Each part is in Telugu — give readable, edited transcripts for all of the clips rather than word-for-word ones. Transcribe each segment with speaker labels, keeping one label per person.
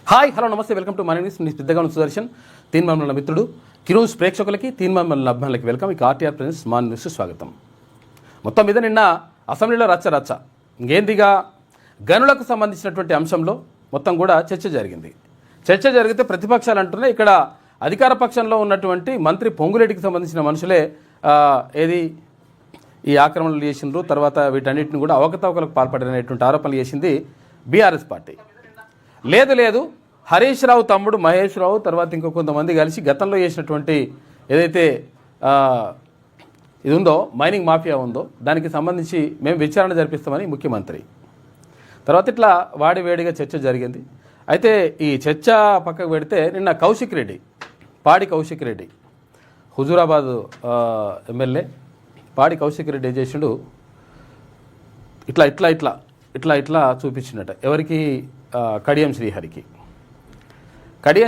Speaker 1: హాయ్ హలో నమస్తే వెల్కమ్ టు మనీ న్యూస్. పెద్దగా సుదర్శన్ తీన్మామల మిత్రుడు కిరోజ్ ప్రేక్షకులకి తీన్మామల అభిమానులకి వెల్కమ్. ఇక ఆర్టీఆర్ ప్రెజెంట్స్ మాన్ న్యూస్ స్వాగతం. మొత్తం మీద నిన్న అసెంబ్లీలో రచ్చ ఇంకేందిగా గనులకు సంబంధించినటువంటి అంశంలో మొత్తం కూడా చర్చ జరిగింది. చర్చ జరిగితే ప్రతిపక్షాలు అంటున్నాయి ఇక్కడ అధికార పక్షంలో ఉన్నటువంటి మంత్రి పొంగులేటికి సంబంధించిన మనుషులే ఏది ఈ ఆక్రమణలు చేసిండ్రు, తర్వాత వీటన్నిటిని కూడా అవకతవకలకు పాల్పడినటువంటి ఆరోపణలు చేసింది బీఆర్ఎస్ పార్టీ. లేదు హరీష్ రావు తమ్ముడు మహేష్ రావు తర్వాత ఇంకో కొంతమంది కలిసి గతంలో చేసినటువంటి ఏదైతే ఇది ఉందో మైనింగ్ మాఫియా ఉందో దానికి సంబంధించి మేము విచారణ జరిపిస్తామని ముఖ్యమంత్రి. తర్వాత ఇట్లా వేడిగా చర్చ జరిగింది. అయితే ఈ చర్చ పక్కకు పెడితే నిన్న పాడి కౌశిక్ రెడ్డి హుజూరాబాద్ ఎమ్మెల్యే పాడి కౌశిక్ రెడ్డి ఏం చేసిండు, ఇట్లా చూపించినట్ట ఎవరికి కడియం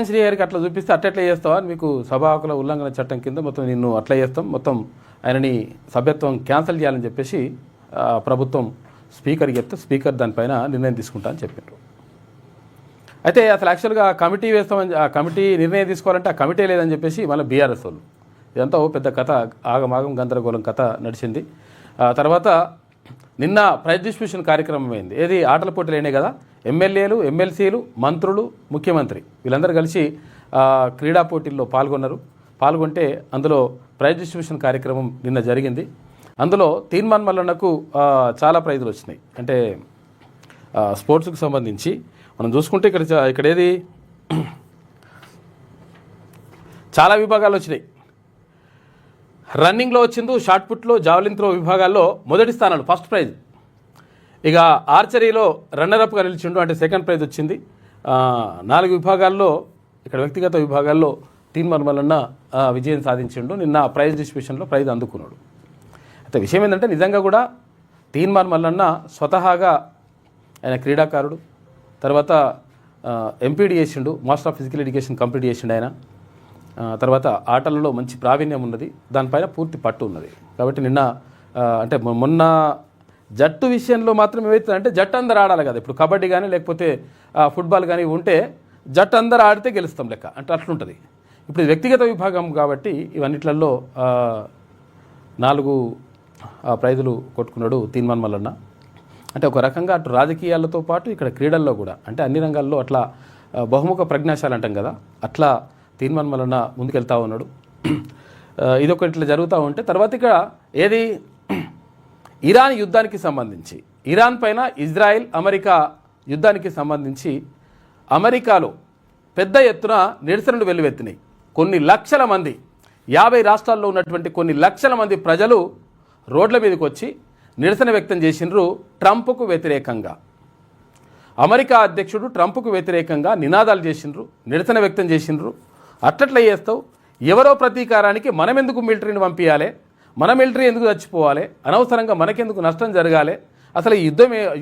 Speaker 1: శ్రీహరికి అట్లా చూపిస్తే అట్లా చేస్తావా, మీకు సభా హక్కుల ఉల్లంఘన చట్టం కింద మొత్తం నిన్ను అట్లా చేస్తాం, మొత్తం ఆయనని సభ్యత్వం క్యాన్సిల్ చేయాలని చెప్పేసి ప్రభుత్వం స్పీకర్కి చెప్తే స్పీకర్ దానిపైన నిర్ణయం తీసుకుంటా అని చెప్పారు. అయితే అసలు యాక్చువల్గా కమిటీ వేస్తామని ఆ కమిటీ నిర్ణయం తీసుకోవాలంటే ఆ కమిటీ లేదని చెప్పేసి మళ్ళీ బీఆర్ఎస్ వాళ్ళు ఇదంతా పెద్ద కథ ఆగమాగం గందరగోళం కథ నడిచింది. తర్వాత నిన్న ప్రైజ్ డిస్ట్రిబ్యూషన్ కార్యక్రమం అయింది. ఏది ఆటల పోటీలు అయినాయి కదా, ఎమ్మెల్యేలు ఎమ్మెల్సీలు మంత్రులు ముఖ్యమంత్రి వీళ్ళందరూ కలిసి క్రీడా పోటీల్లో పాల్గొంటే అందులో ప్రైజ్ డిస్ట్రిబ్యూషన్ కార్యక్రమం నిన్న జరిగింది. అందులో తీన్మాన్ మల్లన్నకు చాలా ప్రైజులు వచ్చినాయి. అంటే స్పోర్ట్స్కి సంబంధించి మనం చూసుకుంటే ఇక్కడ ఏది చాలా విభాగాలు వచ్చినాయి. రన్నింగ్లో వచ్చింది, షార్ట్ పుట్లో, జావలిన్ త్రో విభాగాల్లో మొదటి స్థానాలు ఫస్ట్ ప్రైజ్. ఇక ఆర్చరీలో రన్నరప్గా నిలిచిండు, అంటే సెకండ్ ప్రైజ్ వచ్చింది. 4 విభాగాల్లో ఇక్కడ వ్యక్తిగత విభాగాల్లో తీన్మాన్ మల్లన్న విజయం సాధించిండు. నిన్న ప్రైజ్ డిస్ట్రిబ్యూషన్లో ప్రైజ్ అందుకున్నాడు. అయితే విషయం ఏంటంటే నిజంగా కూడా తీన్మాన్ మల్లన్న స్వతహాగా ఆయన క్రీడాకారుడు, తర్వాత ఎంపీడీ చేసిండు, master of physical education complete చేసిండు ఆయన. తర్వాత ఆటలలో మంచి ప్రావీణ్యం ఉన్నది, దానిపైన పూర్తి పట్టు ఉన్నది. కాబట్టి నిన్న అంటే మొన్న జట్టు విషయంలో మాత్రం ఏమవుతుందంటే జట్టు అందరు ఆడాలి కదా. ఇప్పుడు కబడ్డీ కానీ లేకపోతే ఫుట్బాల్ కానీ ఉంటే జట్టు అందరు ఆడితే గెలుస్తాం లెక్క, అంటే అట్లుంటుంది. ఇప్పుడు వ్యక్తిగత విభాగం కాబట్టి ఇవన్నిట్లలో 4 ప్రైజులు కొట్టుకున్నాడు తీన్మాన్ మల్లన్న. అంటే ఒక రకంగా అటు రాజకీయాలతో పాటు ఇక్కడ క్రీడల్లో కూడా అంటే అన్ని రంగాల్లో అట్లా బహుముఖ ప్రజ్ఞాశాలు అంటాం కదా, అట్లా తీన్మాన్ మల్లన్న ముందుకెళ్తా ఉన్నాడు. ఇదొక ఇట్లా జరుగుతూ ఉంటే తర్వాత ఇక్కడ ఏది ఇరాన్ యుద్ధానికి సంబంధించి ఇరాన్ పైన ఇజ్రాయిల్ అమెరికా యుద్ధానికి సంబంధించి అమెరికాలో పెద్ద ఎత్తున నిరసనలు వెల్లువెత్తినాయి. కొన్ని లక్షల మంది 50 రాష్ట్రాల్లో ఉన్నటువంటి కొన్ని లక్షల మంది ప్రజలు రోడ్ల మీదకి వచ్చి నిరసన వ్యక్తం చేసిండ్రు ట్రంప్కు వ్యతిరేకంగా. అమెరికా అధ్యక్షుడు ట్రంప్కు వ్యతిరేకంగా నినాదాలు చేసిండ్రు, నిరసన వ్యక్తం చేసిండ్రు. అట్లట్లా చేస్తావు, ఎవరో ప్రతీకారానికి మనం ఎందుకు మిలిటరీని పంపించాలి, మన మిలిటరీ ఎందుకు చచ్చిపోవాలి, అనవసరంగా మనకెందుకు నష్టం జరగాలి, అసలు ఈ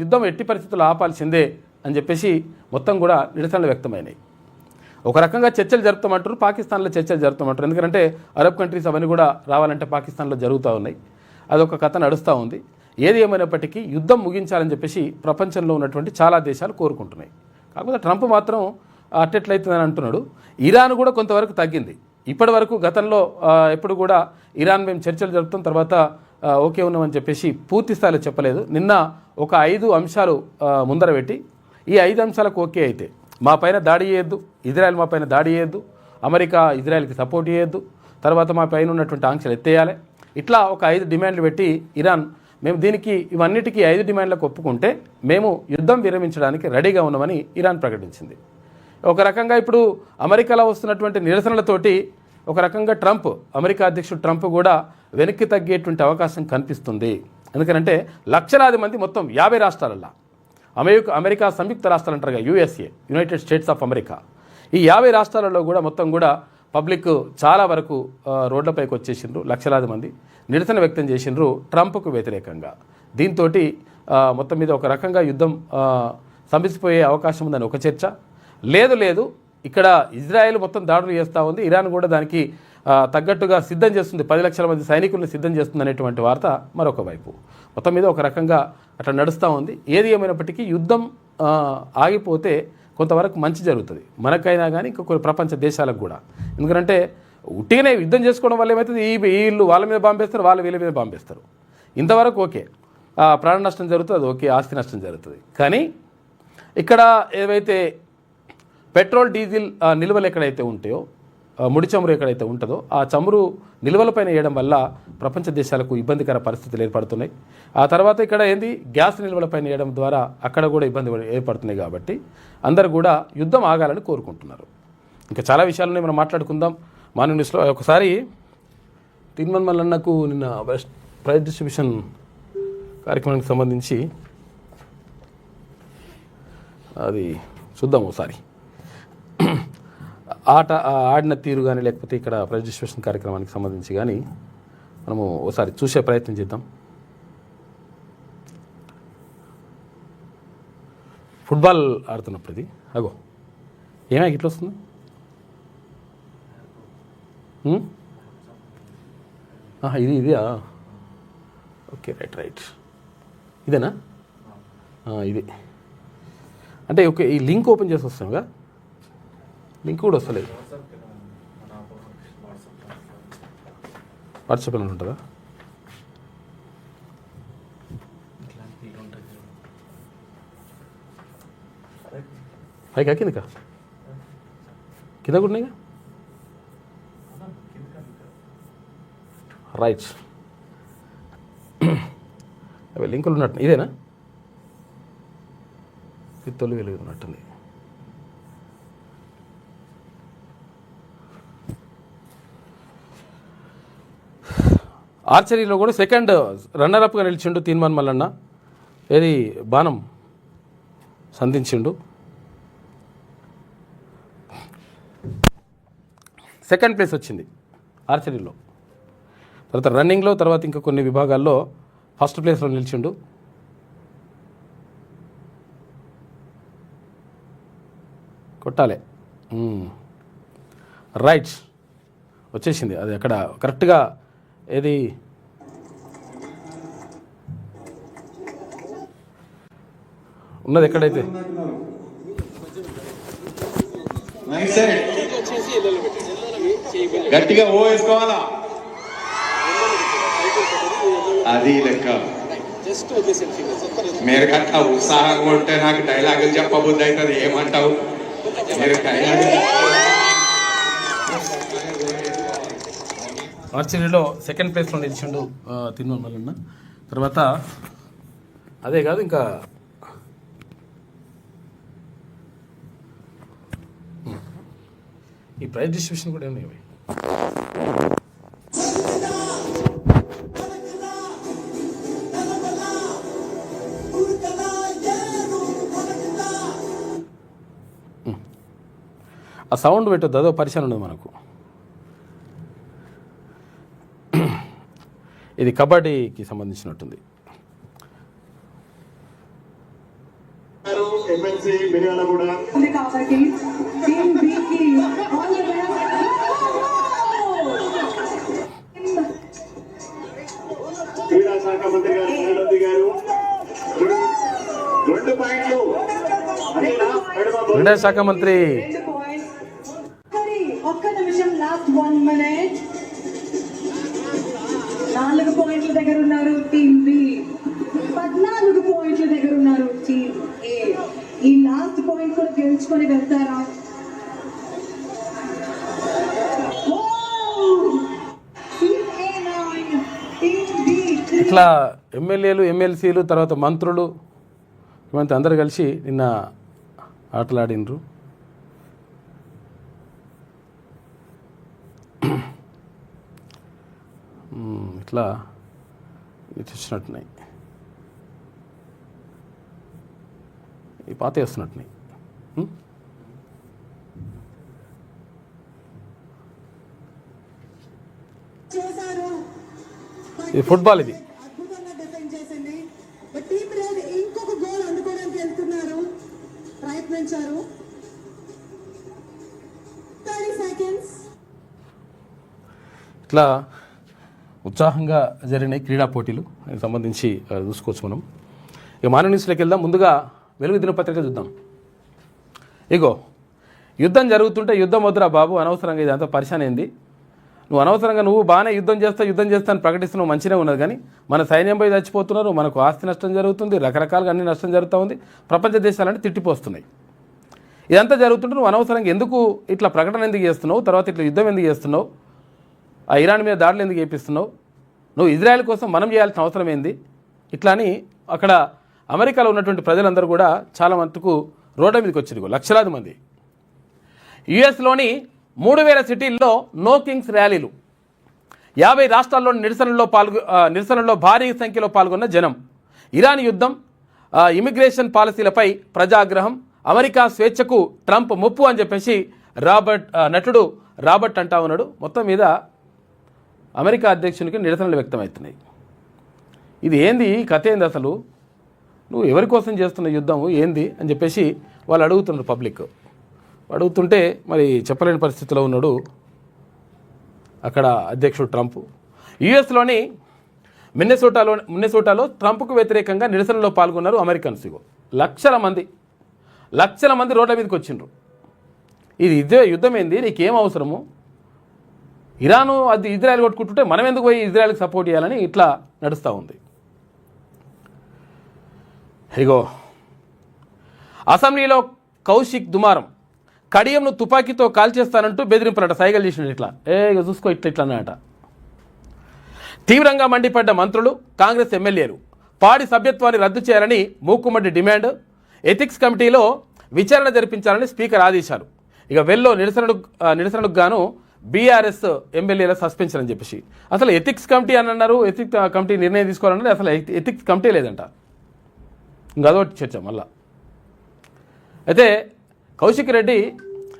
Speaker 1: యుద్ధం ఎట్టి పరిస్థితుల్లో ఆపాల్సిందే అని చెప్పేసి మొత్తం కూడా నిరసనలు వ్యక్తమైనాయి. ఒక రకంగా చర్చలు జరుపుతామంటారు, పాకిస్తాన్లో చర్చలు జరుపుతామంటారు. ఎందుకంటే అరబ్ కంట్రీస్ అవన్నీ కూడా రావాలంటే పాకిస్తాన్లో జరుగుతూ ఉన్నాయి. అదొక కథ నడుస్తూ ఉంది. ఏది ఏమైనప్పటికీ యుద్ధం ముగించాలని చెప్పేసి ప్రపంచంలో ఉన్నటువంటి చాలా దేశాలు కోరుకుంటున్నాయి. కాకపోతే ట్రంప్ మాత్రం అట్టెట్లయితుందని అంటున్నాడు. ఇరాన్ కూడా కొంతవరకు తగ్గింది. ఇప్పటి వరకు గతంలో ఎప్పుడు కూడా ఇరాన్ మేము చర్చలు జరుపుతాం తర్వాత ఓకే ఉన్నామని చెప్పేసి పూర్తి స్థాయిలో చెప్పలేదు. నిన్న ఒక 5 అంశాలు ముందర పెట్టి ఈ 5 అంశాలకు ఓకే అయితే మా పైన దాడి చేయొద్దు, ఇజ్రాయెల్ మా పైన దాడి చేయొద్దు, అమెరికా ఇజ్రాయెల్కి సపోర్ట్ చేయొద్దు, తర్వాత మా పైన ఉన్నటువంటి ఆంక్షలు ఎత్తేయాలి, ఇట్లా ఒక 5 డిమాండ్లు పెట్టి ఇరాన్ మేము ఇవన్నిటికీ 5 డిమాండ్లకు ఒప్పుకుంటే మేము యుద్ధం విరమించడానికి రెడీగా ఉన్నామని ఇరాన్ ప్రకటించింది. ఒక రకంగా ఇప్పుడు అమెరికాలో వస్తున్నటువంటి నిరసనలతోటి ఒక రకంగా అమెరికా అధ్యక్షుడు ట్రంప్ కూడా వెనక్కి తగ్గేటువంటి అవకాశం కనిపిస్తుంది. ఎందుకంటే లక్షలాది మంది మొత్తం 50 రాష్ట్రాలలో అమెరికా సంయుక్త రాష్ట్రాలు అంటారుగా USA United states of America, ఈ 50 రాష్ట్రాలలో కూడా మొత్తం కూడా పబ్లిక్ చాలా వరకు రోడ్లపైకి వచ్చేసిండ్రు. లక్షలాది మంది నిరసన వ్యక్తం చేసిండ్రు ట్రంప్కు వ్యతిరేకంగా. దీంతో మొత్తం మీద ఒక రకంగా యుద్ధం సమసిపోయే అవకాశం ఉందని ఒక చర్చ. లేదు ఇక్కడ ఇజ్రాయెల్ మొత్తం దాడులు చేస్తూ ఉంది, ఇరాన్ కూడా దానికి తగ్గట్టుగా సిద్ధం చేస్తుంది, 10 లక్షల మంది సైనికులను సిద్ధం చేస్తుంది అనేటువంటి వార్త మరొక వైపు. మొత్తం మీద ఒక రకంగా అట్లా నడుస్తూ ఉంది. ఏది ఏమైనప్పటికీ యుద్ధం ఆగిపోతే కొంతవరకు మంచి జరుగుతుంది మనకైనా కానీ ఇంకా కొన్ని ప్రపంచ దేశాలకు కూడా. ఎందుకంటే ఉట్టిగానే యుద్ధం చేసుకోవడం వల్ల ఏమవుతుంది, వీళ్ళు వాళ్ళ మీద బాంబేస్తారు, వాళ్ళు వీళ్ళ మీద బాంబేస్తారు. ఇంతవరకు ఓకే, ప్రాణ నష్టం జరుగుతుంది, అది ఓకే, ఆస్తి నష్టం జరుగుతుంది. కానీ ఇక్కడ ఏవైతే పెట్రోల్ డీజిల్ నిల్వలు ఎక్కడైతే ఉంటాయో, ముడి చమురు ఎక్కడైతే ఉంటుందో ఆ చమురు నిల్వలపైన వేయడం వల్ల ప్రపంచ దేశాలకు ఇబ్బందికర పరిస్థితులు ఏర్పడుతున్నాయి. ఆ తర్వాత ఇక్కడ ఏంది, గ్యాస్ నిల్వలపైన వేయడం ద్వారా అక్కడ కూడా ఇబ్బంది ఏర్పడుతున్నాయి. కాబట్టి అందరూ కూడా యుద్ధం ఆగాలని కోరుకుంటున్నారు. ఇంకా చాలా విషయాలని మనం మాట్లాడుకుందాం మార్నింగ్ న్యూస్లో. ఒకసారి తీన్మన్ మల్లన్నకు నిన్న ప్రైజ్ డిస్ట్రిబ్యూషన్ కార్యక్రమానికి సంబంధించి అది చూద్దాం ఒకసారి. ఆడిన తీరు కానీ లేకపోతే ఇక్కడ ప్రైజ్ డిస్ట్రిబ్యూషన్ కార్యక్రమానికి సంబంధించి కానీ మనము ఒకసారి చూసే ప్రయత్నం చేద్దాం. ఫుట్బాల్ ఆడుతున్నప్పుడు ఇది అగో ఏమై ఇట్లా వస్తుంది. ఇది ఓకే, రైట్ ఇదేనా? ఇది అంటే ఓకే, ఈ లింక్ ఓపెన్ చేసి వస్తాంగా, లింక్ కూడా వస్తలేదు. వాట్సాప్లో ఉంటుందా? పైకి కిందకా? కింద కూడా ఉన్నాయిగా. రైట్, అవి లింకులు ఉన్నట్టు. ఇదేనా? ఇది తొలి వెలుగు ఉన్నట్టుంది. ఆర్చరీలో కూడా సెకండ్ రన్నరప్గా నిలిచిండు తీన్మాన్ మల్లన్న. ఏది బాణం సంధించిండు, సెకండ్ ప్లేస్ వచ్చింది ఆర్చరీలో. తర్వాత రన్నింగ్లో, తర్వాత ఇంకా కొన్ని విభాగాల్లో ఫస్ట్ ప్లేస్లో నిలిచిండు. కొట్టాలి, రైట్ వచ్చేసింది. అది అక్కడ కరెక్ట్గా ఏది ఉన్నది ఎక్కడైతే
Speaker 2: గట్టిగా ఓ వేసుకోవాలా, అది లెక్క. మీరు కట్ట ఉత్సాహంగా ఉంటే నాకు డైలాగులు చెప్పబుద్ధి అవుతుంది. ఏమంటావు? మీరు
Speaker 1: ఆర్చరీలో సెకండ్ ప్లేస్లో నిలిచిండు తీన్మాన్ మల్లన్న. తర్వాత అదే కాదు, ఇంకా ఈ ప్రైజ్ డిస్ట్రిబ్యూషన్ కూడా ఉన్నాయి. ఆ సౌండ్ పెట్టద్దు, అదో పరిచయం ఉండదు మనకు. ఇది కబడ్డీకి సంబంధించినట్టుంది. క్రీడా శాఖ మంత్రి
Speaker 3: ఒక్క నిమిషం, లాస్ట్ 1 minute. 4 పాయింట్ల దగ్గర ఉన్నారు టీమ్ బి, 14 పాయింట్ల దగ్గర ఉన్నారు టీమ్ ఏ. ఈ లాస్ట్ పాయింట్ కూడా గెలుచుకొని వెళ్తారా?
Speaker 1: ఇట్లా ఎమ్మెల్యేలు, ఎమ్మెల్సీలు, తర్వాత మంత్రులు, ఇవంతా అందరు కలిసి నిన్న ఆటలాడినరు. ఇట్లా ఇటు వచ్చినట్టున్నాయి, ఈ పాత వస్తున్నట్టున్నాయి. ఇది ఫుట్బాల్, ఇది
Speaker 3: అద్భుతంగా డిఫెండ్ చేసింది. టీమ్ రెడ్ ఇంకొక గోల్ అందుకోవడానికి వెళ్తున్నారు, ప్రయత్నించారు. 30 seconds.
Speaker 1: ఇట్లా ఉత్సాహంగా జరిగినాయి క్రీడా పోటీలు. దానికి సంబంధించి చూసుకోవచ్చు మనం. ఇక మార్నింగ్ న్యూస్లోకి వెళ్దాం. ముందుగా వెలుగు దినపత్రిక చూద్దాం. ఇగో యుద్ధం జరుగుతుంటే యుద్ధం వద్దురా బాబు, అనవసరంగా ఇదంతా పరిశాన్ అయింది. నువ్వు అనవసరంగా నువ్వు బాగానే యుద్ధం చేస్తా అని ప్రకటిస్తున్నావు, మంచిగా ఉన్నది. కానీ మన సైన్యం పోయి చచ్చిపోతున్నారు, మనకు ఆస్తి నష్టం జరుగుతుంది, రకరకాలుగా అన్ని నష్టం జరుగుతూ ఉంది, ప్రపంచ దేశాలంటే తిట్టిపోస్తున్నాయి. ఇదంతా జరుగుతుంటే నువ్వు అనవసరంగా ఎందుకు ఇట్లా ప్రకటన ఎందుకు చేస్తున్నావు, తర్వాత ఇట్లా యుద్ధం ఎందుకు చేస్తున్నావు, ఆ ఇరాన్ మీద దాడులు ఎందుకు చేపిస్తున్నావు, నువ్వు ఇజ్రాయెల్ కోసం మనం చేయాల్సిన అవసరం ఏంది, ఇట్లా అని అక్కడ అమెరికాలో ఉన్నటువంటి ప్రజలందరూ కూడా చాలా మటుకు రోడ్ల మీదకి వచ్చారు, లక్షలాది మంది. యుఎస్లోని 3000 సిటీల్లో నో కింగ్స్ ర్యాలీలు, 50 రాష్ట్రాల్లోని నిరసనల్లో భారీ సంఖ్యలో పాల్గొన్న జనం, ఇరాన్ యుద్ధం, ఇమిగ్రేషన్ పాలసీలపై ప్రజాగ్రహం, అమెరికా స్వేచ్ఛకు ట్రంప్ ముప్పు అని చెప్పేసి నటుడు రాబర్ట్ అంటా ఉన్నాడు. మొత్తం మీద అమెరికా అధ్యక్షునికి నిరసనలు వ్యక్తమవుతున్నాయి. ఇది ఏంది, కథ ఏంది, అసలు నువ్వు ఎవరి కోసం చేస్తున్న యుద్ధం ఏంది అని చెప్పేసి వాళ్ళు అడుగుతున్నారు. పబ్లిక్ అడుగుతుంటే మరి చెప్పలేని పరిస్థితిలో ఉన్నాడు అక్కడ అధ్యక్షుడు ట్రంప్. యుఎస్లోని మిన్నెసోటాలో ట్రంప్కు వ్యతిరేకంగా నిరసనలో పాల్గొన్నారు అమెరికన్స్. లక్షల మంది రోడ్ల మీదకి వచ్చిండ్రు. ఇదే యుద్ధం ఏంది, నీకేం అవసరము, ఇరాను అది ఇజ్రాయెల్ కొట్టుకుంటుంటే మనం ఎందుకు పోయి ఇజ్రాయెల్కి సపోర్ట్ చేయాలని ఇట్లా నడుస్తూ ఉంది. ఇగో అసెంబ్లీలో కౌశిక్ దుమారం, కడియంను తుపాకీతో కాల్చేస్తానంటూ బెదిరింపులట, సైగలు చేసినట్టు ఇట్లా ఇక చూసుకో ఇట్లా అన్నట. తీవ్రంగా మండిపడ్డ మంత్రులు, కాంగ్రెస్ ఎమ్మెల్యేలు, పాడి సభ్యత్వాన్ని రద్దు చేయాలని మూకుమ్మడి డిమాండ్, ఎథిక్స్ కమిటీలో విచారణ జరిపించాలని స్పీకర్ ఆదేశాలు. ఇక వెల్లో నిరసనకు గాను బీఆర్ఎస్ ఎమ్మెల్యేల సస్పెన్షన్ అని చెప్పేసి, అసలు ఎథిక్స్ కమిటీ అని అన్నారు, ఎథిక్స్ కమిటీ నిర్ణయం తీసుకోవాలన్నారు, అసలు ఎథిక్స్ కమిటీ లేదంట. ఇంకా అదొకటి చర్చ మళ్ళా. అయితే కౌశిక్ రెడ్డి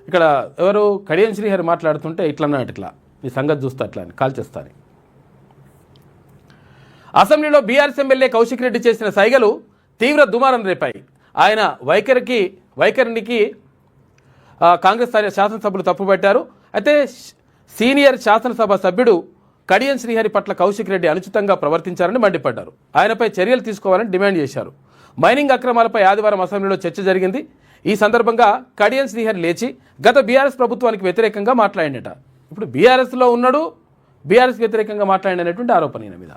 Speaker 1: ఇక్కడ ఎవరు కడియం శ్రీహరి మాట్లాడుతుంటే ఇట్లా అన్నట్టు, ఇట్లా నీ సంగతి చూస్తా అట్లా అని కాల్చేస్తాను. అసెంబ్లీలో బీఆర్ఎస్ ఎమ్మెల్యే కౌశిక్ రెడ్డి చేసిన సైగలు తీవ్ర దుమారం రేపాయి. ఆయన వైఖరికి కాంగ్రెస్ శాసనసభ్యులు తప్పుపట్టారు. అయితే సీనియర్ శాసనసభ సభ్యుడు కడియం శ్రీహరి పట్ల కౌశిక్ రెడ్డి అనుచితంగా ప్రవర్తించారని మండిపడ్డారు. ఆయనపై చర్యలు తీసుకోవాలని డిమాండ్ చేశారు. మైనింగ్ అక్రమాలపై ఆదివారం అసెంబ్లీలో చర్చ జరిగింది. ఈ సందర్భంగా కడియం శ్రీహరి లేచి గత బీఆర్ఎస్ ప్రభుత్వానికి వ్యతిరేకంగా మాట్లాడినట. ఇప్పుడు బీఆర్ఎస్లో ఉన్నాడు, బీఆర్ఎస్కి వ్యతిరేకంగా మాట్లాడినటువంటి ఆరోపణ ఈయన మీద.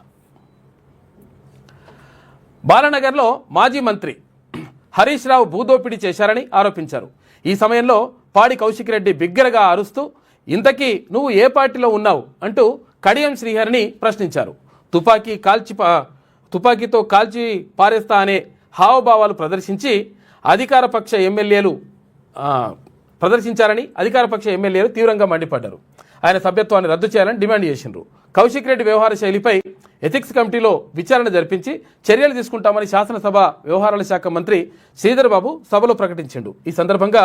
Speaker 1: బాలనగర్లో మాజీ మంత్రి హరీష్ రావు భూదోపిడీ చేశారని ఆరోపించారు. ఈ సమయంలో పాడి కౌశిక్ రెడ్డి బిగ్గరగా అరుస్తూ ఇంతకీ నువ్వు ఏ పార్టీలో ఉన్నావు అంటూ కడియం శ్రీహరిని ప్రశ్నించారు. తుపాకీతో కాల్చి పారేస్తా అనే హావభావాలు అధికారపక్ష ఎమ్మెల్యేలు తీవ్రంగా మండిపడ్డారు. ఆయన సభ్యత్వాన్ని రద్దు చేయాలని డిమాండ్ చేసిండ్రు. కౌశిక్ రెడ్డి వ్యవహార శైలిపై ఎథిక్స్ కమిటీలో విచారణ జరిపించి చర్యలు తీసుకుంటామని శాసనసభ వ్యవహారాల శాఖ మంత్రి శ్రీధర్ బాబు సభలో ప్రకటించిండు. ఈ సందర్భంగా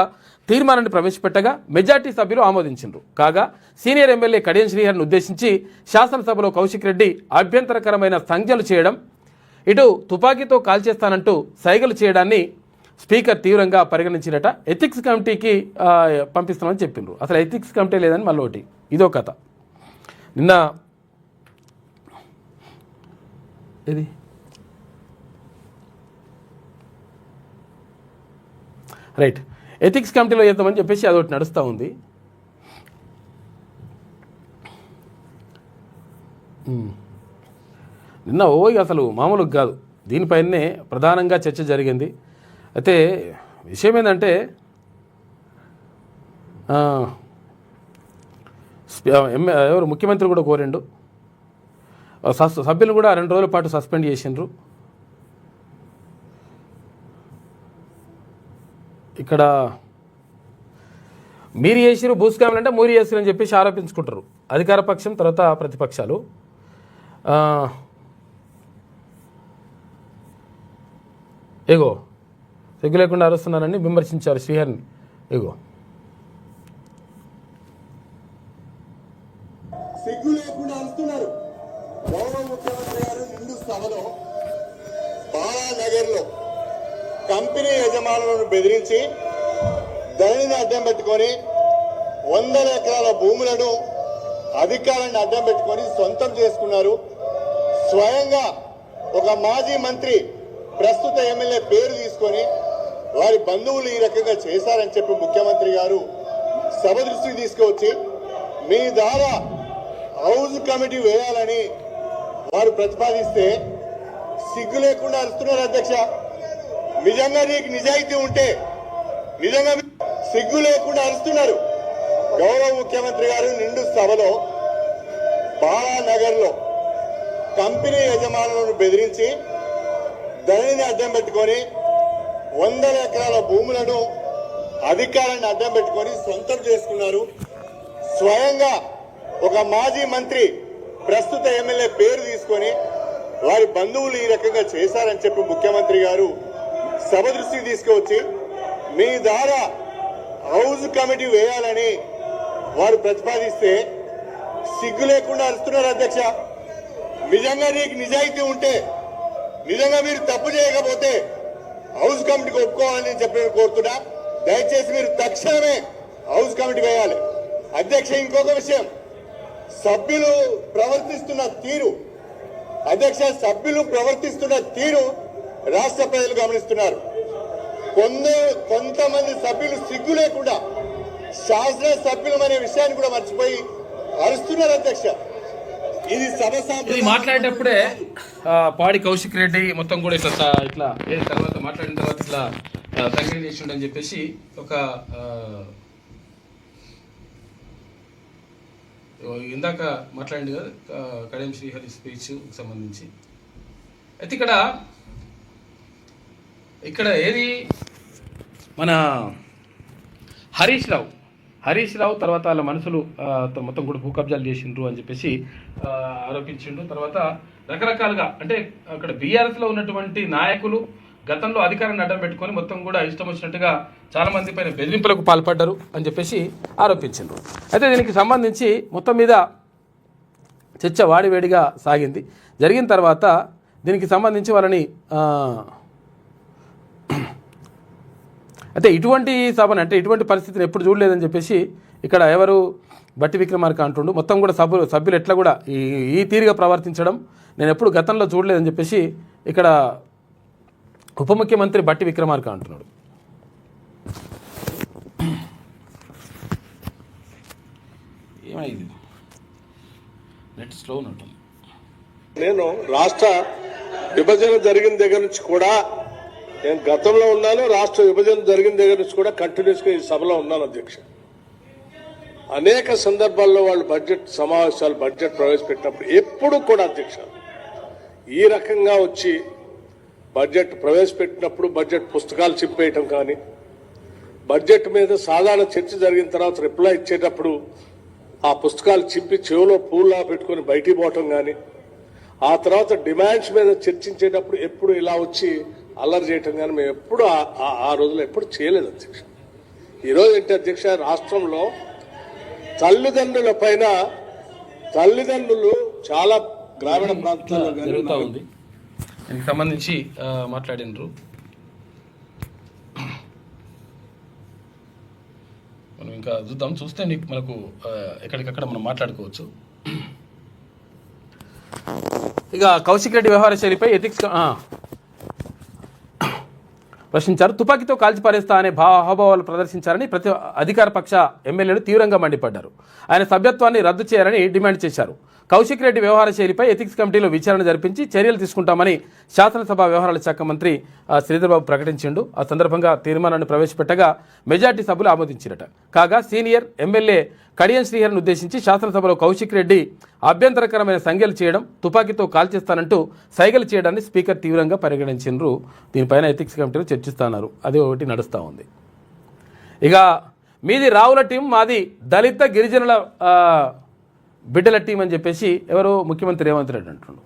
Speaker 1: తీర్మానాన్ని ప్రవేశపెట్టగా మెజార్టీ సభ్యులు ఆమోదించిండ్రు. కాగా సీనియర్ ఎమ్మెల్యే కడియం శ్రీహరిని ఉద్దేశించి శాసనసభలో కౌశిక్ రెడ్డి అభ్యంతరకరమైన సంజ్ఞలు చేయడం, ఇటు తుపాకీతో కాల్చేస్తానంటూ సైగలు చేయడాన్ని స్పీకర్ తీవ్రంగా పరిగణించినట. ఎథిక్స్ కమిటీకి పంపిస్తామని చెప్పిండ్రు. అసలు ఎథిక్స్ కమిటీ లేదని మళ్ళీ ఒకటి ఇదో కథ. నిన్న ఇది రైట్ ఎథిక్స్ కమిటీలో చేద్దామని చెప్పేసి అదొకటి నడుస్తూ ఉంది. నిన్న అసలు మామూలుగా కాదు, దీనిపైనే ప్రధానంగా చర్చ జరిగింది. అయితే విషయం ఏంటంటే ఎవరు ముఖ్యమంత్రి కూడా కోరిండు, సభ్యులు కూడా 2 రోజుల పాటు సస్పెండ్ చేసిండ్రు. ఇక్కడ మీరు చేసిరు భూస్కాములు అంటే మీరు చేసిరు అని చెప్పేసి ఆరోపించుకుంటారు అధికార పక్షం, తర్వాత ప్రతిపక్షాలు. ఏగో సిగ్గు లేకుండా అరుస్తున్నారని విమర్శించారు శ్రీహరిని. ఏగో
Speaker 4: సిగ్గు లేకుండా అరుస్తున్నారు. గౌరవ ముఖ్యమంత్రి గారు నిండు సభలో బాలానగర్ లో కంపెనీ యజమానులను బెదిరించి ధరణిని అడ్డం పెట్టుకొని 100 ఎకరాల భూములను అధికారాన్ని అడ్డం పెట్టుకొని సొంతం చేసుకున్నారు. స్వయంగా ఒక మాజీ మంత్రి ప్రస్తుత ఎమ్మెల్యే పేరు తీసుకొని వారి బంధువులు ఈ రకంగా చేశారని చెప్పి ముఖ్యమంత్రి గారు సభ దృష్టికి తీసుకువచ్చి మీ ద్వారా హౌస్ కమిటీ వేయాలని వారు ప్రతిపాదిస్తే సిగ్గు లేకుండా అరుస్తున్నారు అధ్యక్ష. నిజంగా నీకు నిజాయితీ ఉంటే నిజంగా సిగ్గు లేకుండా అరుస్తున్నారు. గౌరవ ముఖ్యమంత్రి గారు నిండు సభలో బాలానగర్లో కంపెనీ యజమానులను బెదిరించి ధరణిని అడ్డం పెట్టుకొని 100 ఎకరాల భూములను అధికారాన్ని అడ్డం పెట్టుకొని సొంతం చేసుకున్నారు. స్వయంగా ఒక మాజీ మంత్రి ప్రస్తుత ఎమ్మెల్యే పేరు తీసుకొని వారి బంధువులు ఈ రకంగా చేశారని చెప్పి ముఖ్యమంత్రి గారు సభ దృష్టికి తీసుకువచ్చి మీ ద్వారా హౌస్ కమిటీ వేయాలని వారు ప్రతిపాదిస్తే సిగ్గు లేకుండా అరుస్తున్నారు అధ్యక్ష. నిజంగా నీకు నిజాయితీ ఉంటే నిజంగా మీరు తప్పు చేయకపోతే హౌస్ కమిటీకి ఒప్పుకోవాలని చెప్పి నేను కోరుతున్నా. దయచేసి మీరు తక్షణమే హౌస్ కమిటీ వేయాలి. అధ్యక్ష, ఇంకొక విషయం, సభ్యులు ప్రవర్తిస్తున్న తీరు రాష్ట్ర ప్రజలు గమనిస్తున్నారు. కొంతమంది సభ్యులు సిగ్గు లేకుండా శాసన సభ్యులు అనే విషయాన్ని కూడా మర్చిపోయి అరుస్తున్నారు అధ్యక్ష. ఇది
Speaker 1: ఇది మాట్లాడేటప్పుడే పాడి కౌశిక్ రెడ్డి మొత్తం కూడా ఇట్లా తర్వాత మాట్లాడిన తర్వాత ఇట్లా తగ్గి చేసిండని చెప్పేసి ఒక ఇందాక మాట్లాడింది కదా కడియం శ్రీహరి స్పీచ్ సంబంధించి. అయితే ఇక్కడ ఏది మన హరీష్ రావు తర్వాత వాళ్ళ మనుషులు మొత్తం కూడా భూ కబ్జాలు చేసిండ్రు అని చెప్పేసి ఆరోపించిండ్రు. తర్వాత రకరకాలుగా అంటే అక్కడ బీఆర్ఎస్లో ఉన్నటువంటి నాయకులు గతంలో అధికారాన్ని అడ్డం పెట్టుకొని మొత్తం కూడా ఇష్టం వచ్చినట్టుగా చాలా మంది పైన బెదిరింపులకు పాల్పడ్డారు అని చెప్పేసి ఆరోపించిండ్రు. అయితే దీనికి సంబంధించి మొత్తం మీద చర్చ వాడివేడిగా సాగింది. జరిగిన తర్వాత దీనికి సంబంధించి వాళ్ళని అయితే ఇటువంటి సభను అంటే ఇటువంటి పరిస్థితిని ఎప్పుడు చూడలేదని చెప్పేసి ఇక్కడ ఎవరు బట్టి విక్రమార్క అంటుండు. మొత్తం కూడా సభ్యులు ఎట్లా కూడా ఈ తీరుగా ప్రవర్తించడం నేను ఎప్పుడు గతంలో చూడలేదని చెప్పేసి ఇక్కడ ఉప ముఖ్యమంత్రి బట్టి విక్రమార్క అంటున్నాడు. ఏమైంది నెట్ స్లో ఉన్నట్టుంది.
Speaker 5: నేను రాష్ట్ర విభజన జరిగిన దగ్గర నుంచి కూడా నేను గతంలో ఉన్నాను, రాష్ట్ర విభజన జరిగిన దగ్గర నుంచి కూడా కంటిన్యూస్గా ఈ సభలో ఉన్నాను అధ్యక్ష. అనేక సందర్భాల్లో వాళ్ళు బడ్జెట్ సమావేశాలు బడ్జెట్ ప్రవేశపెట్టినప్పుడు ఎప్పుడు కూడా అధ్యక్ష ఈ రకంగా వచ్చి బడ్జెట్ ప్రవేశపెట్టినప్పుడు బడ్జెట్ పుస్తకాలు చింపేయటం కానీ, బడ్జెట్ మీద సాధారణ చర్చ జరిగిన తర్వాత రిప్లై ఇచ్చేటప్పుడు ఆ పుస్తకాలు చింపి చెవులో పూల్లా పెట్టుకొని బయటికి పోవటం కానీ, ఆ తర్వాత డిమాండ్స్ మీద చర్చించేటప్పుడు ఎప్పుడు ఇలా వచ్చి అల్లరి చేయటం కానీ మేము ఎప్పుడు ఆ రోజుల్లో ఎప్పుడు చేయలేదు అధ్యక్ష. ఈరోజు ఏంటి అధ్యక్ష, రాష్ట్రంలో తల్లిదండ్రులు చాలా గ్రామీణ ప్రాంతాల్లో
Speaker 1: జరుగుతూ ఉంది. దీనికి సంబంధించి మాట్లాడినరు. మనం ఇంకా చూస్తే మనకు ఎక్కడికక్కడ మనం మాట్లాడుకోవచ్చు. ఇక కౌశిక్ రెడ్డి వ్యవహార శైలిపై ఎథిక్స్ ప్రశ్నించారు. తుపాకీతో కాల్చి పారేస్తా అనే హావభావాలు ప్రదర్శించారని ప్రతి అధికార పక్ష ఎమ్మెల్యేలు తీవ్రంగా మండిపడ్డారు. ఆయన సభ్యత్వాన్ని రద్దు చేయాలని డిమాండ్ చేశారు. కౌశిక్ రెడ్డి వ్యవహార శైలిపై ఎథిక్స్ కమిటీలో విచారణ జరిపించి చర్యలు తీసుకుంటామని శాసనసభ వ్యవహారాల శాఖ మంత్రి శ్రీధర్బాబు ప్రకటించిండు. ఆ సందర్భంగా తీర్మానాన్ని ప్రవేశపెట్టగా మెజార్టీ సభ్యులు ఆమోదించిరట. కాగా సీనియర్ ఎమ్మెల్యే కడియం శ్రీహరిని ఉద్దేశించి శాసనసభలో కౌశిక్ రెడ్డి అభ్యంతరకరమైన సంఖ్యలు చేయడం, తుపాకీతో కాల్చేస్తానంటూ సైగలు చేయడాన్ని స్పీకర్ తీవ్రంగా పరిగణించిండ్రు. దీనిపైన ఎథిక్స్ కమిటీలో చర్చిస్తున్నారు. అది ఒకటి నడుస్తూ ఉంది. ఇక మీది రావుల టీం, మాది దళిత గిరిజనుల బిడ్డల టీం అని చెప్పేసి ఎవరు ముఖ్యమంత్రి రేవంత్ రెడ్డి అంటుండ్రు.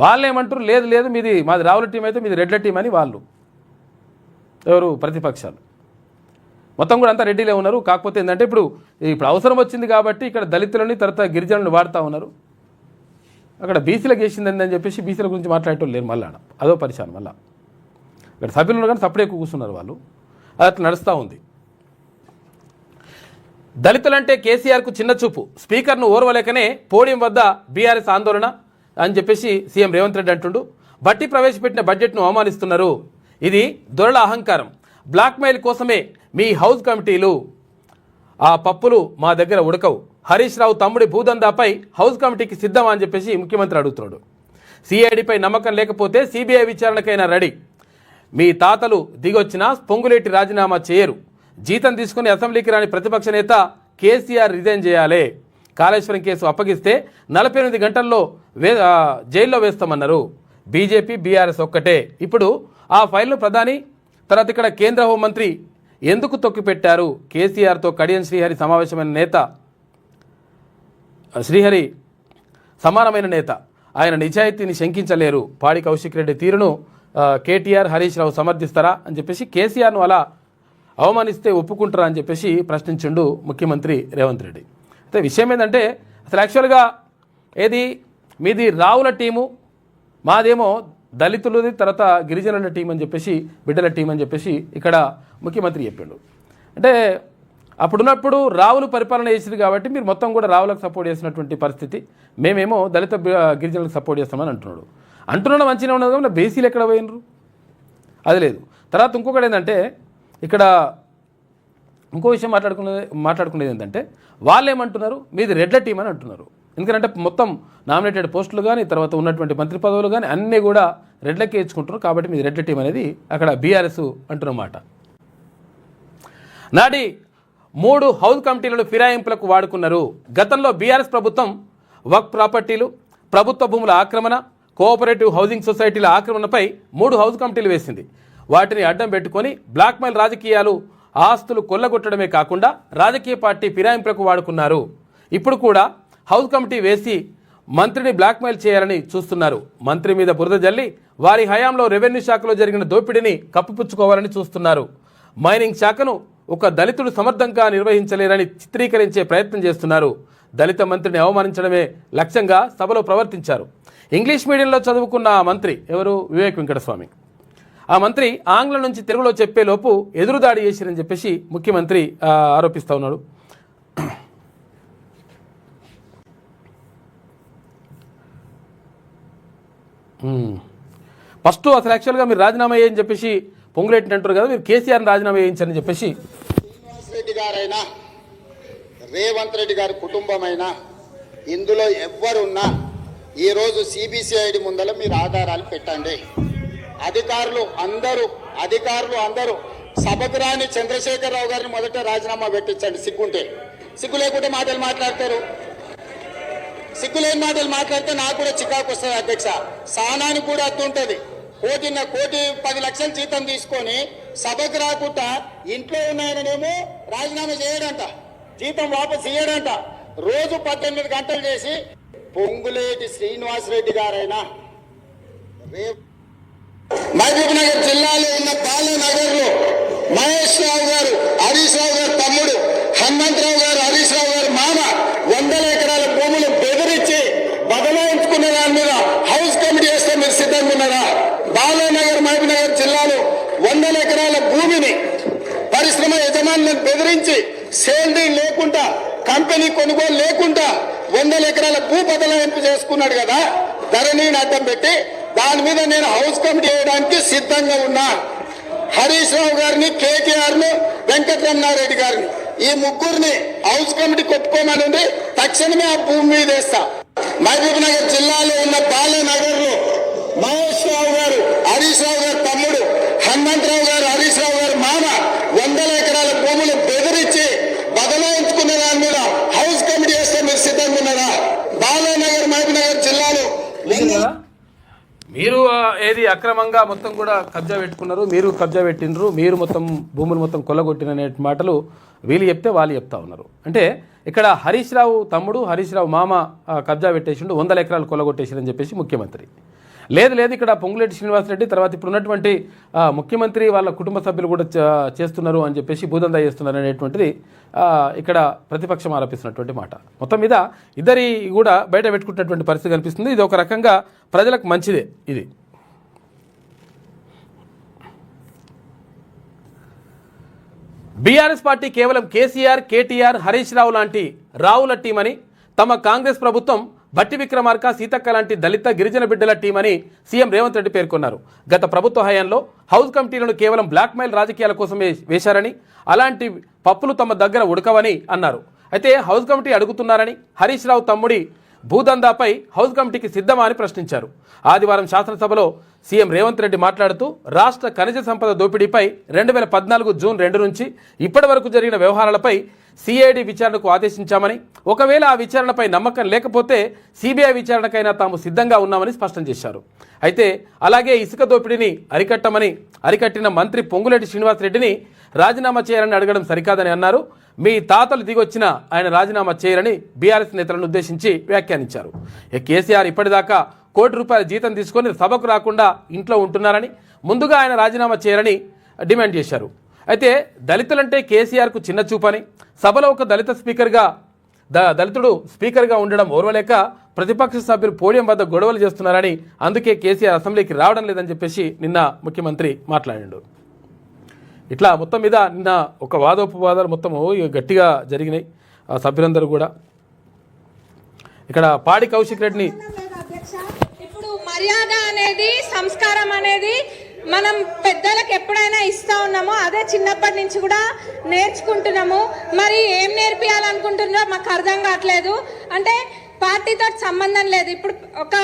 Speaker 1: వాళ్ళు ఏమంటారు, లేదు మాది రావుల టీం అయితే మీది రెడ్ల టీం అని వాళ్ళు ఎవరు ప్రతిపక్షాలు మొత్తం కూడా అంతా రెడ్డిలే ఉన్నారు. కాకపోతే ఏంటంటే ఇప్పుడు అవసరం వచ్చింది కాబట్టి ఇక్కడ దళితులని తర్వాత గిరిజనులను వాడుతూ ఉన్నారు. అక్కడ బీసీలకు వేసింది అని చెప్పేసి బీసీల గురించి మాట్లాడేటోళ్ళు లేరు. మళ్ళీ అదో పరిశాన్. మళ్ళీ ఇక్కడ సభ్యులు ఉన్నారు కానీ సపరేట్ కూర్చున్నారు వాళ్ళు. అది అట్లా నడుస్తూ ఉంది. దళితులంటే కేసీఆర్కు చిన్న చూపు, స్పీకర్ను ఓర్వలేకనే పోడియం వద్ద బీఆర్ఎస్ ఆందోళన అని చెప్పేసి సీఎం రేవంత్ రెడ్డి అంటుండు. బట్టి ప్రవేశపెట్టిన బడ్జెట్ను అవమానిస్తున్నారు. ఇది దొరల అహంకారం. బ్లాక్మెయిల్ కోసమే మీ హౌస్ కమిటీలు. ఆ పప్పులు మా దగ్గర ఉడకవు. హరీష్ రావు తమ్ముడి భూదందాపై హౌస్ కమిటీకి సిద్ధమా అని చెప్పేసి ముఖ్యమంత్రి అడుగుతున్నాడు. సిఐడిపై నమ్మకం లేకపోతే సిబిఐ విచారణకైనా రెడీ. మీ తాతలు దిగొచ్చినా పొంగులేటి రాజీనామా చేయరు. జీతం తీసుకుని అసెంబ్లీకి రాని ప్రతిపక్ష నేత కేసీఆర్ రిజైన్ చేయాలి. కాళేశ్వరం కేసు అప్పగిస్తే 48 గంటల్లో జైల్లో వేస్తామన్నారు. బీజేపీ బీఆర్ఎస్ ఒక్కటే. ఇప్పుడు ఆ ఫైల్ను ప్రధాని తర్వాత ఇక్కడ కేంద్ర హోంమంత్రి ఎందుకు తొక్కిపెట్టారు? కేసీఆర్తో కడియం శ్రీహరి సమావేశమైన నేత, శ్రీహరి సమానమైన నేత. ఆయన నిజాయితీని శంకించలేరు. పాడి కౌశిక్ రెడ్డి తీరును కేటీఆర్ హరీష్ రావు సమర్థిస్తారా అని చెప్పేసి కేసీఆర్ను అలా అవమానిస్తే ఒప్పుకుంటారా అని చెప్పేసి ప్రశ్నించిండు ముఖ్యమంత్రి రేవంత్ రెడ్డి. అయితే విషయం ఏంటంటే అసలు యాక్చువల్గా ఏది మీది రావుల టీము, మాదేమో దళితులది తర్వాత గిరిజనుల టీం అని చెప్పేసి బిడ్డల టీం అని చెప్పేసి ఇక్కడ ముఖ్యమంత్రి చెప్పిండు. అంటే అప్పుడున్నప్పుడు రావులు పరిపాలన చేసింది కాబట్టి మీరు మొత్తం కూడా రావులకు సపోర్ట్ చేసినటువంటి పరిస్థితి, మేమేమో దళిత గిరిజనులకు సపోర్ట్ చేస్తామని అంటున్నాడు మంచిగా ఉన్నది కాబట్టి బేసీలు ఎక్కడ పోయినరు అది లేదు. తర్వాత ఇంకొకటి ఏంటంటే ఇక్కడ ఇంకో విషయం మాట్లాడుకునేది ఏంటంటే వాళ్ళు ఏమంటున్నారు, మీది రెడ్ల టీం అని అంటున్నారు. ఎందుకంటే మొత్తం నామినేటెడ్ పోస్టులు కానీ తర్వాత ఉన్నటువంటి మంత్రి పదవులు కానీ అన్నీ కూడా రెడ్లకే ఇచ్చుకుంటున్నారు కాబట్టి మీది రెడ్ల టీం అనేది అక్కడ బీఆర్ఎస్ అంటున్నమాట. నాటి 3 హౌస్ కమిటీలను ఫిరాయింపులకు వాడుకున్నారు. గతంలో బీఆర్ఎస్ ప్రభుత్వం వక్ ప్రాపర్టీలు, ప్రభుత్వ భూముల ఆక్రమణ, కోఆపరేటివ్ హౌసింగ్ సొసైటీల ఆక్రమణపై 3 హౌస్ కమిటీలు వేసింది. వాటిని అడ్డం పెట్టుకొని బ్లాక్మెయిల్ రాజకీయాలు, ఆస్తులు కొల్లగొట్టడమే కాకుండా రాజకీయ పార్టీ ఫిరాయింపులకు వాడుకున్నారు. ఇప్పుడు కూడా హౌస్ కమిటీ వేసి మంత్రిని బ్లాక్మెయిల్ చేయాలని చూస్తున్నారు. మంత్రి మీద బురద జల్లి వారి హయాంలో రెవెన్యూ శాఖలో జరిగిన దోపిడీని కప్పిపుచ్చుకోవాలని చూస్తున్నారు. మైనింగ్ శాఖను ఒక దళితుడు సమర్థంగా నిర్వహించలేరని చిత్రీకరించే ప్రయత్నం చేస్తున్నారు. దళిత మంత్రిని అవమానించడమే లక్ష్యంగా సభలో ప్రవర్తించారు. ఇంగ్లీష్ మీడియంలో చదువుకున్న ఆ మంత్రి ఎవరు? వివేక్ వెంకటస్వామి. ఆ మంత్రి ఆంగ్లం నుంచి తెలుగులో చెప్పేలోపు ఎదురుదాడి చేసిరని చెప్పేసి ముఖ్యమంత్రి ఆరోపిస్తూ ఉన్నాడు. ఫస్ట్ అసలు యాక్చువల్గా మీరు రాజీనామా చేయని చెప్పేసి పొంగులేటిని అంటారు కదా, మీరు కేసీఆర్ని రాజీనామా చేయించని చెప్పేసి
Speaker 6: శ్రీనివాస్ రెడ్డి గారైనా రేవంత్ రెడ్డి గారి కుటుంబమైనా ఇందులో ఎవ్వరున్నా ఈరోజు సిబిసిఐడి ముందర మీరు ఆధారాలు పెట్టండి. అధికారులు అందరూ సభకు రాని చంద్రశేఖరరావు గారిని మొదట రాజీనామా పెట్టించండి. సిగ్గు లేకుంటే మాటలు మాట్లాడతారు. సిగ్గులేని మాటలు మాట్లాడితే నాకు కూడా చికాకు వస్తుంది అధ్యక్ష. సహనానికి కూడా అత్తుంటది. కోటి 10 లక్షల జీతం తీసుకొని సభకు రాకుండా ఇంట్లో ఉన్నాయనేమో రాజీనామా చేయడంట, జీతం వాపసు ఇయ్యడంట. రోజు 18 గంటలు చేసి పొంగులేటి శ్రీనివాస్ రెడ్డి గారైనా మహబూబ్ నగర్ జిల్లాలో ఉన్న బాలనగర్ లో మహేష్ రావు గారు, హరీష్ రావు గారు తమ్ముడు, హనుమంతరావు గారు, హరీష్ రావు గారు మామ 100 ఎకరాల భూములు బెదిరించి బదలాయించుకున్న దాని మీద హౌస్ కమిటీ చేస్తే మీరు సిద్ధంగా ఉన్నారా? బాలనగర్ మహబూబ్ నగర్ జిల్లాలో 100 ఎకరాల భూమిని పరిశ్రమ యజమానులను బెదిరించి సేల్ డీల్ లేకుండా, కంపెనీ కొనుగోలు లేకుండా 100 ఎకరాల భూ బదలాయింపు చేసుకున్నాడు కదా, ధరణిని అడ్డం పెట్టి. దాని మీద నేను హౌస్ కమిటీ చేయడానికి సిద్ధంగా ఉన్నా. హరీష్ రావు గారిని, కేటీఆర్ ను, వెంకటరమణారెడ్డి గారిని ఈ ముగ్గురిని హౌస్ కమిటీ కొట్టుకోమనండి. తక్షణమే ఆ భూమి మీద వేస్తా. మహబూబ్ నగర్ జిల్లాలో ఉన్న బాలనగర్ లో మహేష్ రావు గారు, హరీష్ రావు గారు తమ్ముడు, హనుమంతరావు గారు, హరీష్ రావు గారు మామ 100 ఎకరాల భూములు బెదిరించి బదలాయించుకున్న దాని మీద హౌస్ కమిటీ చేస్తే మీరు సిద్ధంగా ఉన్నారా? బాలనగర్ మహబూబ్ నగర్ జిల్లాలో
Speaker 1: మీరు ఏది అక్రమంగా మొత్తం కూడా కబ్జా పెట్టుకున్నారు, మీరు కబ్జా పెట్టినరు, మీరు మొత్తం భూములు మొత్తం కొల్లగొట్టిన మాటలు వీళ్ళు చెప్తే వాళ్ళు చెప్తా ఉన్నారు. అంటే ఇక్కడ హరీష్ రావు తమ్ముడు, హరీష్ రావు మామ కబ్జా పెట్టేసిండు, 100 ఎకరాలు కొల్లగొట్టేసిందని చెప్పేసి ముఖ్యమంత్రి. లేదు ఇక్కడ పొంగులేటి శ్రీనివాసరెడ్డి తర్వాత ఇప్పుడు ఉన్నటువంటి ముఖ్యమంత్రి వాళ్ళ కుటుంబ సభ్యులు కూడా చేస్తున్నారు అని చెప్పేసి భూదందా చేస్తున్నారు అనేటువంటిది ఇక్కడ ప్రతిపక్షం ఆరోపిస్తున్నటువంటి మాట. మొత్తం మీద ఇద్దరి కూడా బయట పెట్టుకుంటున్నటువంటి పరిస్థితి కనిపిస్తుంది. ఇది ఒక రకంగా ప్రజలకు మంచిదే. ఇది బీఆర్ఎస్ పార్టీ కేవలం కేసీఆర్, కేటీఆర్, హరీష్ రావు లాంటి రావుల టీం అని తమ కాంగ్రెస్ ప్రభుత్వం భట్టి విక్రమార్క, సీతక్క లాంటి దళిత గిరిజన బిడ్డల టీం అని సీఎం రేవంత్ రెడ్డి పేర్కొన్నారు. గత ప్రభుత్వ హయాంలో హౌస్ కమిటీలను కేవలం బ్లాక్మెయిల్ రాజకీయాల కోసమే వేశారని, అలాంటి పప్పులు తమ దగ్గర ఉడకవని అన్నారు. అయితే హౌస్ కమిటీ అడుగుతున్నారని హరీష్ రావు తమ్ముడి భూదందాపై హౌస్ కమిటీకి సిద్ధమా అని ప్రశ్నించారు. ఆదివారం శాసనసభలో సీఎం రేవంత్ రెడ్డి మాట్లాడుతూ రాష్ట్ర ఖనిజ సంపద దోపిడీపై 2014 జూన్ 2 నుంచి ఇప్పటి వరకు జరిగిన వ్యవహారాలపై సిఐడి విచారణకు ఆదేశించామని, ఒకవేళ ఆ విచారణపై నమ్మకం లేకపోతే సిబిఐ విచారణకైనా తాము సిద్ధంగా ఉన్నామని స్పష్టం చేశారు. అయితే అలాగే ఇసుక దోపిడీని అరికట్టిన మంత్రి పొంగులేటి శ్రీనివాసరెడ్డిని రాజీనామా చేయాలని అడగడం సరికాదని అన్నారు. మీ తాతలు దిగొచ్చిన ఆయన రాజీనామా చేయరని బీఆర్ఎస్ నేతలను ఉద్దేశించి వ్యాఖ్యానించారు. కేసీఆర్ ఇప్పటిదాకా ₹1 కోటి జీతం తీసుకొని సభకు రాకుండా ఇంట్లో ఉంటున్నారని, ముందుగా ఆయన రాజీనామా చేయరని డిమాండ్ చేశారు. అయితే దళితులంటే కేసీఆర్కు చిన్న చూపని, సభలో ఒక దళితుడు స్పీకర్గా ఉండడం ఓర్వలేక ప్రతిపక్ష సభ్యులు పోడియం వద్ద గొడవలు చేస్తున్నారని, అందుకే కేసీఆర్ అసెంబ్లీకి రావడం లేదని చెప్పేసి నిన్న ముఖ్యమంత్రి మాట్లాడాడు. ఇట్లా మొత్తం మీద నిన్న ఒక వాదోపవాదాలు మొత్తము గట్టిగా జరిగినాయి. ఆ సభ్యులందరూ కూడా ఇక్కడ పాడి కౌశిక్ రెడ్డిని
Speaker 7: ఇప్పుడు మర్యాద అనేది, సంస్కారం అనేది మనం పెద్దలకు ఎప్పుడైనా ఇస్తా ఉన్నామో అదే చిన్నప్పటి నుంచి కూడా నేర్చుకుంటున్నాము. మరి ఏం నేర్పియాలనుకుంటున్నారో మాకు అర్థం కావట్లేదు. అంటే పార్టీతో సంబంధం లేదు. ఇప్పుడు ఒక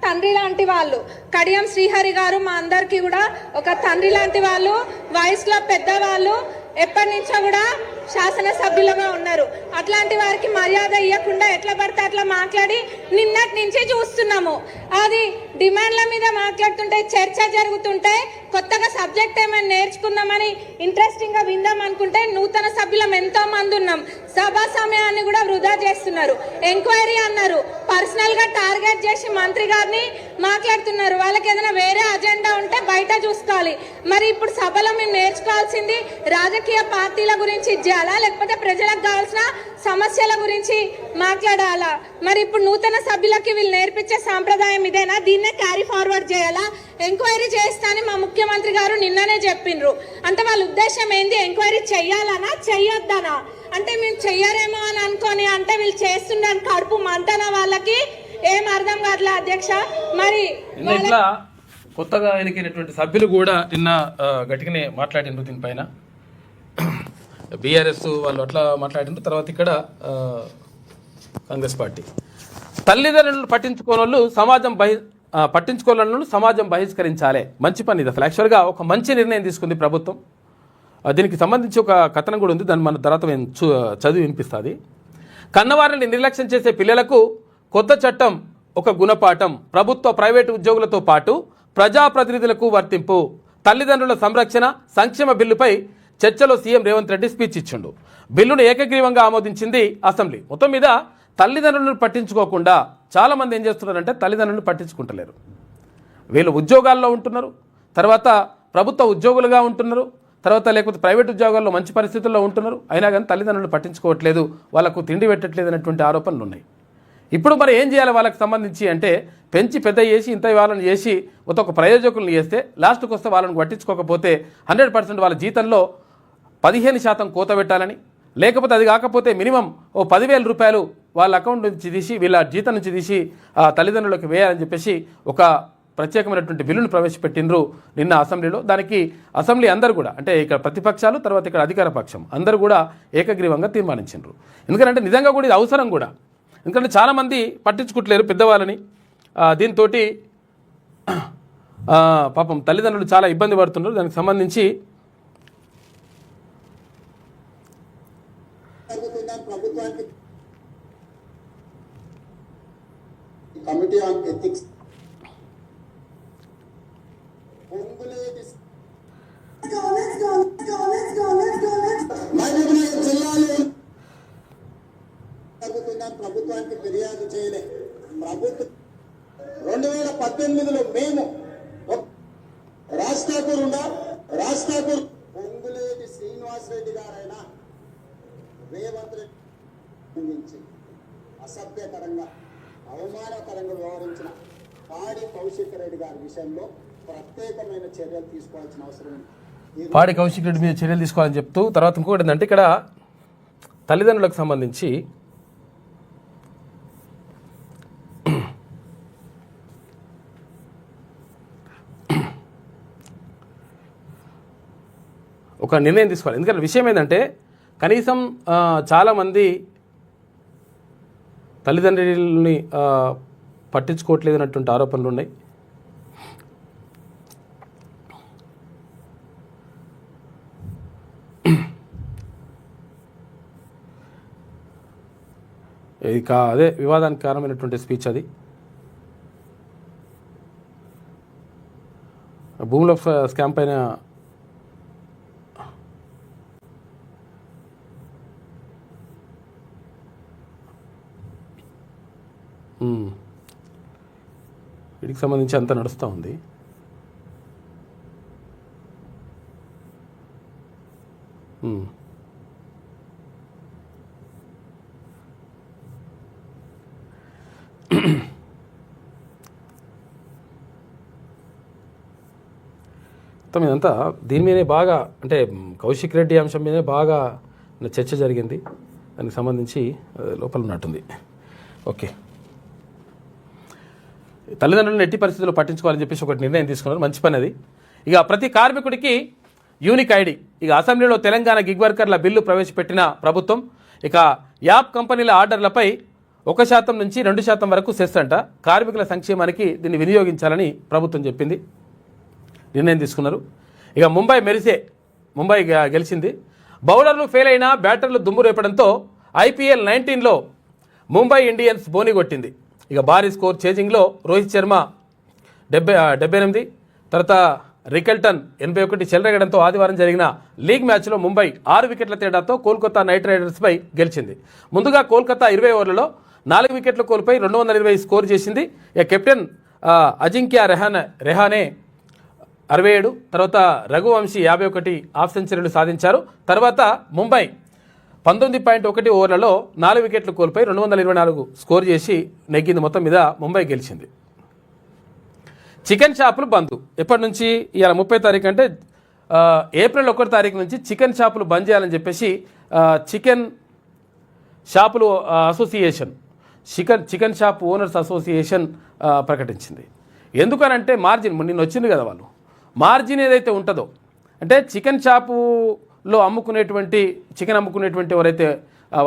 Speaker 7: తండ్రి లాంటి వాళ్ళు కడియం శ్రీహరి గారు మా అందరికీ కూడా ఒక తండ్రి లాంటి వాళ్ళు, వయసులో పెద్దవాళ్ళు, ఎప్పటి నుంచో కూడా శాసనసభ్యులుగా ఉన్నారు. అట్లాంటి వారికి మర్యాద ఇవ్వకుండా ఎట్లా పడితే అట్లా మాట్లాడి నిన్నటి నుంచి చూస్తున్నాము. అది డిమాండ్ల మీద మాట్లాడుతుంటే, చర్చ జరుగుతుంటే, కొత్తగా సబ్జెక్ట్ ఏమైనా నేర్చుకుందామని ఇంట్రెస్టింగ్ గా విందాం అనుకుంటే నూతన సభ్యులం ఎంతో మంది ఉన్నాం. సభా సమయాన్ని కూడా వృధా చేస్తున్నారు. ఎంక్వైరీ అన్నారు, పర్సనల్ గా టార్గెట్ చేసి మంత్రి గారిని మాట్లాడుతున్నారు. వాళ్ళకి ఏదైనా వేరే అజెండా ఉంటే బయట చూసుకోవాలి. మరి ఇప్పుడు సభలో మేము నేర్చుకోవాల్సింది రాజకీయ పార్టీల గురించి చేయాలా, లేకపోతే ప్రజలకు కావాల్సిన సమస్యల గురించి మాట్లాడాలా? మరి ఇప్పుడు నూతన సభ్యులకి వీళ్ళు నేర్పించే సాంప్రదాయం ఇదేనా? దీన్నే క్యారీ ఫార్వర్డ్ చేయాలా? ఎంక్వైరీ చేస్తానని మా ముఖ్యమంత్రి గారు నిన్ననే చెప్పిండ్రు. అంటే వాళ్ళ ఉద్దేశం ఏంది? ఎంక్వైరీ చెయ్యాలనా చెయ్యొద్దనా? అంటే మేము చెయ్యరేమో అని అనుకోని అంటే వీళ్ళు చేస్తుండని కడుపు మంటన వాళ్ళకి ఏం అర్థం కావట్లే అధ్యక్ష. మరి
Speaker 1: ఇట్లా కొత్తగా ఎన్నికైనటువంటి సభ్యులు కూడా నిన్న గట్టిగానే మాట్లాడిండ్రు దీనిపైన. బీఆర్ఎస్ వాళ్ళు అట్లా మాట్లాడిండ్రు. తర్వాత ఇక్కడ కాంగ్రెస్ పార్టీ తల్లిదండ్రులను పట్టించుకోవాలను సమాజం బహిష్కరించాలి. మంచి పని ఇది. అసలు యాక్చువల్గా ఒక మంచి నిర్ణయం తీసుకుంది ప్రభుత్వం. దీనికి సంబంధించి ఒక కథనం కూడా ఉంది, దాన్ని మన తర్వాత చదివి వినిపిస్తుంది. కన్నవారిని నిర్లక్ష్యం చేసే పిల్లలకు కొత్త చట్టం ఒక గుణపాఠం. ప్రభుత్వ ప్రైవేటు ఉద్యోగులతో పాటు ప్రజాప్రతినిధులకు వర్తింపు. తల్లిదండ్రుల సంరక్షణ సంక్షేమ బిల్లుపై చర్చలో సీఎం రేవంత్ రెడ్డి స్పీచ్ ఇచ్చిండు. బిల్లును ఏకగ్రీవంగా ఆమోదించింది అసెంబ్లీ. మొత్తం మీద తల్లిదండ్రులను పట్టించుకోకుండా చాలామంది ఏం చేస్తున్నారంటే తల్లిదండ్రులను పట్టించుకుంటలేరు. వీళ్ళు ఉద్యోగాల్లో ఉంటున్నారు, తర్వాత ప్రభుత్వ ఉద్యోగులుగా ఉంటున్నారు, తర్వాత లేకపోతే ప్రైవేట్ ఉద్యోగాల్లో మంచి పరిస్థితుల్లో ఉంటున్నారు. అయినా కానీ తల్లిదండ్రులు పట్టించుకోవట్లేదు, వాళ్ళకు తిండి పెట్టట్లేదు అనేటువంటి ఆరోపణలు ఉన్నాయి. ఇప్పుడు మరి ఏం చేయాలి వాళ్ళకి సంబంధించి అంటే పెంచి పెద్ద చేసి ఇంత వాళ్ళని చేసి ఒక ప్రయోజకులను చేస్తే లాస్ట్కి వస్తే వాళ్ళని పట్టించుకోకపోతే 100% వాళ్ళ జీతంలో 15% కోత పెట్టాలని, లేకపోతే అది కాకపోతే మినిమం ₹10,000 వాళ్ళ అకౌంట్ నుంచి తీసి వీళ్ళ జీతం నుంచి తీసి తల్లిదండ్రులకు వేయాలని చెప్పేసి ఒక ప్రత్యేకమైనటువంటి బిల్లును ప్రవేశపెట్టిండ్రు నిన్న అసెంబ్లీలో. దానికి అసెంబ్లీ అందరూ కూడా అంటే ఇక్కడ ప్రతిపక్షాలు తర్వాత ఇక్కడ అధికార పక్షం అందరూ కూడా ఏకగ్రీవంగా తీర్మానించిండ్రు. ఎందుకంటే నిజంగా కూడా ఇది అవసరం కూడా. ఎందుకంటే చాలామంది పట్టించుకుంటలేరు పెద్దవాళ్ళని. దీంతో పాపం తల్లిదండ్రులు చాలా ఇబ్బంది పడుతున్నారు. దానికి సంబంధించి
Speaker 6: కమిటీ ఆన్ ఎథిక్స్ జిల్లాలో ప్రభుత్వానికి ఫిర్యాదు చేయలే. ప్రభుత్వం 2018లో మేము రాష్ట్రాపూర్ పొంగులేటి శ్రీనివాసరెడ్డి గారైనా రేవంత్ రెడ్డి నుంచి అసభ్యకరంగా అవమానకరంగా వ్యవహరించిన పాడి కౌశిక్ రెడ్డి గారి విషయంలో ప్రత్యేకమైన చర్యలు తీసుకోవాల్సిన అవసరం ఉంది.
Speaker 1: పాడి కౌశిక్ రెడ్డి మీద చర్యలు తీసుకోవాలని చెప్తూ తర్వాత ఇంకొకటి ఏంటంటే ఇక్కడ తల్లిదండ్రులకు సంబంధించి ఒక నిర్ణయం తీసుకోవాలి. ఎందుకంటే విషయం ఏంటంటే కనీసం చాలామంది తల్లిదండ్రులని పట్టించుకోవట్లేదు అన్నటువంటి ఆరోపణలు ఉన్నాయి. ఇక అదే వివాదానికి కారణమైనటువంటి స్పీచ్ అది. భూముల స్కామ్ పైన వీటికి సంబంధించి అంతా నడుస్తూ ఉంది. మొత్తం ఇదంతా దీని మీదే బాగా అంటే కౌశిక్ రెడ్డి అంశం మీదే బాగా చర్చ జరిగింది. దానికి సంబంధించి లోపల ఉన్నట్టుంది. ఓకే, తల్లిదండ్రులను ఎట్టి పరిస్థితుల్లో పట్టించుకోవాలని చెప్పేసి ఒకటి నిర్ణయం తీసుకున్నారు. మంచి పని అది. ఇక ప్రతి కార్మికుడికి యూనిక్ ఐడి. ఇక అసెంబ్లీలో తెలంగాణ గిగ్ వర్కర్ల బిల్లు ప్రవేశపెట్టిన ప్రభుత్వం ఇక యాప్ కంపెనీల ఆర్డర్లపై 1% నుంచి 2% వరకు సెస్ అంట. కార్మికుల సంక్షేమానికి దీన్ని వినియోగించాలని ప్రభుత్వం చెప్పింది, నిర్ణయం తీసుకున్నారు. ఇక ముంబై గెలిచింది. బౌలర్లు ఫెయిల్ అయినా బ్యాటర్లు దుమ్ము రేపడంతో IPL 19లో ముంబై ఇండియన్స్ బోని కొట్టింది. ఇక భారీ స్కోర్ చేజింగ్లో రోహిత్ శర్మ 78, తర్వాత రికెల్టన్ 81 చెలరేగడంతో ఆదివారం జరిగిన లీగ్ మ్యాచ్లో ముంబై 6 వికెట్ల తేడాతో కోల్కతా నైట్ రైడర్స్పై గెలిచింది. ముందుగా కోల్కతా 20 ఓవర్లలో 4 వికెట్లు కోల్పోయి 220 స్కోర్ చేసింది. ఇక కెప్టెన్ అజింక్య రెహానే 67, తర్వాత రఘువంశీ 51 హాఫ్ సెంచరీలు సాధించారు. తర్వాత ముంబై 19.1 ఓవర్లలో 4 వికెట్లు కోల్పోయి 224 స్కోర్ చేసి నెగ్గింది. మొత్తం మీద ముంబై గెలిచింది. చికెన్ షాపులు బంద్ ఎప్పటి నుంచి? ఇవాళ 30 తారీఖు అంటే ఏప్రిల్ 1 తారీఖు నుంచి చికెన్ షాపులు బంద్ చేయాలని చెప్పేసి చికెన్ షాపులు association chicken shop owners association ప్రకటించింది. ఎందుకనంటే మార్జిన్ నిన్న వచ్చింది కదా, వాళ్ళు మార్జిన్ ఏదైతే ఉంటుందో అంటే చికెన్ షాపులో చికెన్ అమ్ముకునేటువంటి ఎవరైతే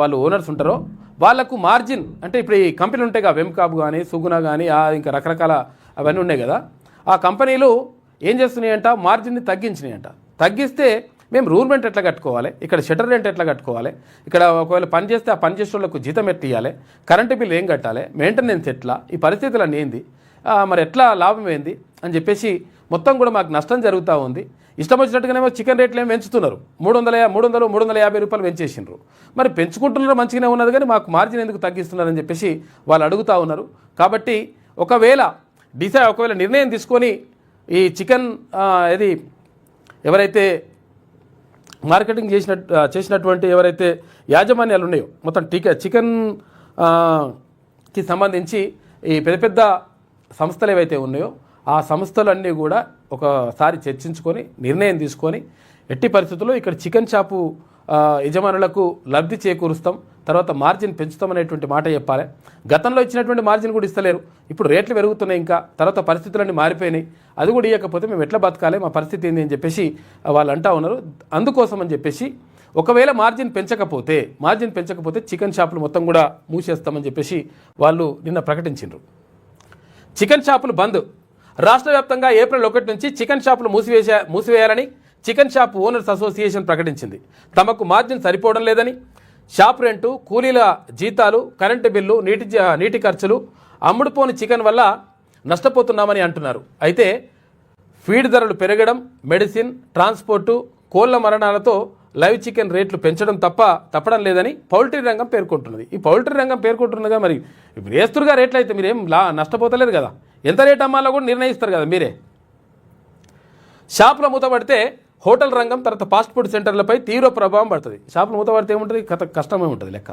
Speaker 1: వాళ్ళు ఓనర్స్ ఉంటారో వాళ్ళకు మార్జిన్ అంటే ఇప్పుడు ఈ కంపెనీలు ఉంటాయి కదా, వెమ్కాబ్ కానీ సుగుణ కానీ ఇంకా రకరకాల అవన్నీ ఉన్నాయి కదా, ఆ కంపెనీలు ఏం చేస్తున్నాయంట, మార్జిన్ని తగ్గించినాయంట. తగ్గిస్తే మేము రూమ్ రెంట్ ఎట్లా కట్టుకోవాలి, ఇక్కడ షటర్ రెంట్ ఎట్లా కట్టుకోవాలి, ఇక్కడ ఒకవేళ పని చేస్తే ఆ పని చేసే వాళ్ళకు జీతం ఎట్లా ఇవ్వాలి, కరెంటు బిల్ ఏం కట్టాలి, మెయింటెనెన్స్ ఎట్లా, ఈ పరిస్థితులన్నీ ఏంది, మరి ఎట్లా లాభం ఏంది అని చెప్పేసి మొత్తం కూడా మాకు నష్టం జరుగుతూ ఉంది. ఇష్టం వచ్చినట్టుగానేమో చికెన్ రేట్లు ఏమి పెంచుతున్నారు, 350 రూపాయలు పెంచేసిండ్రు. మరి పెంచుకుంటున్నారు మంచిగానే ఉన్నది కానీ మాకు మార్జిన్ ఎందుకు తగ్గిస్తున్నారని చెప్పేసి వాళ్ళు అడుగుతూ ఉన్నారు. కాబట్టి ఒకవేళ నిర్ణయం తీసుకొని ఈ చికెన్ ఎవరైతే మార్కెటింగ్ చేసినటువంటి ఎవరైతే యాజమాన్యాలు ఉన్నాయో మొత్తం చికెన్కి సంబంధించి ఈ పెద్ద సంస్థలు ఏవైతే ఉన్నాయో ఆ సంస్థలన్నీ కూడా ఒకసారి చర్చించుకొని నిర్ణయం తీసుకొని ఎట్టి పరిస్థితుల్లో ఇక్కడ చికెన్ షాపు యజమానులకు లబ్ధి చేకూరుస్తాం, తర్వాత మార్జిన్ పెంచుతామనేటువంటి మాట చెప్పాలి. గతంలో ఇచ్చినటువంటి మార్జిన్ కూడా ఇస్తలేరు, ఇప్పుడు రేట్లు పెరుగుతున్నాయి, ఇంకా తర్వాత పరిస్థితులన్నీ మారిపోయినాయి, అది కూడా ఇవ్వకపోతే మేము ఎట్లా బతకాలి, మా పరిస్థితి ఏంది అని చెప్పేసి వాళ్ళు అంటూ ఉన్నారు. అందుకోసం అని చెప్పేసి ఒకవేళ మార్జిన్ పెంచకపోతే చికెన్ షాపులు మొత్తం కూడా మూసేస్తామని చెప్పేసి వాళ్ళు నిన్న ప్రకటించారు. చికెన్ షాపులు బంద్. రాష్ట్ర వ్యాప్తంగా ఏప్రిల్ 1 నుంచి చికెన్ షాపులు మూసివేయాలని చికెన్ షాప్ ఓనర్స్ అసోసియేషన్ ప్రకటించింది. తమకు మార్జిన్ సరిపోవడం లేదని, షాప్ రెంటు, కూలీల జీతాలు, కరెంటు బిల్లు, నీటి ఖర్చులు, అమ్ముడుపోని చికెన్ వల్ల నష్టపోతున్నామని అంటున్నారు. అయితే ఫీడ్ ధరలు పెరగడం, మెడిసిన్, ట్రాన్స్పోర్టు, కోళ్ల మరణాలతో లైవ్ చికెన్ రేట్లు పెంచడం తప్పడం లేదని పౌల్ట్రీ రంగం పేర్కొంటున్నది. ఈ పౌల్ట్రీ రంగం పేర్కొంటున్నదిగా మరి ఇప్పుడు వేస్తురుగా రేట్లు అయితే మీరేం నష్టపోతలేదు కదా, ఎంత రేట్ అమ్మాలో కూడా నిర్ణయిస్తారు కదా మీరే. షాపుల మూతపడితే హోటల్ రంగం, తర్వాత ఫాస్ట్ ఫుడ్ సెంటర్లపై తీవ్ర ప్రభావం పడుతుంది. షాపులు మూతపడితే ఏముంటుంది, కష్టమే ఉంటుంది లెక్క.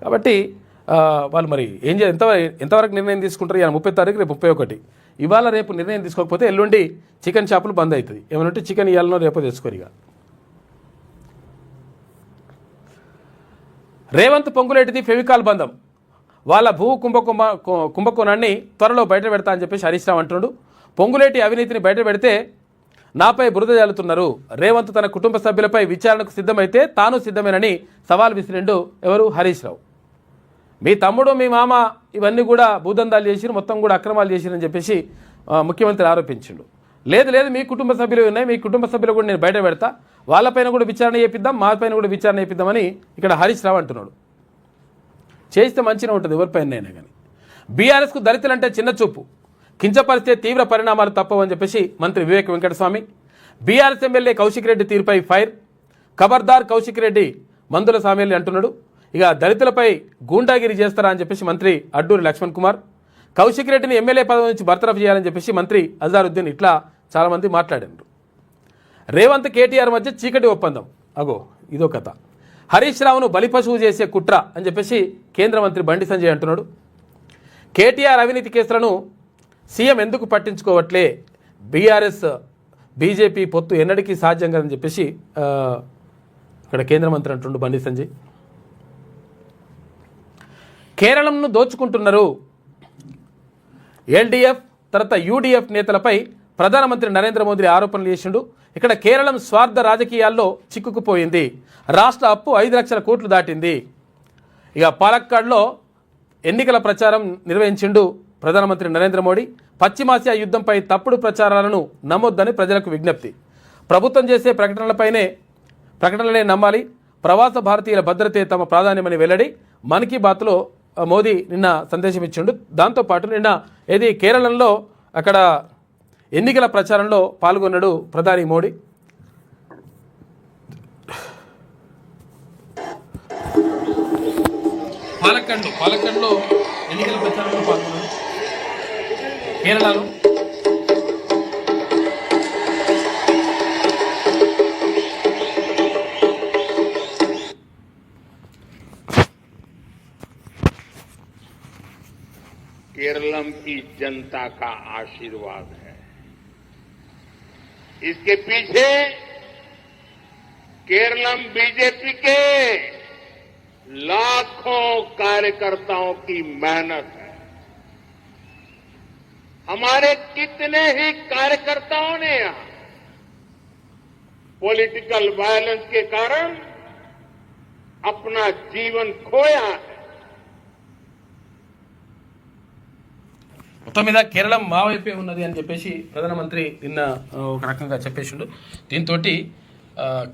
Speaker 1: కాబట్టి వాళ్ళు మరి ఎంతవరకు నిర్ణయం తీసుకుంటారు? ఇవాళ 30 తారీఖు, రేపు 31. ఇవాళ రేపు నిర్ణయం తీసుకోకపోతే ఎల్లుండి చికెన్ షాపులు బంద్ అవుతుంది. ఏమంటే చికెన్ ఇవాళనో రేపో తెచ్చుకోరు. ఇక రేవంత్ పొంగులేటిది ఫెవికాల్ బంధం, వాళ్ళ భూ కుంభకోణాన్ని త్వరలో బయట పెడతా అని చెప్పేసి హరీష్ రావు అంటున్నాడు. పొంగులేటి అవినీతిని బయట పెడితే నాపై బురద జల్లుతున్నారు. రేవంత్ తన కుటుంబ సభ్యులపై విచారణకు సిద్ధమైతే తాను సిద్ధమేనని సవాల్ విసిరిండు ఎవరు? హరీష్ రావు. మీ తమ్ముడు మీ మామ ఇవన్నీ కూడా భూదందాలు చేసిరు, మొత్తం కూడా అక్రమాలు చేసిరని చెప్పేసి ముఖ్యమంత్రి ఆరోపించిండు. లేదు లేదు, మీ కుటుంబ సభ్యులు ఉన్నాయి, మీ కుటుంబ సభ్యులు కూడా నేను బయట పెడతా, వాళ్ళపైన కూడా విచారణ చేపిద్దాం, మా పైన కూడా విచారణ చేపిద్దామని ఇక్కడ హరీష్ రావు అంటున్నాడు. చేస్తే మంచిగా ఉంటుంది ఎవరిపైన అయినా కానీ. బీఆర్ఎస్కు దళితులంటే చిన్న చూపు, కించపరిస్తే తీవ్ర పరిణామాలు తప్పవని చెప్పేసి మంత్రి వివేక్ వెంకటస్వామి. బీఆర్ఎస్ ఎమ్మెల్యే కౌశిక్ రెడ్డి తీరుపై ఫైర్. ఖబర్దార్ కౌశిక్ రెడ్డి మందుల సామెల్లి అంటున్నాడు. ఇక దళితులపై గూండాగిరి చేస్తారా అని చెప్పేసి మంత్రి అడ్డూరి లక్ష్మణ్ కుమార్. కౌశిక్ రెడ్డిని ఎమ్మెల్యే పదవి నుంచి బర్తరఫ్ చేయాలని చెప్పేసి మంత్రి అజారుద్దీన్. ఇట్లా చాలామంది మాట్లాడారు. రేవంత్ కేటీఆర్ మధ్య చీకటి ఒప్పందం, అగో ఇదో కథ. హరీష్ రావును బలిపశువు చేసే కుట్ర అని చెప్పేసి కేంద్ర మంత్రి బండి సంజయ్ అంటున్నాడు. కేటీఆర్ అవినీతి కేసులను సీఎం ఎందుకు పట్టించుకోవట్లే, బీఆర్ఎస్ బీజేపీ పొత్తు ఎన్నటికీ సాధ్యం కదని చెప్పేసి ఇక్కడ కేంద్ర మంత్రి అంటుండు బండి సంజయ్. కేరళంను దోచుకుంటున్నారు. ఎల్డీఎఫ్ తర్వాత యూడీఎఫ్ నేతలపై ప్రధానమంత్రి నరేంద్ర మోదీ ఆరోపణలు చేసిండు. ఇక్కడ కేరళం స్వార్థ రాజకీయాల్లో చిక్కుకుపోయింది. రాష్ట్ర అప్పు 5 లక్షల కోట్లు దాటింది. ఇక పాలక్కాడ్లో ఎన్నికల ప్రచారం నిర్వహించిండు ప్రధానమంత్రి నరేంద్ర మోడీ. పశ్చిమాసియా యుద్ధంపై తప్పుడు ప్రచారాలను నమ్మొద్దని ప్రజలకు విజ్ఞప్తి. ప్రభుత్వం చేసే ప్రకటనలనే నమ్మాలి. ప్రవాస భారతీయుల భద్రతే తమ ప్రాధాన్యమని వెల్లడి. మన్ కీ బాత్లో మోదీ నిన్న సందేశం ఇచ్చిండు. దాంతోపాటు నిన్న కేరళంలో అక్కడ ఎన్నికల ప్రచారంలో పాల్గొన్నాడు ప్రధాని మోడీ. పాలక్కాడ్లో ఎన్నికల ప్రచారంలో పాల్గొన్నాడు కేరళలో.
Speaker 8: केरलम की जनता का आशीर्वाद है. इसके पीछे केरलम बीजेपी के लाखों कार्यकर्ताओं की मेहनत है. हमारे कितने ही कार्यकर्ताओं ने यहां पॉलिटिकल वायलेंस के कारण अपना जीवन खोया है.
Speaker 1: మొత్తం మీద కేరళం మా వైపే ఉన్నది అని చెప్పేసి ప్రధానమంత్రి నిన్న ఒక రకంగా చెప్పేసిండు. దీంతో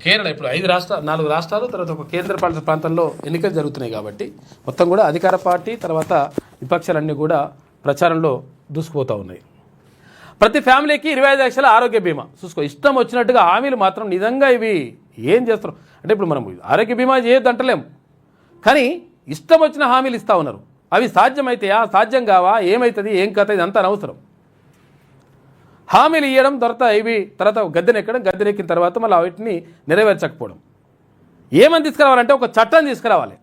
Speaker 1: కేరళ ఇప్పుడు 4 రాష్ట్రాలు తర్వాత ఒక కేంద్రపాలిత ప్రాంతంలో ఎన్నికలు జరుగుతున్నాయి కాబట్టి మొత్తం కూడా అధికార పార్టీ తర్వాత విపక్షాలన్నీ కూడా ప్రచారంలో దూసుకుపోతూ ఉన్నాయి. ప్రతి ఫ్యామిలీకి 25 లక్షల ఆరోగ్య బీమా చూసుకో. ఇష్టం వచ్చినట్టుగా హామీలు మాత్రం నిజంగా ఇవి ఏం చేస్తారు అంటే ఇప్పుడు మనం ఆరోగ్య బీమా చేయొద్దు అంటలేము, కానీ ఇష్టం వచ్చిన హామీలు ఇస్తూ ఉన్నారు. అవి సాధ్యమైతాయా, సాధ్యం కావా, ఏమవుతుంది, ఏం కథ, ఇదంతా అనవసరం. హామీలు ఇవ్వడం తర్వాత గద్దెనెక్కిన తర్వాత మళ్ళీ వాటిని నెరవేర్చకపోవడం. ఏమని తీసుకురావాలంటే ఒక చట్టం తీసుకురావాలి.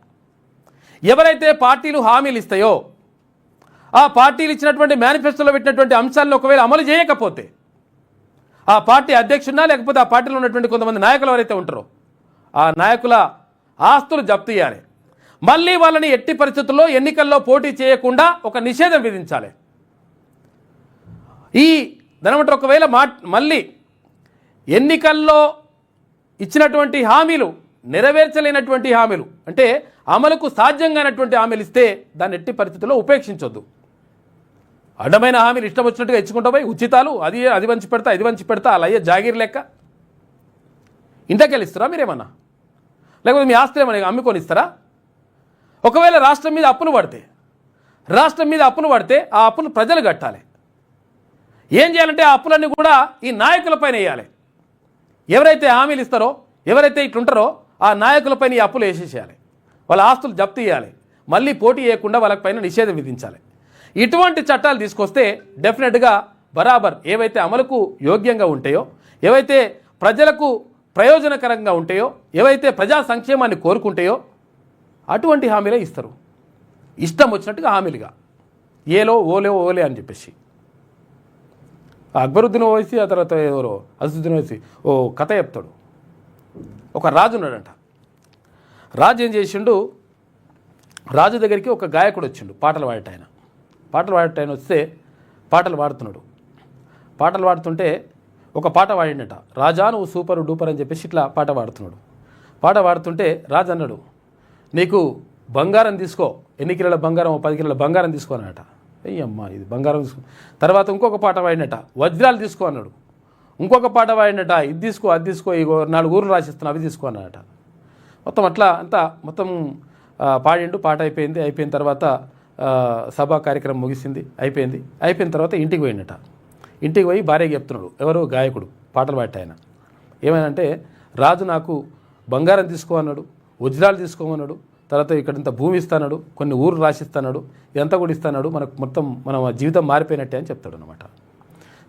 Speaker 1: ఎవరైతే పార్టీలు హామీలు ఇస్తాయో ఆ పార్టీలు ఇచ్చినటువంటి మేనిఫెస్టోలో పెట్టినటువంటి అంశాలను ఒకవేళ అమలు చేయకపోతే ఆ పార్టీ అధ్యక్షుడినా లేకపోతే ఆ పార్టీలో ఉన్నటువంటి కొంతమంది నాయకులు ఎవరైతే ఉంటారో ఆ నాయకుల ఆస్తులు జప్తు చేయాలి. మళ్ళీ వాళ్ళని ఎట్టి పరిస్థితుల్లో ఎన్నికల్లో పోటీ చేయకుండా ఒక నిషేధం విధించాలి. దానిమంటే ఒకవేళ మళ్ళీ ఎన్నికల్లో ఇచ్చినటువంటి హామీలు నెరవేర్చలేనటువంటి హామీలు అంటే అమలుకు సాధ్యంగానటువంటి హామీలు ఇస్తే దాన్ని ఎట్టి పరిస్థితుల్లో ఉపేక్షించొద్దు. అడ్డమైన హామీలు ఇష్టం వచ్చినట్టుగా ఇచ్చుకుంటా పోయి ఉచితాలు అది వంచి పెడతా అలా అయ్యే జాగీర్ లెక్క ఇంతకెళ్ళి ఇస్తారా మీరేమన్నా, లేకపోతే మీ ఆస్తులు ఏమన్నా అమ్ముకొని ఇస్తారా? ఒకవేళ రాష్ట్రం మీద అప్పులు పడితే ఆ అప్పులు ప్రజలు కట్టాలి. ఏం చేయాలంటే ఆ అప్పులన్నీ కూడా ఈ నాయకులపైన వేయాలి. ఎవరైతే హామీలు ఇస్తారో ఎవరైతే ఇట్లుంటారో ఆ నాయకులపైన ఈ అప్పులు వేసేసేయాలి. వాళ్ళ ఆస్తులు జప్తు చేయాలి. మళ్ళీ పోటీ చేయకుండా వాళ్ళపైన నిషేధం విధించాలి. ఇటువంటి చట్టాలు తీసుకొస్తే డెఫినెట్గా బరాబర్ ఏవైతే అమలుకు యోగ్యంగా ఉంటాయో, ఏవైతే ప్రజలకు ప్రయోజనకరంగా ఉంటాయో, ఏవైతే ప్రజా సంక్షేమాన్ని కోరుకుంటాయో అటువంటి హామీలే ఇస్తారు. ఇష్టం వచ్చినట్టుగా హామీలుగా ఓలే అని చెప్పేసి అక్బరుద్దీన్ ఓవైసీ ఆ తర్వాత ఎవరో అసదుద్దీన్ ఓవైసీ ఓ కథ చెప్తాడు. ఒక రాజు ఉన్నాడంట. రాజు ఏం చేసిండు, రాజు దగ్గరికి ఒక గాయకుడు వచ్చిండు పాటలు పాడేటాయన వస్తే పాటలు పాడుతుంటే ఒక పాట పాడిండట. రాజా నువ్వు సూపర్ డూపర్ అని చెప్పేసి ఇట్లా పాట పాడుతున్నాడు. పాట పాడుతుంటే రాజు అన్నాడు, నీకు బంగారం తీసుకో, ఎన్ని కిలోల బంగారం, 10 కిలోల బంగారం తీసుకో అన్నట. అయ్యమ్మ ఇది బంగారం తీసుకో. తర్వాత ఇంకొక పాట పాడినట, వజ్రాలు తీసుకో అన్నాడు. ఇంకొక పాట పాడినట, ఇది తీసుకో అది తీసుకో, ఇగో 4 ఊర్లు రాసిస్తున్నావు అవి తీసుకో అన్నట. మొత్తం అట్లా అంతా మొత్తం పాడిండు. పాట అయిపోయింది. అయిపోయిన తర్వాత సభా కార్యక్రమం ముగిసింది. అయిపోయిన తర్వాత ఇంటికి పోయినట. ఇంటికి పోయి భార్యకి చెప్తున్నాడు, ఎవరు గాయకుడు పాటలు పాడే ఆయన, ఏమైనంటే రాజు నాకు బంగారం తీసుకో అన్నాడు, వజ్రాలు తీసుకోమన్నాడు, తర్వాత ఇక్కడ ఇంత భూమి ఇస్తాడు, కొన్ని ఊరు రాసిస్తాడు, ఇదంతా కూడా ఇస్తాడు, మనకు మొత్తం మన జీవితం మారిపోయినట్టే అని చెప్తాడు అనమాట.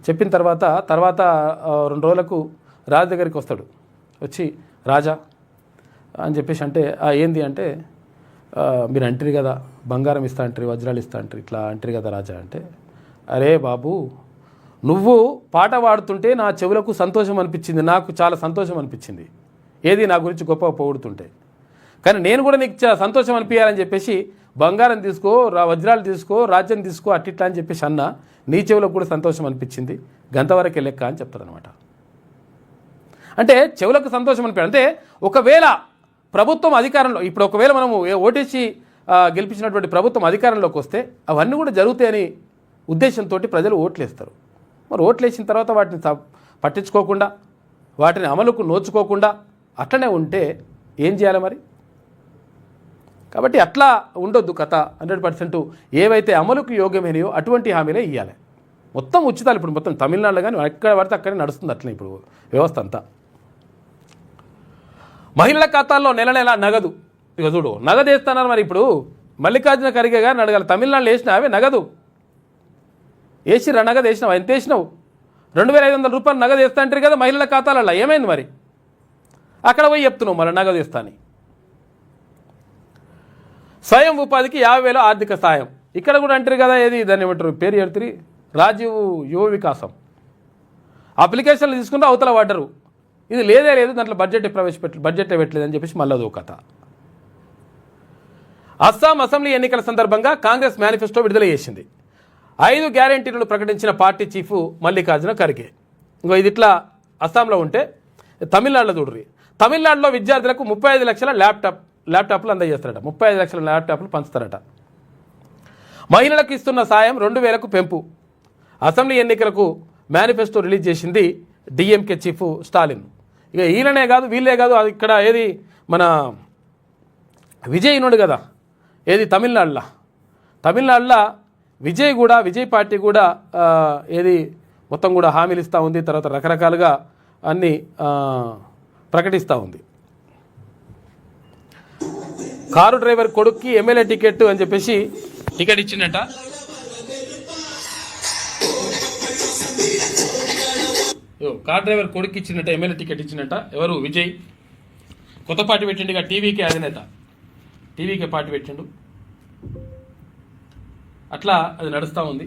Speaker 1: చెప్పిన తర్వాత 2 రోజులకు రాజు దగ్గరికి వస్తాడు. వచ్చి రాజా అని చెప్పేసి అంటే ఏంది అంటే, మీరు అంటారు కదా బంగారం ఇస్తా అంటారు, వజ్రాలు ఇస్తా అంటారు, ఇట్లా అంటారు కదా రాజా అంటే, అరే బాబు నువ్వు పాట పాడుతుంటే నా చెవులకు సంతోషం అనిపించింది, నాకు చాలా సంతోషం అనిపించింది, ఏది నా గురించి గొప్ప పొగుడుతుంటే, కానీ నేను కూడా నీకు సంతోషం అనిపించాలని చెప్పేసి బంగారం తీసుకో, వజ్రాలు తీసుకో, రాజ్యం తీసుకో అట్టిట్లా అని చెప్పేసి అన్న, నీ చెవులకు కూడా సంతోషం అనిపించింది, గంతవరకే లెక్క అని చెప్తారనమాట. అంటే చెవులకు సంతోషం అనిపించాలి. అంటే ఒకవేళ ప్రభుత్వం అధికారంలో, ఇప్పుడు ఒకవేళ మనము ఓటేసి గెలిపించినటువంటి ప్రభుత్వం అధికారంలోకి వస్తే అవన్నీ కూడా జరుగుతాయని ఉద్దేశంతో ప్రజలు ఓట్లేస్తారు. మరి ఓట్లేసిన తర్వాత వాటిని పట్టించుకోకుండా, వాటిని అమలుకు నోచుకోకుండా అట్లనే ఉంటే ఏం చేయాలి మరి? కాబట్టి అట్లా ఉండొద్దు కథ. 100% ఏవైతే అమలుకు యోగ్యమైనయో అటువంటి హామీలే ఇవ్వాలి. మొత్తం ఉచితాలు ఇప్పుడు మొత్తం తమిళనాడులో కానీ ఎక్కడ పడితే అక్కడే నడుస్తుంది అట్లనే ఇప్పుడు వ్యవస్థ అంతా. మహిళల ఖాతాల్లో నెల నగదు. ఇక చూడు నగదు వేస్తున్నారు. మరి ఇప్పుడు మల్లికార్జున ఖర్గే గారిని అడగాలి, తమిళనాడులో వేసినావే నగదు వేసిరా, నగదు వేసినావు, ఎంత వేసినావు? 2500 రూపాయలు నగదు వేస్తా అంటారు కదా మహిళల ఖాతాలలో, ఏమైంది మరి? అక్కడ పోయి చెప్తున్నావు మళ్ళీ నగదు వేస్తా అని. స్వయం ఉపాధికి 50,000 ఆర్థిక సాయం, ఇక్కడ కూడా అంటారు కదా, ఏది దాన్ని ఏమంటారు పేరు చెప్తారు, రాజీవ్ యువ వికాసం. అప్లికేషన్లు తీసుకుంటే అవతల పడ్డరు, ఇది లేదే లేదు దాంట్లో బడ్జెట్లో పెట్టలేదు అని చెప్పేసి మళ్ళీ అదో కథ. అస్సాం అసెంబ్లీ ఎన్నికల సందర్భంగా కాంగ్రెస్ మేనిఫెస్టో విడుదల చేసింది. 5 గ్యారెంటీలను ప్రకటించిన పార్టీ చీఫ్ మల్లికార్జున ఖర్గే. ఇంకో ఇది ఇట్లా అస్సాంలో ఉంటే తమిళనాడులో చూడరు. తమిళనాడులో విద్యార్థులకు 35 లక్షల ల్యాప్టాప్లు అందజేస్తారట, 35 లక్షల ల్యాప్టాప్లు పంచుతారట. మహిళలకు ఇస్తున్న సాయం 2,000కు పెంపు. అసెంబ్లీ ఎన్నికలకు మేనిఫెస్టో రిలీజ్ చేసింది డిఎంకే చీఫ్ స్టాలిన్. ఇక ఈయననే కాదు వీళ్ళే కాదు, అది ఇక్కడ ఏది మన విజయ్ ఉన్నాడు కదా, ఏది తమిళనాడులో విజయ్ పార్టీ కూడా ఏది మొత్తం కూడా హామీలు ఇస్తూ ఉంది. తర్వాత రకరకాలుగా అన్నీ ప్రకటిస్తూ ఉంది. కారు డ్రైవర్ కొడుక్కి ఎమ్మెల్యే టికెట్ అని చెప్పేసి టికెట్ ఇచ్చిందట. కార్ డ్రైవర్ కొడుకు ఇచ్చినట్ట ఎమ్మెల్యే టికెట్ ఇచ్చినట్ట. ఎవరు? విజయ్. కొత్త పార్టీ పెట్టిండు, ఇక టీవీకే అధినేత, టీవీకే పార్టీ పెట్టిండు. అట్లా అది నడుస్తూ ఉంది.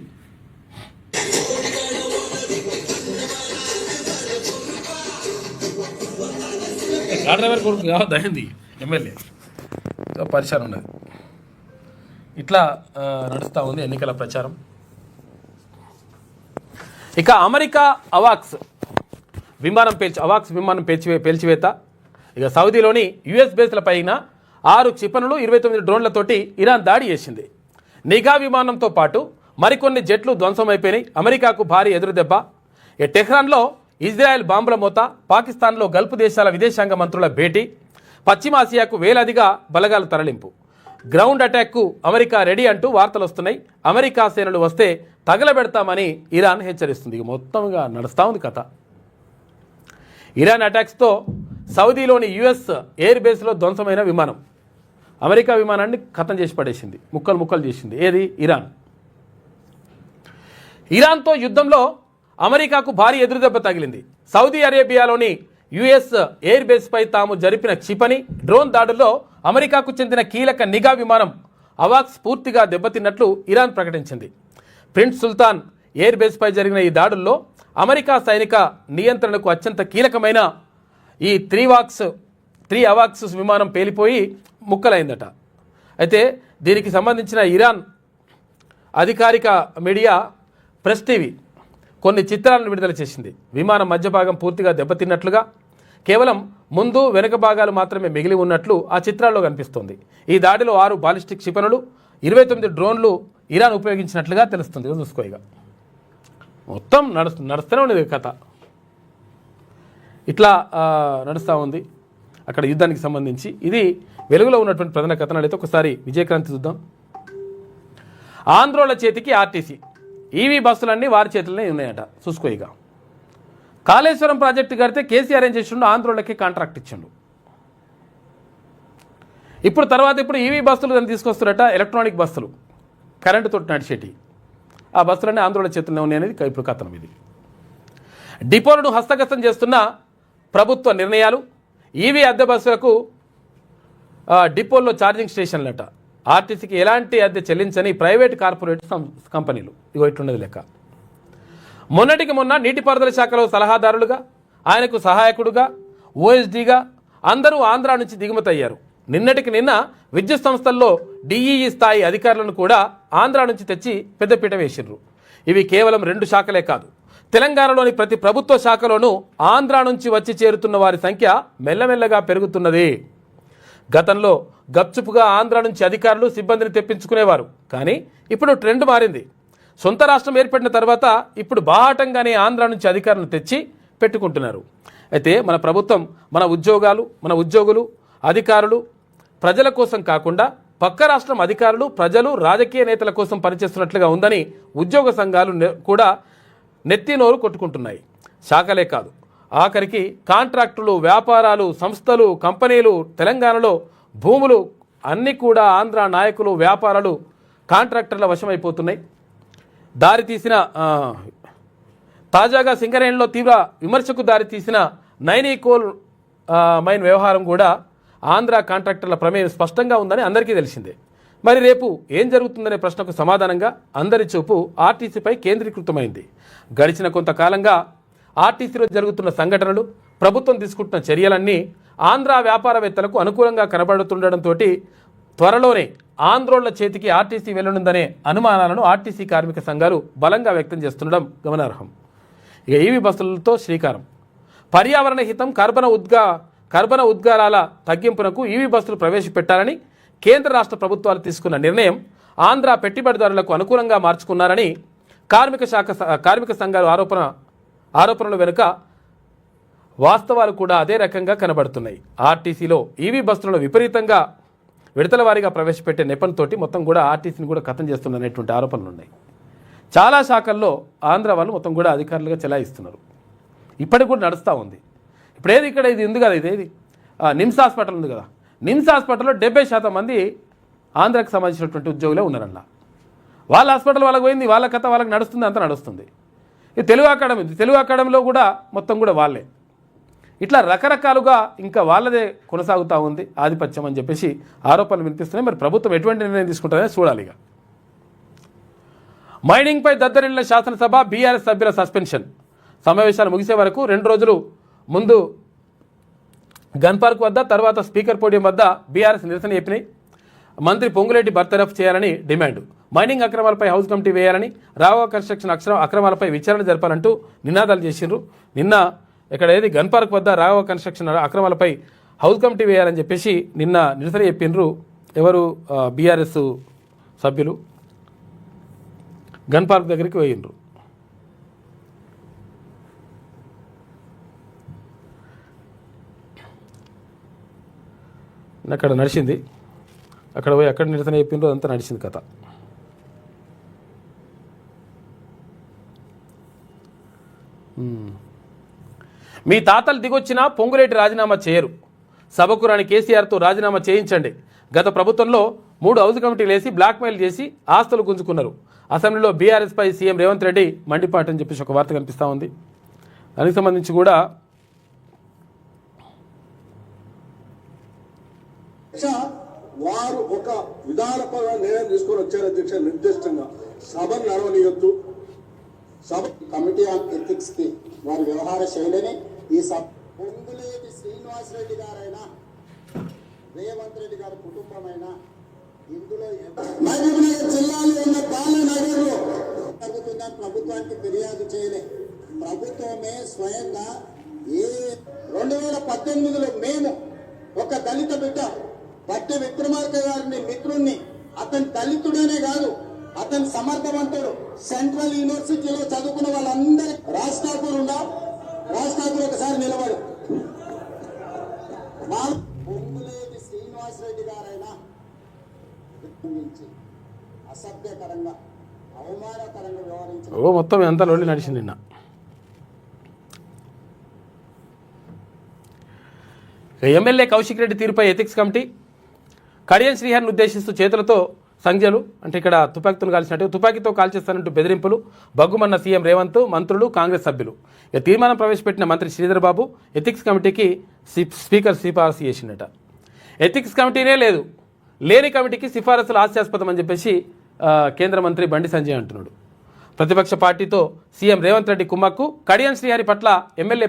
Speaker 1: కార్ డ్రైవర్ కొడుకు కావద్దు అయింది ఎమ్మెల్యే, పరిచయం ఉన్నది. ఇట్లా నడుస్తూ ఉంది ఎన్నికల ప్రచారం. ఇక అమెరికా అవాక్స్ విమానం పేల్చివేత. ఇక సౌదీలోని యుఎస్ బేస్ల పైన 6 క్షిపణులు 29 డ్రోన్లతోటి ఇరాన్ దాడి చేసింది. నిఘా విమానంతో పాటు మరికొన్ని జెట్లు ధ్వంసమైపోయినాయి. అమెరికాకు భారీ ఎదురుదెబ్బ. టెహ్రాన్లో ఇజ్రాయెల్ బాంబుల మోత. పాకిస్తాన్లో గల్ఫ్ దేశాల విదేశాంగ మంత్రుల భేటీ. పశ్చిమాసియాకు వేలాదిగా బలగాలు తరలింపు. గ్రౌండ్ అటాక్కు అమెరికా రెడీ అంటూ వార్తలు వస్తున్నాయి. అమెరికా సేనలు వస్తే తగలబెడతామని ఇరాన్ హెచ్చరిస్తుంది. మొత్తంగా నడుస్తూ ఉంది కథ. ఇరాన్ అటాక్స్తో సౌదీలోని యుఎస్ ఎయిర్ బేస్లో ధ్వంసమైన విమానం అమెరికా విమానాన్ని ఖతం చేసి పడేసింది, ముక్కలు చేసింది. ఏది? ఇరాన్. ఇరాన్తో యుద్ధంలో అమెరికాకు భారీ ఎదురుదెబ్బ తగిలింది. సౌదీ అరేబియాలోని యుఎస్ ఎయిర్ బేస్పై తాము జరిపిన క్షిపణి డ్రోన్ దాడుల్లో అమెరికాకు చెందిన కీలక నిఘా విమానం అవాక్స్ పూర్తిగా దెబ్బతిన్నట్లు ఇరాన్ ప్రకటించింది. ప్రిన్స్ సుల్తాన్ ఎయిర్ బేస్పై జరిగిన ఈ దాడుల్లో అమెరికా సైనిక నియంత్రణకు అత్యంత కీలకమైన ఈ 3 అవాక్స్ విమానం పేలిపోయి ముక్కలైందట. అయితే దీనికి సంబంధించిన ఇరాన్ అధికారిక మీడియా ప్రెస్ టీవీ కొన్ని చిత్రాలను విడుదల చేసింది. విమానం మధ్య భాగం పూర్తిగా దెబ్బతిన్నట్లుగా, కేవలం ముందు వెనుక భాగాలు మాత్రమే మిగిలి ఉన్నట్లు ఆ చిత్రాల్లో కనిపిస్తోంది. ఈ దాడిలో 6 బాలిస్టిక్ క్షిపణులు, 29 డ్రోన్లు ఇరాన్ ఉపయోగించినట్లుగా తెలుస్తుంది. చూసుకో, ఇక మొత్తం నడుస్తూనే ఉండేది కథ. ఇట్లా నడుస్తూ ఉంది అక్కడ యుద్ధానికి సంబంధించి. ఇది వెలుగులో ఉన్నటువంటి ప్రధాన కథనాలు. అయితే ఒకసారి విజయక్రాంతి చూద్దాం. ఆంధ్రోళ్ల చేతికి ఆర్టీసీ, ఈవీ బస్సులన్నీ వారి చేతుల్లోనే ఉన్నాయట. చూసుకో, ఇక కాళేశ్వరం ప్రాజెక్టు కడితే కేసీఆర్ ఏం చేసిండు, ఆంధ్రోళ్ళకి కాంట్రాక్ట్ ఇచ్చిండు. ఇప్పుడు ఈవీ బస్సులు దాన్ని తీసుకొస్తారట, ఎలక్ట్రానిక్ బస్సులు, కరెంటుతో నడిచేటి. ఆ బస్సులన్నీ ఆంధ్రోళ్ళ చేతుల్లో ఉన్నాయి అనేది ఇప్పుడు కథనం. ఇది డిపోలను హస్తగతం చేస్తున్న ప్రభుత్వ నిర్ణయాలు. ఈవీ అద్దె బస్సులకు డిపోల్లో ఛార్జింగ్ స్టేషన్లట. ఆర్టీసీకి ఎలాంటి అద్దె చెల్లించని ప్రైవేట్ కార్పొరేట్ కంపెనీలు. ఇగో ఇట్లున్నది లెక్క. మొన్నటికి మొన్న నీటిపారుదల శాఖలో సలహాదారులుగా, ఆయనకు సహాయకుడుగా, ఓఎస్డీగా అందరూ ఆంధ్ర నుంచి దిగుమతి అయ్యారు. నిన్నటికి నిన్న విద్యుత్ సంస్థల్లో డిఈఈ స్థాయి అధికారులను కూడా ఆంధ్ర నుంచి తెచ్చి పెద్దపీట వేసిర్రు. ఇవి కేవలం 2 శాఖలే కాదు, తెలంగాణలోని ప్రతి ప్రభుత్వ శాఖలోనూ ఆంధ్ర నుంచి వచ్చి చేరుతున్న వారి సంఖ్య మెల్లమెల్లగా పెరుగుతున్నది. గతంలో గప్చుపుగా ఆంధ్ర నుంచి అధికారులు సిబ్బందిని తెప్పించుకునేవారు. కానీ ఇప్పుడు ట్రెండ్ మారింది. సొంత రాష్ట్రం ఏర్పడిన తర్వాత ఇప్పుడు బాహాటంగానే ఆంధ్ర నుంచి అధికారులను తెచ్చి పెట్టుకుంటున్నారు. అయితే మన ప్రభుత్వం మన ఉద్యోగులు అధికారులు ప్రజల కోసం కాకుండా పక్క రాష్ట్రం అధికారులు, ప్రజలు, రాజకీయ నేతల కోసం పనిచేస్తున్నట్లుగా ఉందని ఉద్యోగ సంఘాలు కూడా నెత్తినోరు కొట్టుకుంటున్నాయి. శాఖలే కాదు, ఆఖరికి కాంట్రాక్టులు, వ్యాపారాలు, సంస్థలు, కంపెనీలు, తెలంగాణలో భూములు అన్నీ కూడా ఆంధ్ర నాయకులు, వ్యాపారాలు, కాంట్రాక్టర్ల వశమైపోతున్నాయి. తాజాగా సింగరేణిలో తీవ్ర విమర్శకు దారితీసిన నైనీ కోల్ మైన్ వ్యవహారం కూడా ఆంధ్ర కాంట్రాక్టర్ల ప్రమేయం స్పష్టంగా ఉందని అందరికీ తెలిసిందే. మరి రేపు ఏం జరుగుతుందనే ప్రశ్నకు సమాధానంగా అందరి చూపు ఆర్టీసీపై కేంద్రీకృతమైంది. గడిచిన కొంతకాలంగా ఆర్టీసీలో జరుగుతున్న సంఘటనలు, ప్రభుత్వం తీసుకుంటున్న చర్యలన్నీ ఆంధ్ర వ్యాపారవేత్తలకు అనుకూలంగా కనబడుతుండటంతో త్వరలోనే ఆంధ్రోళ్ల చేతికి ఆర్టీసీ వెళ్లనుందనే అనుమానాలను ఆర్టీసీ కార్మిక సంఘాలు బలంగా వ్యక్తం చేస్తుండడం గమనార్హం. ఇక ఈవీ బస్సులతో శ్రీకారం. పర్యావరణ హితం కర్బన ఉద్గారాల తగ్గింపునకు ఈవీ బస్సులు ప్రవేశపెట్టాలని కేంద్ర రాష్ట్ర ప్రభుత్వాలు తీసుకున్న నిర్ణయం ఆంధ్ర పెట్టుబడిదారులకు అనుకూలంగా మార్చుకున్నారని కార్మిక సంఘాలు ఆరోపణల వెనుక వాస్తవాలు కూడా అదే రకంగా కనబడుతున్నాయి. ఆర్టీసీలో ఈవీ బస్సులను విపరీతంగా విడతల వారీగా ప్రవేశపెట్టే నెపంతో మొత్తం కూడా ఆర్టీసీని కూడా ఖతం చేస్తున్నటువంటి ఆరోపణలు ఉన్నాయి. చాలా శాఖల్లో ఆంధ్ర వాళ్ళు మొత్తం కూడా అధికారులుగా చెలాయిస్తున్నారు. ఇప్పటికి కూడా నడుస్తూ ఉంది. ఇప్పుడు ఇది ఉంది కదా, ఇదేది నిమ్స్ హాస్పిటల్ ఉంది కదా, నిమ్స్ హాస్పిటల్లో 70% మంది ఆంధ్రాకి సంబంధించినటువంటి ఉద్యోగులే ఉన్నారన్న. వాళ్ళ హాస్పిటల్ వాళ్ళకి పోయింది, వాళ్ళ కథ వాళ్ళకి నడుస్తుంది, అంతా నడుస్తుంది. ఇది తెలుగు అకాడమీలో కూడా మొత్తం కూడా వాళ్ళే. ఇట్లా రకరకాలుగా ఇంకా వాళ్ళదే కొనసాగుతూ ఉంది ఆధిపత్యం అని చెప్పేసి ఆరోపణలు వినిపిస్తున్నాయి. మరి ప్రభుత్వం ఎటువంటి నిర్ణయం తీసుకుంటుందో చూడాలి. ఇక మైనింగ్పై దద్దరిల్లిన శాసనసభ, బీఆర్ఎస్ సభ్యుల సస్పెన్షన్. సమావేశాలు ముగిసే వరకు 2 రోజులు ముందు గన్ పార్క్ వద్ద, తర్వాత స్పీకర్ పోడియం వద్ద బీఆర్ఎస్ నిరసన చెప్పినాయి. మంత్రి పొంగులేటి బర్తరఫ్ చేయాలని డిమాండ్. మైనింగ్ అక్రమాలపై హౌస్ కమిటీ వేయాలని, రాఘవ కన్స్ట్రక్షన్ అక్రమాలపై విచారణ జరపాలంటూ నినాదాలు చేసిండ్రు. నిన్న గన్ పార్క్ వద్ద రాఘవ కన్స్ట్రక్షన్ అక్రమాలపై హౌస్ కమిటీ వేయాలని చెప్పేసి నిన్న నిరసన చెప్పిండ్రు. ఎవరు? బీఆర్ఎస్ సభ్యులు గన్ పార్క్ దగ్గరికి పోయిండ్రు. అక్కడ నడిచింది, అక్కడ పోయి అక్కడ నిరసన చెప్పిండ్రు, అదంతా నడిచింది కథ. మీ తాతలు దిగొచ్చినా పొంగులేటి రాజీనామా చేయరు. సభకు రాని కేసీఆర్తో రాజీనామా చేయించండి. గత ప్రభుత్వంలో 3 హౌస్ కమిటీలు వేసి బ్లాక్మెయిల్ చేసి ఆస్తులు గుంజుకున్నారు. అసెంబ్లీలో బీఆర్ఎస్పై సీఎం రేవంత్ రెడ్డి మండిపాటని చెప్పేసి ఒక వార్త కనిపిస్తూ ఉంది. దానికి సంబంధించి కూడా
Speaker 5: వారు ఒక విధానపరంగా నిర్ణయం తీసుకొని వచ్చారు అధ్యక్ష. నిర్దిష్టంగా సభను నడవనీయొద్దు. సభ
Speaker 6: కమిటీ ఆన్ ఎథిక్స్ కి వారి వ్యవహార శైలిని ఈ పొంగులేటి శ్రీనివాసరెడ్డి గారైనా, రేవంత్ రెడ్డి గారి కుటుంబమైనా ఇందులో మహబూబ్నగర్ జిల్లాలో ఉన్న బాలనగర్లో జరుగుతున్న కూడా ప్రభుత్వానికి ఫిర్యాదు చేయలే. ప్రభుత్వమే స్వయంగా 2018లో మేము ఒక దళిత బిడ్డ బట్టి విక్రమార్క గారిని మిత్రుణ్ణి, అతని దళితుడనే కాదు అతని సమర్థవంతుడు, సెంట్రల్ యూనివర్సిటీలో చదువుకున్న వాళ్ళందరి రాజ్ ఠాకూర్ ఒకసారి నిలబడు. పొంగులేటి శ్రీనివాసరెడ్డి గారైనా అసభ్యకరంగా అవమానకరంగా వ్యవహరించారు.
Speaker 1: మొత్తం ఎంత లొల్లి నడిచింది నిన్న. ఎమ్మెల్యే కౌశిక్ రెడ్డి తీరుపై ఎథిక్స్ కమిటీ కడియం శ్రీహరిని ఉద్దేశిస్తూ చేతులతో సంఖ్యలు అంటే ఇక్కడ తుపాకీతో కాల్చినట్టు తుపాకీతో కాల్చేస్తానంటూ బెదిరింపులు, బగ్గుమన్న సీఎం రేవంత్, మంత్రులు, కాంగ్రెస్ సభ్యులు. ఇక తీర్మానం ప్రవేశపెట్టిన మంత్రి శ్రీధర్ బాబు ఎథిక్స్ కమిటీకి స్పీకర్ సిఫారసు చేసిండట. ఎథిక్స్ కమిటీనే లేదు, లేని కమిటీకి సిఫారసులు హాస్యాస్పదం అని చెప్పేసి కేంద్ర మంత్రి బండి సంజయ్ అంటున్నాడు. ప్రతిపక్ష పార్టీతో సీఎం రేవంత్ రెడ్డి కుమ్మక్కు, కడియం శ్రీహరి పట్ల ఎమ్మెల్యే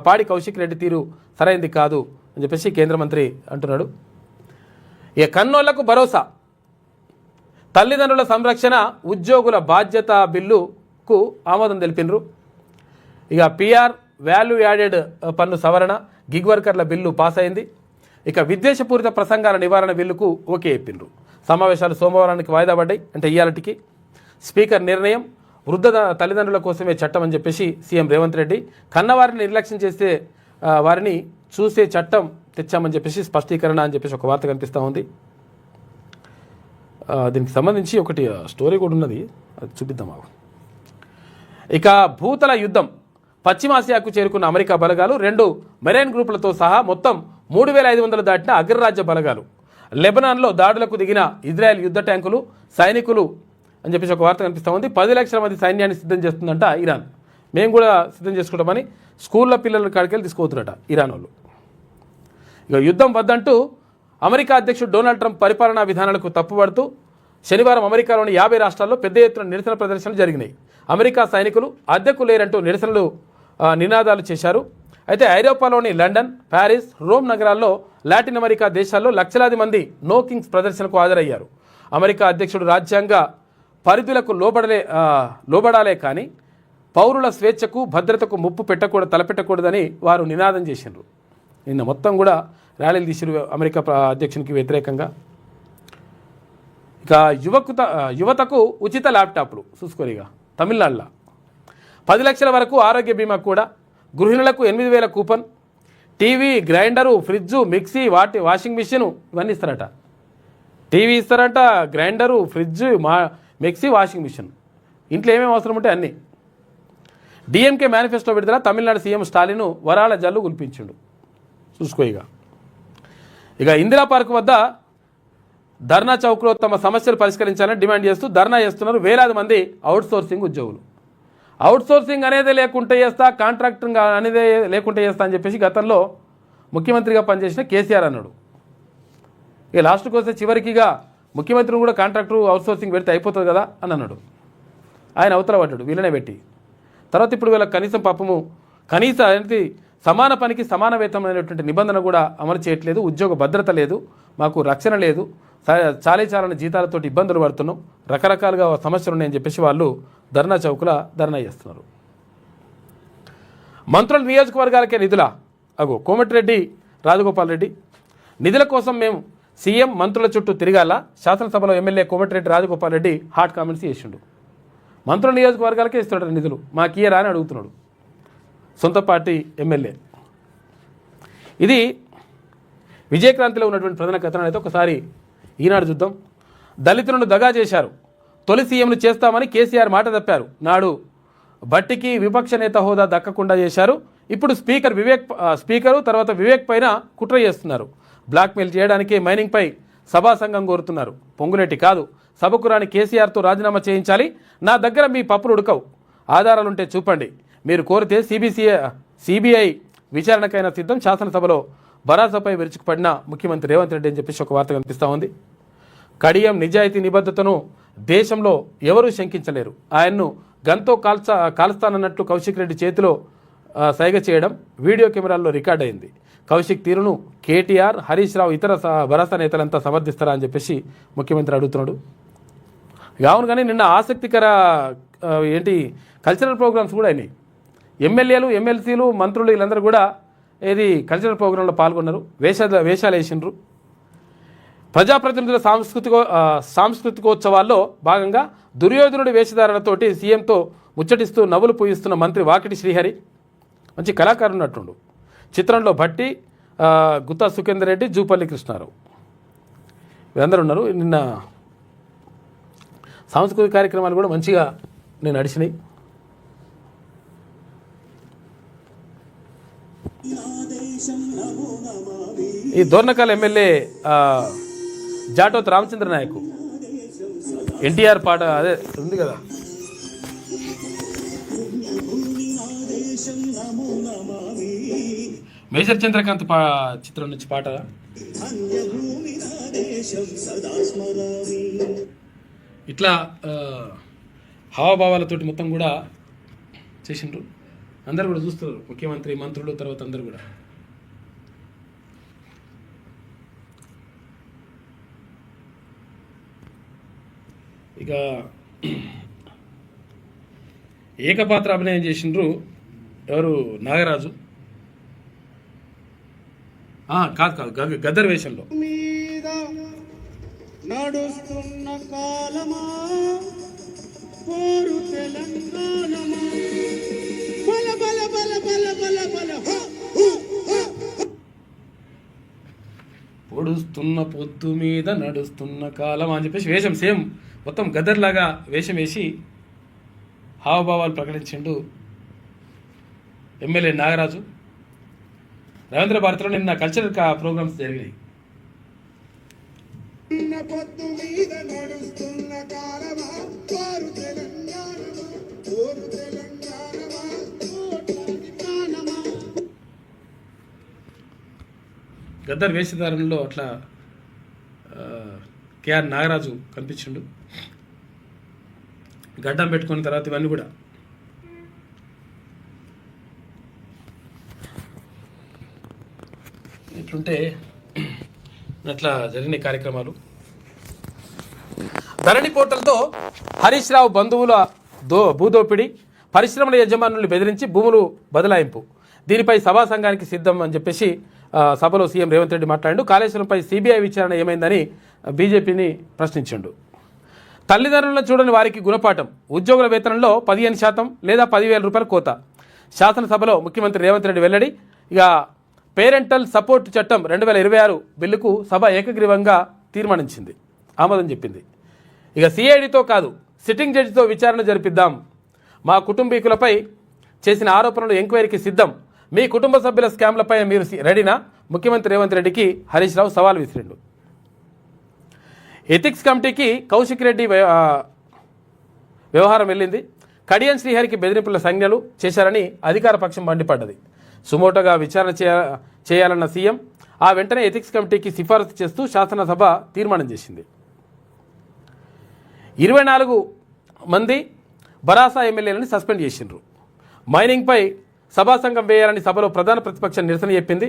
Speaker 1: పాడి కౌశిక్ రెడ్డి తీరు సరైంది కాదు అని చెప్పేసి కేంద్ర మంత్రి అంటున్నాడు. ఇక కన్నోళ్లకు భరోసా, తల్లిదండ్రుల సంరక్షణ, ఉద్యోగుల బాధ్యత బిల్లుకు ఆమోదం తెలిపినరు. ఇక పిఆర్ వాల్యూ యాడెడ్ పన్ను సవరణ, గిగ్ వర్కర్ల బిల్లు పాస్ అయింది. ఇక విద్వేషపూరిత ప్రసంగాల నివారణ బిల్లుకు ఓకే చెప్పినరు. సమావేశాలు సోమవారానికి వాయిదా పడ్డాయి, అంటే ఇయ్యాలటికి. స్పీకర్ నిర్ణయం, వృద్ధ తల్లిదండ్రుల కోసమే చట్టం అని చెప్పేసి సీఎం రేవంత్ రెడ్డి, కన్నవారిని నిర్లక్ష్యం చేస్తే వారిని చూసే చట్టం తెచ్చామని చెప్పేసి స్పష్టీకరణ అని చెప్పేసి ఒక వార్త కనిపిస్తూ ఉంది. దీనికి సంబంధించి ఒకటి స్టోరీ కూడా ఉన్నది, అది చూపిద్దాం. ఇక భూతల యుద్ధం, పశ్చిమాసియాకు చేరుకున్న అమెరికా బలగాలు 2 మెరైన్ గ్రూపులతో సహా మొత్తం 3500 దాటిన అగ్రరాజ్య బలగాలు. లెబనాన్లో దాడులకు దిగిన ఇజ్రాయెల్ యుద్ధ ట్యాంకులు, సైనికులు అని చెప్పేసి ఒక వార్త కనిపిస్తూ ఉంది. 10 లక్షల మంది సైన్యాన్ని సిద్ధం చేస్తుందంట ఇరాన్. మేము కూడా సిద్ధం చేసుకుంటామని స్కూళ్ళ పిల్లల కాడికెళ్ళి తీసుకుపోతున్నట ఇరాన్ వాళ్ళు. ఇక యుద్ధం వద్దంటూ అమెరికా అధ్యక్షుడు డొనాల్డ్ ట్రంప్ పరిపాలనా విధానాలకు తప్పుపడుతూ శనివారం అమెరికాలోని 50 రాష్ట్రాల్లో పెద్ద ఎత్తున నిరసన ప్రదర్శనలు జరిగినాయి. అమెరికా సైనికులు అద్దెకు లేరంటూ నినాదాలు చేశారు. అయితే ఐరోపాలోని లండన్, ప్యారిస్, రోమ్ నగరాల్లో, లాటిన్ అమెరికా దేశాల్లో లక్షలాది మంది నో కింగ్స్ ప్రదర్శనకు హాజరయ్యారు. అమెరికా అధ్యక్షుడు రాజ్యాంగ పరిధులకు లోబడాలే కానీ పౌరుల స్వేచ్ఛకు, భద్రతకు ముప్పు తలపెట్టకూడదని వారు నినాదం చేసిండ్రు. నిన్న మొత్తం కూడా ర్యాలీలు తీసిరు అమెరికా అధ్యక్షునికి వ్యతిరేకంగా. ఇక యువతకు ఉచిత ల్యాప్టాప్లు చూసుకోరిగా తమిళనాడులో 10 లక్షల వరకు ఆరోగ్య బీమా కూడా, గృహిణులకు 8000 coupon, TV, grinder, fridge, mixie, washing machine ఇవన్నీ ఇస్తారట. టీవీ ఇస్తారట, grinder, fridge, mixie, washing machine, ఇంట్లో ఏమేమి అవసరం ఉంటే అన్నీ. డిఎంకే మేనిఫెస్టో విడుదల, తమిళనాడు సీఎం స్టాలిన్ వరాల జల్లు కుల్పించిండు చూసుకో. ఇక ఇందిరా పార్క్ వద్ద ధర్నా చౌక్లో తమ సమస్యలు పరిష్కరించాలని డిమాండ్ చేస్తూ ధర్నా చేస్తున్నారు వేలాది మంది అవుట్సోర్సింగ్ ఉద్యోగులు. అవుట్సోర్సింగ్ అనేది లేకుంటే చేస్తా, కాంట్రాక్టింగ్ అనేది లేకుంటే చేస్తా అని చెప్పేసి గతంలో ముఖ్యమంత్రిగా పనిచేసిన కేసీఆర్ అన్నాడు. ఇక లాస్ట్కి వస్తే చివరికిగా ముఖ్యమంత్రిని కూడా కాంట్రాక్టర్ అవుట్సోర్సింగ్ పెడితే అయిపోతుంది కదా అని అన్నాడు. ఆయన అవతల పడ్డాడు వీళ్ళనే పెట్టి. తర్వాత ఇప్పుడు వీళ్ళకి కనీస అనేది సమాన పనికి సమాన వేతనం అనేటువంటి నిబంధన కూడా అమలు చేయట్లేదు, ఉద్యోగ భద్రత లేదు, మాకు రక్షణ లేదు, చాలని జీతాలతోటి ఇబ్బందులు పడుతున్నాం, రకరకాలుగా సమస్యలు ఉన్నాయని చెప్పేసి వాళ్ళు ధర్నా చౌకుల ధర్నా చేస్తున్నారు. మంత్రుల నియోజకవర్గాలకే నిధుల కోమటిరెడ్డి రాజగోపాల్ రెడ్డి, నిధుల కోసం మేము సీఎం మంత్రుల చుట్టూ తిరగాల, శాసనసభలో MLA Komatireddy Rajagopal Reddy hot comments చేసిండు. మంత్రుల నియోజకవర్గాలకే ఇస్తున్నాడు నిధులు, మాకియరా అని అడుగుతున్నాడు సొంత పార్టీ ఎమ్మెల్యే. ఇది విజయక్రాంతిలో ఉన్నటువంటి ప్రధాన కథనం. అయితే ఒకసారి ఈనాడు చూద్దాం. దళితులను దగా చేశారు, తొలి సీఎంలు చేస్తామని కేసీఆర్ మాట తప్పారు, నాడు బట్టికి విపక్ష నేత హోదా దక్కకుండా చేశారు, ఇప్పుడు స్పీకరు తర్వాత వివేక్ పైన కుట్ర చేస్తున్నారు, బ్లాక్మెయిల్ చేయడానికి మైనింగ్పై సభా సంఘం కోరుతున్నారు, పొంగులేటి కాదు సభకు రాని కేసీఆర్తో రాజీనామా చేయించాలి, నా దగ్గర మీ పప్పులు ఉడకవు, ఆధారాలుంటే చూపండి, మీరు కోరితే సిబిఐ విచారణకైనా సిద్ధం, శాసనసభలో భరాసాపై విరుచుకుపడిన ముఖ్యమంత్రి రేవంత్ రెడ్డి అని చెప్పేసి ఒక వార్త కనిపిస్తూ ఉంది. కడియం నిజాయితీ నిబద్ధతను దేశంలో ఎవరూ శంకించలేరు, ఆయన్ను గన్తో కాల్స్తానన్నట్లు కౌశిక్ రెడ్డి చేతిలో సైగ చేయడం వీడియో కెమెరాల్లో రికార్డ్ అయింది. కౌశిక్ తీరును కేటీఆర్, హరీష్ రావు, ఇతర భరాసా నేతలంతా సమర్థిస్తారా అని చెప్పేసి ముఖ్యమంత్రి అడుగుతున్నాడు. అవును, కానీ నిన్న ఆసక్తికర ఏంటి కల్చరల్ ప్రోగ్రామ్స్ కూడా అయినాయి. ఎమ్మెల్యేలు, ఎమ్మెల్సీలు, మంత్రులు వీళ్ళందరూ కూడా ఏది కల్చరల్ ప్రోగ్రాంలో పాల్గొన్నారు, వేషాలు వేసిండ్రు. ప్రజాప్రతినిధుల సాంస్కృతికోత్సవాల్లో భాగంగా దుర్యోధనుడి వేషధారణతోటి సీఎంతో ముచ్చటిస్తూ నవ్వులు పూయిస్తున్న మంత్రి వాకిటి శ్రీహరి మంచి కళాకారుడు ఉన్నట్టుండు. చిత్రంలో భట్టి, గుత్తా సుఖేందర్ రెడ్డి, జూపల్లి కృష్ణారావు వీరందరూ ఉన్నారు. నిన్న సాంస్కృతిక కార్యక్రమాలు కూడా మంచిగా నేను నడిచినాయి. ఈ దోర్నకల్ ఎమ్మెల్యే జాటోత్ రామచంద్ర నాయక్ ఎన్టీఆర్ పాట అదే ఉంది కదా, మేజర్ చంద్రకాంత్ చిత్రం నుంచి పాట. ఇట్లా హావభావాలతోటి మొత్తం కూడా చేసిండ్రు. అందరు కూడా చూస్తున్నారు, ముఖ్యమంత్రి, మంత్రులు, తర్వాత అందరు కూడా. ఇక ఏకపాత్ర అభినయం చేసిండ్రు ఎవరు, నాగరాజు. కాదు గద్దర్ వేషంలో.
Speaker 6: నడుస్తున్న కాలమా పోరు తెలంగాణమా బల బల బల బల బల బల
Speaker 1: పొడుస్తున్న పొద్దు మీద నడుస్తున్న కాలం అని చెప్పేసి వేషం సేమ్ మొత్తం గద్దర్ లాగా వేషం వేసి హావభావాలు ప్రకటించిండు ఎమ్మెల్యే నాగరాజు. రవీంద్ర భారతిలో నిన్న కల్చరల్ ప్రోగ్రామ్స్ జరిగినాయి.
Speaker 6: పొద్దు మీద నడుస్తున్న కాలమా పోరు తెలంగాణమా పోరు తెలంగాణమా
Speaker 1: గద్దర్ వేషధారణలో అట్లా కేఆర్ నాగరాజు కనిపించిండు. గడ్డం పెట్టుకున్న తర్వాత ఇవన్నీ కూడా ఇట్లుంటే అట్లా జరిగిన కార్యక్రమాలు. ధరణి పోర్టల్తో హరీష్ రావు బంధువుల భూదోపిడి, పరిశ్రమల యజమానులు బెదిరించి భూములు బదలాయింపు, దీనిపై సభా సంఘానికి సిద్ధం అని చెప్పేసి సభలో సీఎం రేవంత్ రెడ్డి మాట్లాడిండు. కాళేశ్వరంపై సిబిఐ విచారణ ఏమైందని బీజేపీని ప్రశ్నించిండు. తల్లిదండ్రులను చూడని వారికి గుణపాఠం, ఉద్యోగుల వేతనంలో 15% లేదా 10,000 రూపాయల కోత. శాసనసభలో ముఖ్యమంత్రి రేవంత్ రెడ్డి వెల్లడి. ఇక పేరెంటల్ సపోర్ట్ చట్టం 2026 బిల్లుకు సభ ఏకగ్రీవంగా తీర్మానించింది, ఆమోదం చెప్పింది. ఇక సిఐడితో కాదు, సిట్టింగ్ జడ్జితో విచారణ జరిపిద్దాం, మా కుటుంబీకులపై చేసిన ఆరోపణలు ఎంక్వైరీకి సిద్ధం, మీ కుటుంబ సభ్యుల స్కామ్లపై మీరు రెడీనా? ముఖ్యమంత్రి రేవంత్ రెడ్డికి హరీష్ రావు సవాల్ విసిరిండు. ఎథిక్స్ కమిటీకి కౌశిక్ రెడ్డి వ్యవహారం వెళ్ళింది. కడియం శ్రీహరికి బెదిరింపుల సంజ్ఞలు చేశారని అధికార పక్షం మండిపడ్డది. సుమోటోగా విచారణ చేయాలన్న సీఎం ఆ వెంటనే ఎథిక్స్ కమిటీకి సిఫారసు చేస్తూ శాసనసభ తీర్మానం చేసింది. 24 మంది బరాసా ఎమ్మెల్యేలని సస్పెండ్ చేసిండ్రు. మైనింగ్పై సభా సంఘం వేయాలని సభలో ప్రధాన ప్రతిపక్షం నిరసన చెప్పింది.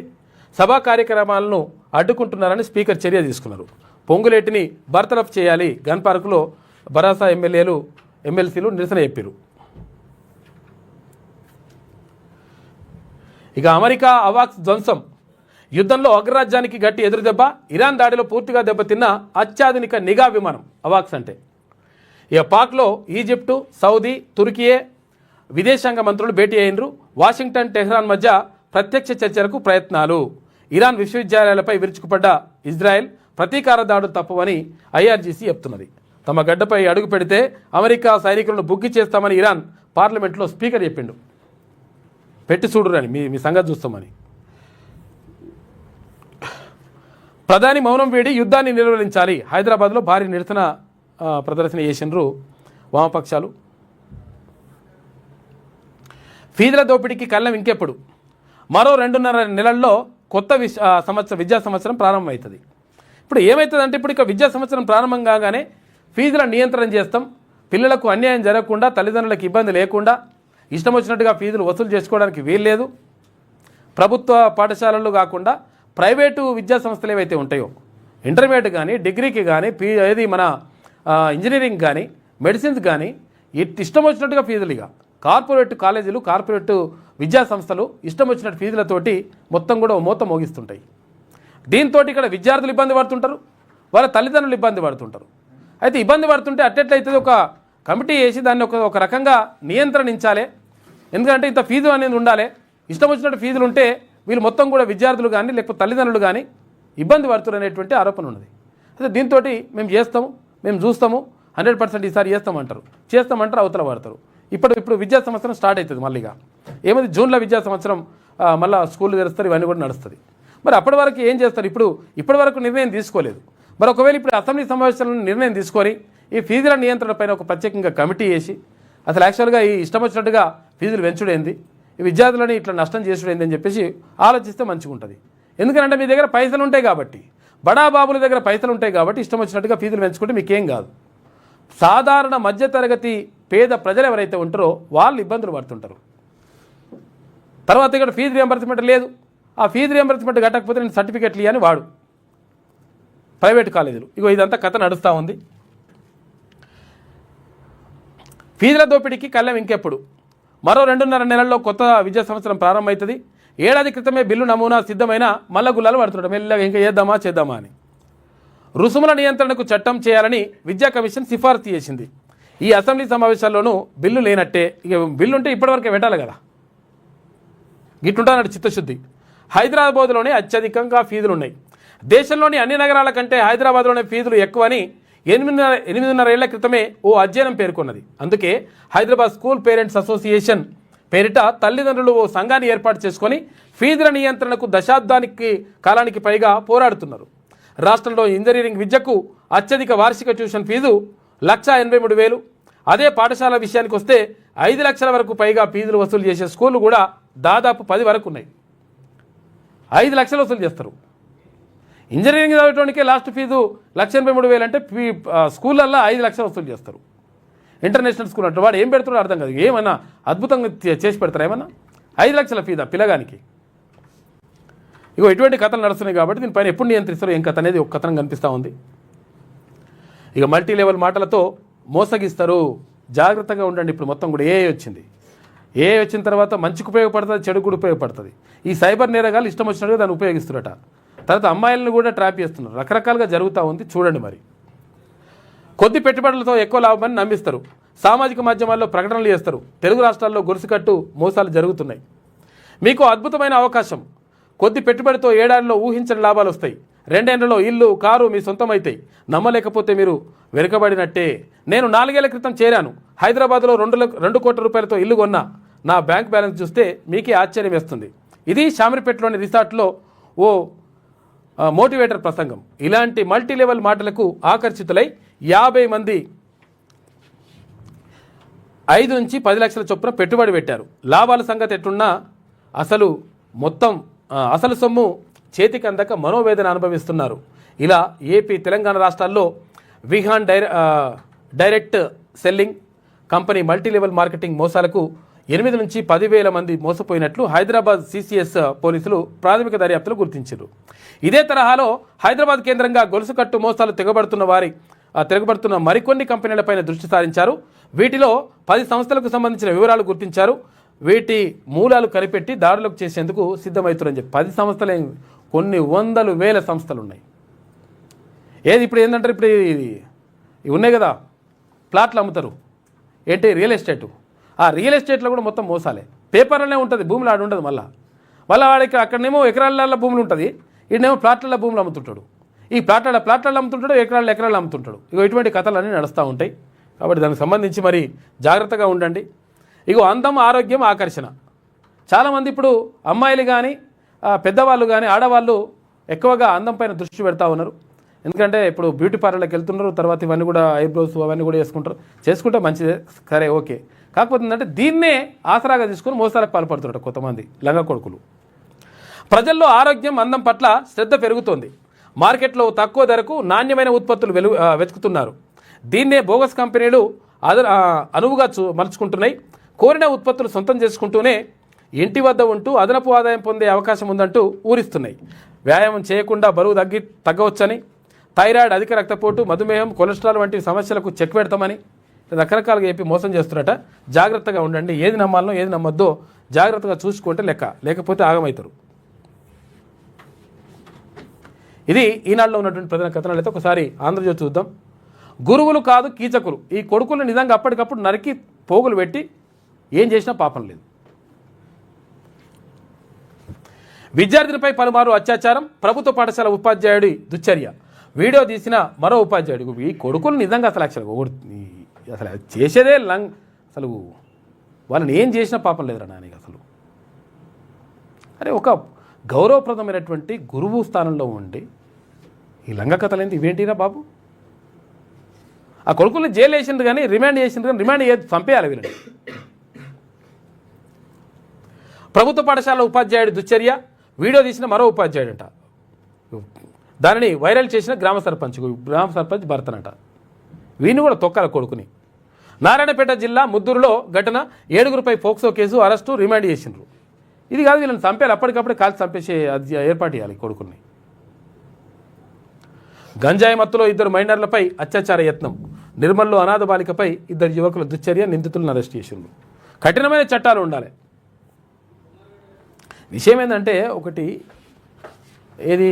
Speaker 1: సభా కార్యక్రమాలను అడ్డుకుంటున్నారని స్పీకర్ చర్య తీసుకున్నారు. పొంగులేటిని బర్తరఫ్ చేయాలి, గన్ పార్కులో బరాసా ఎమ్మెల్సీలు నిరసన చెప్పారు. ఇక అమెరికా అవాక్స్ ధ్వంసం, యుద్ధంలో అగ్రరాజ్యానికి గట్టి ఎదురుదెబ్బ, ఇరాన్ దాడిలో పూర్తిగా దెబ్బతిన్న అత్యాధునిక నిఘా విమానం అవాక్స్ అంటే. ఇక పాక్లో ఈజిప్టు, సౌదీ, తుర్కియే విదేశాంగ మంత్రులు భేటీ అయినరు. వాషింగ్టన్, టెహ్రాన్ మధ్య ప్రత్యక్ష చర్చలకు ప్రయత్నాలు. ఇరాన్ విశ్వవిద్యాలయాలపై విరుచుకుపడ్డ ఇజ్రాయెల్ ప్రతీకార దాడులు తప్పవని ఐఆర్జీసీ చెప్తున్నది. తమ గడ్డపై అడుగు పెడితే అమెరికా సైనికులను బుగ్గి చేస్తామని ఇరాన్ పార్లమెంట్లో స్పీకర్ చెప్పిండు. పెట్టి చూడురని మీ సంగతి చూస్తామని. ప్రధాని మౌనం వీడి యుద్ధాన్ని నిర్వహించాలి, హైదరాబాద్లో భారీ నిరసన ప్రదర్శన చేసిండ్రు వామపక్షాలు. ఫీజుల దోపిడీకి కళ్ళం ఇంకెప్పుడు, మరో 2.5 నెలల్లో కొత్త విద్యా సంవత్సరం ప్రారంభమవుతుంది. ఇప్పుడు ఏమవుతుందంటే, ఇప్పుడు ఇక విద్యా సంవత్సరం ప్రారంభం కాగానే ఫీజుల నియంత్రణ చేస్తాం, పిల్లలకు అన్యాయం జరగకుండా, తల్లిదండ్రులకు ఇబ్బంది లేకుండా ఇష్టం వచ్చినట్టుగా ఫీజులు వసూలు చేసుకోవడానికి వీల్లేదు. ప్రభుత్వ పాఠశాలలు కాకుండా ప్రైవేటు విద్యా సంస్థలు ఏవైతే ఉంటాయో, ఇంటర్మీడియట్ కానీ, డిగ్రీకి కానీ, ఏది మన ఇంజనీరింగ్ కానీ, మెడిసిన్స్ కానీ, ఇష్టం వచ్చినట్టుగా ఫీజులు, ఇక కార్పొరేట్ కాలేజీలు, కార్పొరేట్ విద్యా సంస్థలు ఇష్టం వచ్చినట్టు ఫీజులతోటి మొత్తం కూడా మోత మోగిస్తుంటాయి. దీంతో ఇక్కడ విద్యార్థులు ఇబ్బంది పడుతుంటారు, వాళ్ళ తల్లిదండ్రులు ఇబ్బంది పడుతుంటారు. అయితే ఇబ్బంది పడుతుంటే అట్టెట్లయితే ఒక కమిటీ వేసి దాన్ని ఒక రకంగా నియంత్రణించాలి. ఎందుకంటే ఇంత ఫీజు అనేది ఉండాలి. ఇష్టం వచ్చినట్టు ఫీజులు ఉంటే వీళ్ళు మొత్తం కూడా విద్యార్థులు కానీ లేకపోతే తల్లిదండ్రులు కానీ ఇబ్బంది పడుతున్నారు అనేటువంటి ఆరోపణ ఉన్నది. అయితే దీంతో మేము చేస్తాము, మేము చూస్తాము, 100% ఈసారి చేస్తామంటారు అవతల పడతారు. ఇప్పుడు విద్యా సంవత్సరం స్టార్ట్ అవుతుంది. మళ్ళీగా ఏమైంది, జూన్లో విద్యా సంవత్సరం మళ్ళీ స్కూళ్ళు తెరుస్తారు, ఇవన్నీ కూడా నడుస్తుంది. మరి అప్పటి వరకు ఏం చేస్తారు? ఇప్పటి వరకు నిర్ణయం తీసుకోలేదు. మరి ఒకవేళ ఇప్పుడు అసెంబ్లీ సమావేశాలను నిర్ణయం తీసుకొని ఈ ఫీజుల నియంత్రణ పైన ఒక ప్రత్యేకంగా కమిటీ వేసి అసలు యాక్చువల్గా ఈ ఇష్టం వచ్చినట్టుగా ఫీజులు పెంచుడేంది, ఈ విద్యార్థులని ఇట్లా నష్టం చేసుడేంది అని చెప్పేసి ఆలోచిస్తే మంచిగా ఉంటుంది. ఎందుకంటే మీ దగ్గర పైసలు ఉంటాయి కాబట్టి, బడాబాబుల దగ్గర పైసలు ఉంటాయి కాబట్టి ఇష్టం వచ్చినట్టుగా ఫీజులు పెంచుకుంటే మీకేం కాదు. సాధారణ మధ్యతరగతి పేద ప్రజలు ఎవరైతే ఉంటారో వాళ్ళు ఇబ్బందులు పడుతుంటారు. తర్వాత ఇక్కడ ఫీజు రియంబర్స్మెంట్ లేదు, ఆ ఫీజు రియంబర్స్మెంట్ కట్టకపోతే నేను సర్టిఫికెట్లు ఇవ్వని వాడు ప్రైవేట్ కాలేజీలు. ఇదంతా కథ నడుస్తూ ఉంది. ఫీజుల దోపిడీకి కళ్ళెం ఇంకెప్పుడు? మరో 2.5 నెలల్లో కొత్త విద్యా సంవత్సరం ప్రారంభమవుతుంది. ఏడాది క్రితమే బిల్లు నమూనా సిద్ధమైన మల్ల గుల్లాలు పడుతుంటాం, మెల్లగా ఇంకా చేద్దామా అని. రుసుముల నియంత్రణకు చట్టం చేయాలని విద్యా కమిషన్ సిఫార్సు చేసింది. ఈ అసెంబ్లీ సమావేశాల్లోనూ బిల్లు లేనట్టే. ఇక బిల్లు ఉంటే ఇప్పటివరకే పెట్టాలి కదా, గిట్టుంటానట్టు చిత్తశుద్ధి. హైదరాబాద్లోనే అత్యధికంగా ఫీజులు ఉన్నాయి. దేశంలోని అన్ని నగరాల కంటే హైదరాబాద్లోనే ఫీజులు ఎక్కువని 8.5 ఏళ్ల క్రితమే ఓ అధ్యయనం పేర్కొన్నది. అందుకే హైదరాబాద్ స్కూల్ పేరెంట్స్ అసోసియేషన్ పేరిట తల్లిదండ్రులు ఓ సంఘాన్ని ఏర్పాటు చేసుకొని ఫీజుల నియంత్రణకు దశాబ్దానికి కాలానికి పైగా పోరాడుతున్నారు. రాష్ట్రంలో ఇంజనీరింగ్ విద్యకు అత్యధిక వార్షిక ట్యూషన్ ఫీజు 1,83,000. అదే పాఠశాల విషయానికి వస్తే 5 లక్షల వరకు పైగా ఫీజులు వసూలు చేసే స్కూళ్ళు కూడా దాదాపు 10 వరకు ఉన్నాయి. 5 లక్షలు వసూలు చేస్తారు. ఇంజనీరింగ్ చదవటానికే లాస్ట్ ఫీజు 1,83,000 అంటే స్కూళ్ళల్లో 5 లక్షలు వసూలు చేస్తారు. ఇంటర్నేషనల్ స్కూల్ అంటే వాడు ఏం పెడుతున్నాడో అర్థం కాదు. ఏమన్నా అద్భుతంగా చేసి పెడతారా? ఏమన్నా 5 లక్షల ఫీజా పిల్లగానికి? ఇటువంటి కథలు నడుస్తున్నాయి కాబట్టి దీనిపైన ఎప్పుడు నియంత్రిస్తారో ఏం కథ అనేది ఒక కథనం కనిపిస్తూ ఉంది. మల్టీ లెవెల్ మాటలతో మోసగిస్తారు, జాగ్రత్తగా ఉండండి. ఇప్పుడు మొత్తం కూడా ఏఐ వచ్చిన తర్వాత మంచికి ఉపయోగపడుతుంది, చెడుకు కూడా ఉపయోగపడుతుంది. ఈ సైబర్ నేరగాలు ఇష్టం వచ్చినట్టుగా దాన్ని ఉపయోగిస్తున్నారట. తర్వాత అమ్మాయిలను కూడా ట్రాప్ చేస్తున్నారు. రకరకాలుగా జరుగుతూ ఉంది, చూడండి. మరి కొద్ది పెట్టుబడులతో ఎక్కువ లాభమని నమ్మిస్తారు. సామాజిక మాధ్యమాల్లో ప్రకటనలు చేస్తారు. తెలుగు రాష్ట్రాల్లో గొలుసుకట్టు మోసాలు జరుగుతున్నాయి. మీకు అద్భుతమైన అవకాశం. కొద్ది పెట్టుబడితో ఏడాదిలో ఊహించని లాభాలు వస్తాయి. 2 ఏళ్లలో ఇల్లు, కారు మీ సొంతం అవుతాయి. నమ్మలేకపోతే మీరు వెనుకబడినట్టే. నేను 4 ఏళ్ల క్రితం చేరాను. హైదరాబాద్లో 2 కోట్ల రూపాయలతో ఇల్లు కొన్నా. నా బ్యాంక్ బ్యాలెన్స్ చూస్తే మీకే ఆశ్చర్యం వేస్తుంది. ఇది షామిరిపేటలోని రిసార్ట్లో ఓ మోటివేటర్ ప్రసంగం. ఇలాంటి మల్టీ లెవెల్ మాటలకు ఆకర్షితులై 50 మంది 5 నుంచి 10 లక్షల చొప్పున పెట్టుబడి పెట్టారు. లాభాల సంగతి ఎట్టున్నా అసలు సొమ్ము చేతికి అందక మనోవేదన అనుభవిస్తున్నారు. ఇలా ఏపీ, తెలంగాణ రాష్ట్రాల్లో Vihaan direct selling company multi level marketing మోసాలకు 8 నుంచి 10,000 మంది మోసపోయినట్లు హైదరాబాద్ సిసిఎస్ పోలీసులు ప్రాథమిక దర్యాప్తులు గుర్తించారు. ఇదే తరహాలో హైదరాబాద్ కేంద్రంగా గొలుసు కట్టు మోసాలు తిరగబడుతున్న మరికొన్ని కంపెనీలపైన దృష్టి సారించారు. వీటిలో 10 సంస్థలకు సంబంధించిన వివరాలు గుర్తించారు. వీటి మూలాలు కనిపెట్టి దాడులకు చేసేందుకు సిద్ధమవుతారని చెప్పి 10 సంస్థలే, కొన్ని వందలు వేల సంస్థలు ఉన్నాయి. ఇప్పుడు ఏంటంటారు, ఇప్పుడు ఇవి ఉన్నాయి కదా, ప్లాట్లు అమ్ముతారు, రియల్ ఎస్టేటు. ఆ రియల్ ఎస్టేట్లో కూడా మొత్తం మోసాలే. పేపర్లోనే ఉంటుంది, భూములు ఆడు ఉండదు. మళ్ళీ వాడికి అక్కడనేమో ఎకరాల భూములు ఉంటుంది, ఈడనేమో ప్లాట్ల భూములు అమ్ముతుంటాడు. ఈ ప్లాట్లలో అమ్ముతుంటాడు, ఎకరాలు అమ్ముతుంటాడు. ఇటువంటి కథలన్నీ నడుస్తూ ఉంటాయి. కాబట్టి దానికి సంబంధించి మరి జాగ్రత్తగా ఉండండి. అందం, ఆరోగ్యం, ఆకర్షణ. చాలామంది ఇప్పుడు అమ్మాయిలు కానీ పెద్దవాళ్ళు కానీ ఆడవాళ్ళు ఎక్కువగా అందం పైన దృష్టి పెడతా ఉన్నారు. ఎందుకంటే ఇప్పుడు బ్యూటీ పార్లర్కి వెళ్తున్నారు, తర్వాత ఇవన్నీ కూడా ఐబ్రోస్ అవన్నీ కూడా చేసుకుంటే మంచిదే, సరే ఓకే. కాకపోతే ఏంటంటే దీన్నే ఆసరాగా తీసుకుని మోసాలకు పాల్పడుతున్నారు కొంతమంది లంగ కొడుకులు. ప్రజల్లో ఆరోగ్యం, అందం పట్ల శ్రద్ధ పెరుగుతోంది. మార్కెట్లో తక్కువ ధరకు నాణ్యమైన ఉత్పత్తులు వెతుకుతున్నారు. దీన్నే బోగస్ కంపెనీలు అనువుగా మలుచుకుంటున్నాయి. కోరిన ఉత్పత్తులు సొంతం చేసుకుంటూనే ఇంటి వద్ద ఉంటూ అదనపు ఆదాయం పొందే అవకాశం ఉందంటూ ఊరిస్తున్నాయి. వ్యాయామం చేయకుండా బరువు తగ్గవచ్చని, థైరాయిడ్, అధిక రక్తపోటు, మధుమేహం, కొలెస్ట్రాల్ వంటి సమస్యలకు చెక్ పెడతామని రకరకాలుగా చెప్పి మోసం చేస్తున్నట. జాగ్రత్తగా ఉండండి, ఏది నమ్మాలనో ఏది నమ్మొద్దో జాగ్రత్తగా చూసుకుంటే లెక్క, లేకపోతే ఆగమవుతారు. ఇది ఈనాడులో ఉన్నటువంటి ప్రధాన కథనాలు. అయితే ఒకసారి ఆంధ్రజ్యోతి చూద్దాం. గురువులు కాదు కీచకులు, ఈ కొడుకులు నిజంగా అప్పటికప్పుడు నరికి పోగులు పెట్టి ఏం చేసినా పాపం లేదు. విద్యార్థినిపై పలుమారు అత్యాచారం, ప్రభుత్వ పాఠశాల ఉపాధ్యాయుడి దుశ్చర్య, వీడియో తీసిన మరో ఉపాధ్యాయుడు. ఈ కొడుకులు నిజంగా అసలు అసలు చేసేదే అసలు వాళ్ళని ఏం చేసినా పాపం లేదురా నాయన. అసలు అరే ఒక గౌరవప్రదమైనటువంటి గురువు స్థానంలో ఉండి ఈ లంగ కథలేంది ఇవేంటిరా బాబు? ఆ కొడుకుల్ని జైలు వేసిండ్రు కానీ రిమాండ్ చేసిండ్రు కానీ రిమాండ్ చంపేయాలి వీళ్ళని. ప్రభుత్వ పాఠశాల ఉపాధ్యాయుడి దుశ్చర్య, వీడియో తీసిన మరో ఉపాధ్యాయుడంట. దానిని వైరల్ చేసిన గ్రామ సర్పంచ్ భర్తనంట. వీడిని కూడా తొక్కాల కొడుకుని. నారాయణపేట జిల్లా ముద్దూరులో ఘటన, 7గురిపై పోక్సో కేసు, అరెస్టు, రిమాండ్ చేసిండ్రు. ఇది కాదు, వీళ్ళని చంపేయాలి, అప్పటికప్పుడే కాల్చి చంపేసే ఏర్పాటు చేయాలి కొడుకుని. గంజాయి మత్తులో 2 మైనర్లపై అత్యాచార యత్నం, నిర్మల్లో అనాథ బాలికపై 2 యువకుల దుశ్చర్య, నిందితులను అరెస్ట్ చేసిండ్రు. కఠినమైన చట్టాలు ఉండాలి. విషయం ఏంటంటే ఒకటి, ఏది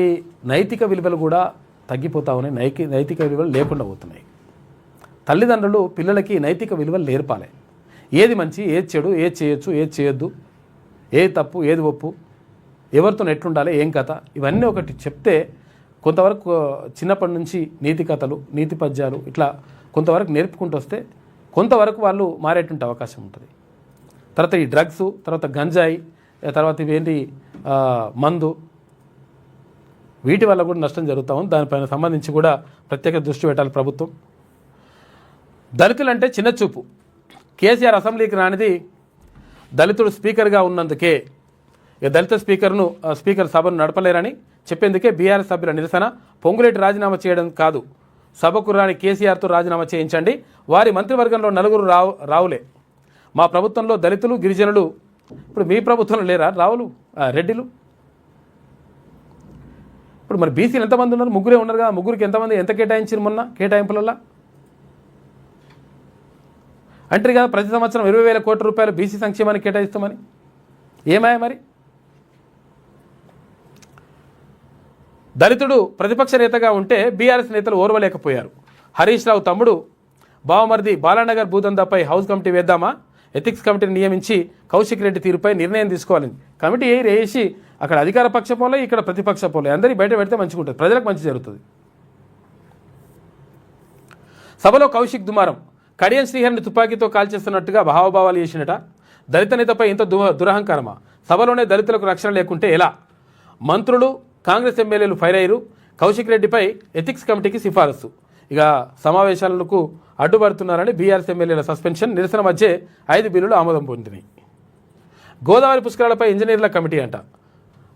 Speaker 1: నైతిక విలువలు కూడా తగ్గిపోతా ఉన్నాయి, నైతిక విలువలు లేకుండా పోతున్నాయి. తల్లిదండ్రులు పిల్లలకి నైతిక విలువలు నేర్పాలి. ఏది మంచి, ఏది చెడు, ఏది చేయొచ్చు, ఏది చేయొద్దు, ఏది తప్పు, ఏది ఒప్పు, ఎవరితో ఎట్లుండాలి, ఏం కథ, ఇవన్నీ ఒకటి చెప్తే కొంతవరకు చిన్నప్పటి నుంచి నీతి కథలు, నీతి పద్యాలు ఇట్లా కొంతవరకు నేర్పుకుంటూ వస్తే కొంతవరకు వాళ్ళు మారేటువంటి అవకాశం ఉంటుంది. తర్వాత ఈ డ్రగ్స్, తర్వాత గంజాయి, తర్వాత ఇవేంటి మందు, వీటి వల్ల కూడా నష్టం జరుగుతూ ఉంది. దానిపైన సంబంధించి కూడా ప్రత్యేక దృష్టి పెట్టాలి ప్రభుత్వం. దళితులంటే చిన్న చూపు, కేసీఆర్ అసెంబ్లీకి రానిది దళితుడు స్పీకర్గా ఉన్నందుకే. దళిత స్పీకర్ సభను నడపలేరని చెప్పేందుకే బీఆర్ఎస్ సభ్యుల నిరసన. పొంగులేటి రాజీనామా చేయడం కాదు, సభకు రాని కేసీఆర్తో రాజీనామా చేయించండి. వారి మంత్రివర్గంలో 4 రావులే. మా ప్రభుత్వంలో దళితులు, గిరిజనులు. ఇప్పుడు మీ ప్రభుత్వంలో లేరా రావులు, రెడ్డిలు? ఇప్పుడు మరి బీసీలు ఎంతమంది ఉన్నారు? 3 ఉన్నారు కదా. 3కి ఎంత కేటాయించారు మొన్న కేటాయింపులలో? అంటారు కదా ప్రతి సంవత్సరం 20,000 కోట్ల రూపాయలు బీసీ సంక్షేమానికి కేటాయిస్తామని. ఏమాయా మరి? దళితుడు ప్రతిపక్ష నేతగా ఉంటే బీఆర్ఎస్ నేతలు ఓర్వలేకపోయారు. హరీష్ రావు తమ్ముడు బావమర్ది బాలానగర్ భూదందాపై హౌస్ కమిటీ వేద్దామా? ఎథిక్స్ కమిటీని నియమించి కౌశిక్ రెడ్డి తీరుపై నిర్ణయం తీసుకోవాలని కమిటీ వేసి అక్కడ అధికార పక్ష పోలే, ఇక్కడ ప్రతిపక్ష పోలే, అందరికీ బయట పెడితే మంచిగా ఉంటుంది, ప్రజలకు మంచి జరుగుతుంది. సభలో కౌశిక్ దుమారం, కడియం శ్రీహరిని తుపాకీతో కాల్చేస్తున్నట్టుగా భావభావాలు చేసినట. దళిత నేతపై ఇంత దురహంకారమా? సభలోనే దళితులకు రక్షణ లేకుంటే ఎలా? మంత్రులు, కాంగ్రెస్ ఎమ్మెల్యేలు ఫైర్ అయ్యారు. కౌశిక్ రెడ్డిపై ఎథిక్స్ కమిటీకి సిఫారసు. ఇక సమావేశాలకు అడ్డుపడుతున్నారని బీఆర్ఎస్ ఎమ్మెల్యేల సస్పెన్షన్, నిరసన మధ్య 5 బిల్లులు ఆమోదం పొందినాయి. గోదావరి పుష్కరాలపై ఇంజనీర్ల కమిటీ అంట.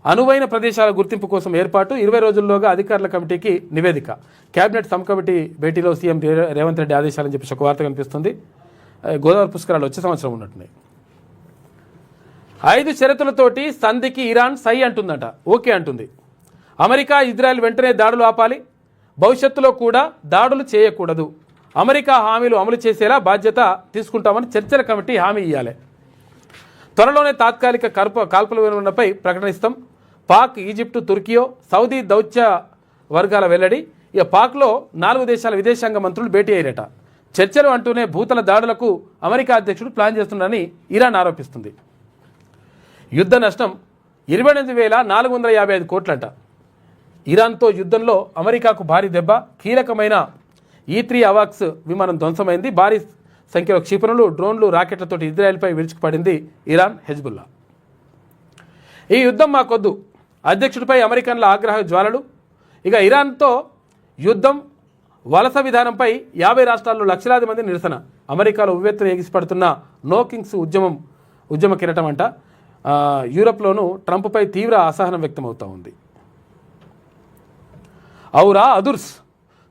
Speaker 1: అనువైన ప్రదేశాల గుర్తింపు కోసం ఏర్పాటు, 20 రోజుల్లోగా అధికారుల కమిటీకి నివేదిక. కేబినెట్ సబ్ కమిటీ భేటీలో సీఎం రేవంత్ రెడ్డి ఆదేశాలని చెప్పేసి ఒక వార్త కనిపిస్తుంది. గోదావరి పుష్కరాలు వచ్చే సంవత్సరం ఉన్నట్టున్నాయి. 5 షరతులతోటి సంధికి ఇరాన్ సై అంటుందట, ఓకే అంటుంది. అమెరికా, ఇజ్రాయెల్ వెంటనే దాడులు ఆపాలి, భవిష్యత్తులో కూడా దాడులు చేయకూడదు, అమెరికా హామీలు అమలు చేసేలా బాధ్యత తీసుకుంటామని చర్చల కమిటీ హామీ ఇవ్వాలి. త్వరలోనే తాత్కాలిక కాల్పుల విరమణపై ప్రకటనిస్తాం. పాక్, ఈజిప్టు, తుర్కియో, సౌదీ దౌత్య వర్గాల వెల్లడి. ఇక పాక్లో 4 దేశాల విదేశాంగ మంత్రులు భేటీ అయ్యారట. చర్చలు అంటూనే భూతల దాడులకు అమెరికా అధ్యక్షుడు ప్లాన్ చేస్తున్నారని ఇరాన్ ఆరోపిస్తుంది. యుద్ధ నష్టం 28,455 కోట్లంట. ఇరాన్తో యుద్ధంలో అమెరికాకు భారీ దెబ్బ. కీలకమైన E-3 అవాక్స్ విమానం ధ్వంసమైంది. భారీ సంఖ్యలో క్షిపణులు, డ్రోన్లు, రాకెట్లతో ఇజ్రాయెల్పై విరుచుకుపడింది ఇరాన్, హెజ్బుల్లా. ఈ యుద్ధం మాకొద్దు, అధ్యక్షుడిపై అమెరికన్ల ఆగ్రహ జ్వాలలు. ఇక ఇరాన్తో యుద్ధం, వలస విధానంపై 50 రాష్ట్రాల్లో లక్షలాది మంది నిరసన. అమెరికాలో ఉవ్వెత్తున ఎగిసిపడుతున్న నో కింగ్స్ ఉద్యమ కిరటం అంట. యూరప్లోనూ ట్రంప్పై తీవ్ర అసహనం వ్యక్తమవుతూ ఉంది. ఔరా అదుర్స్,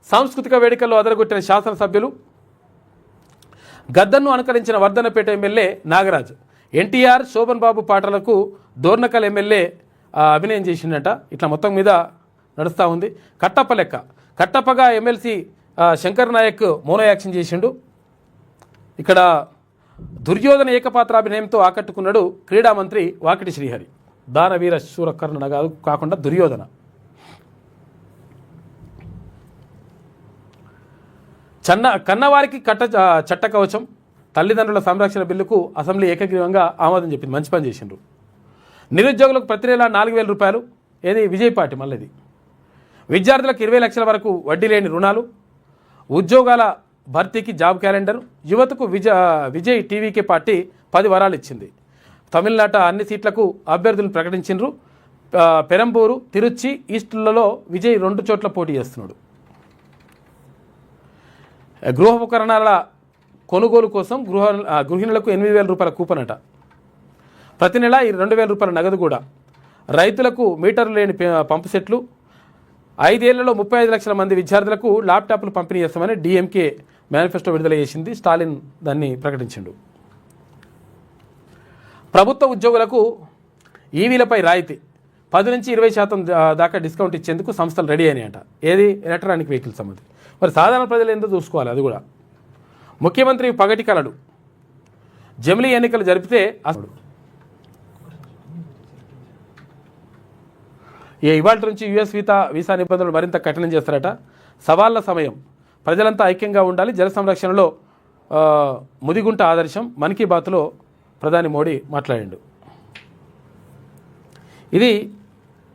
Speaker 1: సాంస్కృతిక వేడుకల్లో అదరగొట్టిన శాసనసభ్యులు. గద్దర్ను అనుకరించిన వర్ధన్నపేట ఎమ్మెల్యే నాగరాజ్. ఎన్టీఆర్, శోభన్ బాబు పాటలకు దోర్నకల్ ఎమ్మెల్యే అభినయం చేసిందట. ఇట్లా మొత్తం మీద నడుస్తూ ఉంది. కట్టప్ప లెక్క. కట్టప్పగా MLC Shankar Naik mono action చేసిండు. ఇక్కడ దుర్యోధన ఏకపాత్రాభినయంతో ఆకట్టుకున్నాడు క్రీడా మంత్రి వాకిటి శ్రీహరి. దానవీర శూరకర్ణుడు కాకుండా దుర్యోధన. కన్నవారికి చట్ట కవచం, తల్లిదండ్రుల సంరక్షణ బిల్లుకు అసెంబ్లీ ఏకగ్రీవంగా ఆమోదం చెప్పింది. మంచి పని చేసిండ్రు. నిరుద్యోగులకు ప్రతి నెల 4,000 రూపాయలు. ఏది విజయపాటి మళ్ళీ. విద్యార్థులకు 20 లక్షల వరకు వడ్డీ లేని రుణాలు. ఉద్యోగాల భర్తీకి జాబ్ క్యాలెండర్. యువతకు విజయ్ టీవీకే పార్టీ 10 వరాలు ఇచ్చింది. తమిళనాట అన్ని సీట్లకు అభ్యర్థులను ప్రకటించిండ్రు. పెరంబూరు, తిరుచి, ఈస్టులలో విజయ్ 2 చోట్ల పోటీ చేస్తున్నాడు. గృహోపకరణాల కొనుగోలు కోసం గృహిణులకు 8,000 రూపాయల కూపన్ అట. ప్రతి నెల 2,000 రూపాయల నగదు కూడా. రైతులకు మీటర్లు లేని పంపు సెట్లు. 5 ఏళ్లలో 35 లక్షల మంది విద్యార్థులకు ల్యాప్టాప్లు పంపిణీ చేస్తామని డిఎంకే మేనిఫెస్టో విడుదల చేసింది. స్టాలిన్ దాన్ని ప్రకటించిండు. ప్రభుత్వ ఉద్యోగులకు ఈవీలపై రాయితీ 10 నుంచి 20% దాకా డిస్కౌంట్ ఇచ్చేందుకు సంస్థలు రెడీ అయినాయంట. ఏది ఎలక్ట్రానిక్ వెహికల్స్ సంబంధించి. మరి సాధారణ ప్రజలు ఏందో చూసుకోవాలి. అది కూడా ముఖ్యమంత్రి పగటి కలడు. జమిలీ ఎన్నికలు జరిపితే ఇవాళ నుంచి యుఎస్ వీసా నిబంధనలు మరింత కఠినం చేస్తారట. సవాళ్ల సమయం, ప్రజలంతా ఐక్యంగా ఉండాలి, జల సంరక్షణలో ముదిగుంట ఆదర్శం. మన్ కీ బాత్లో ప్రధాని మోడీ మాట్లాడిండు. ఇది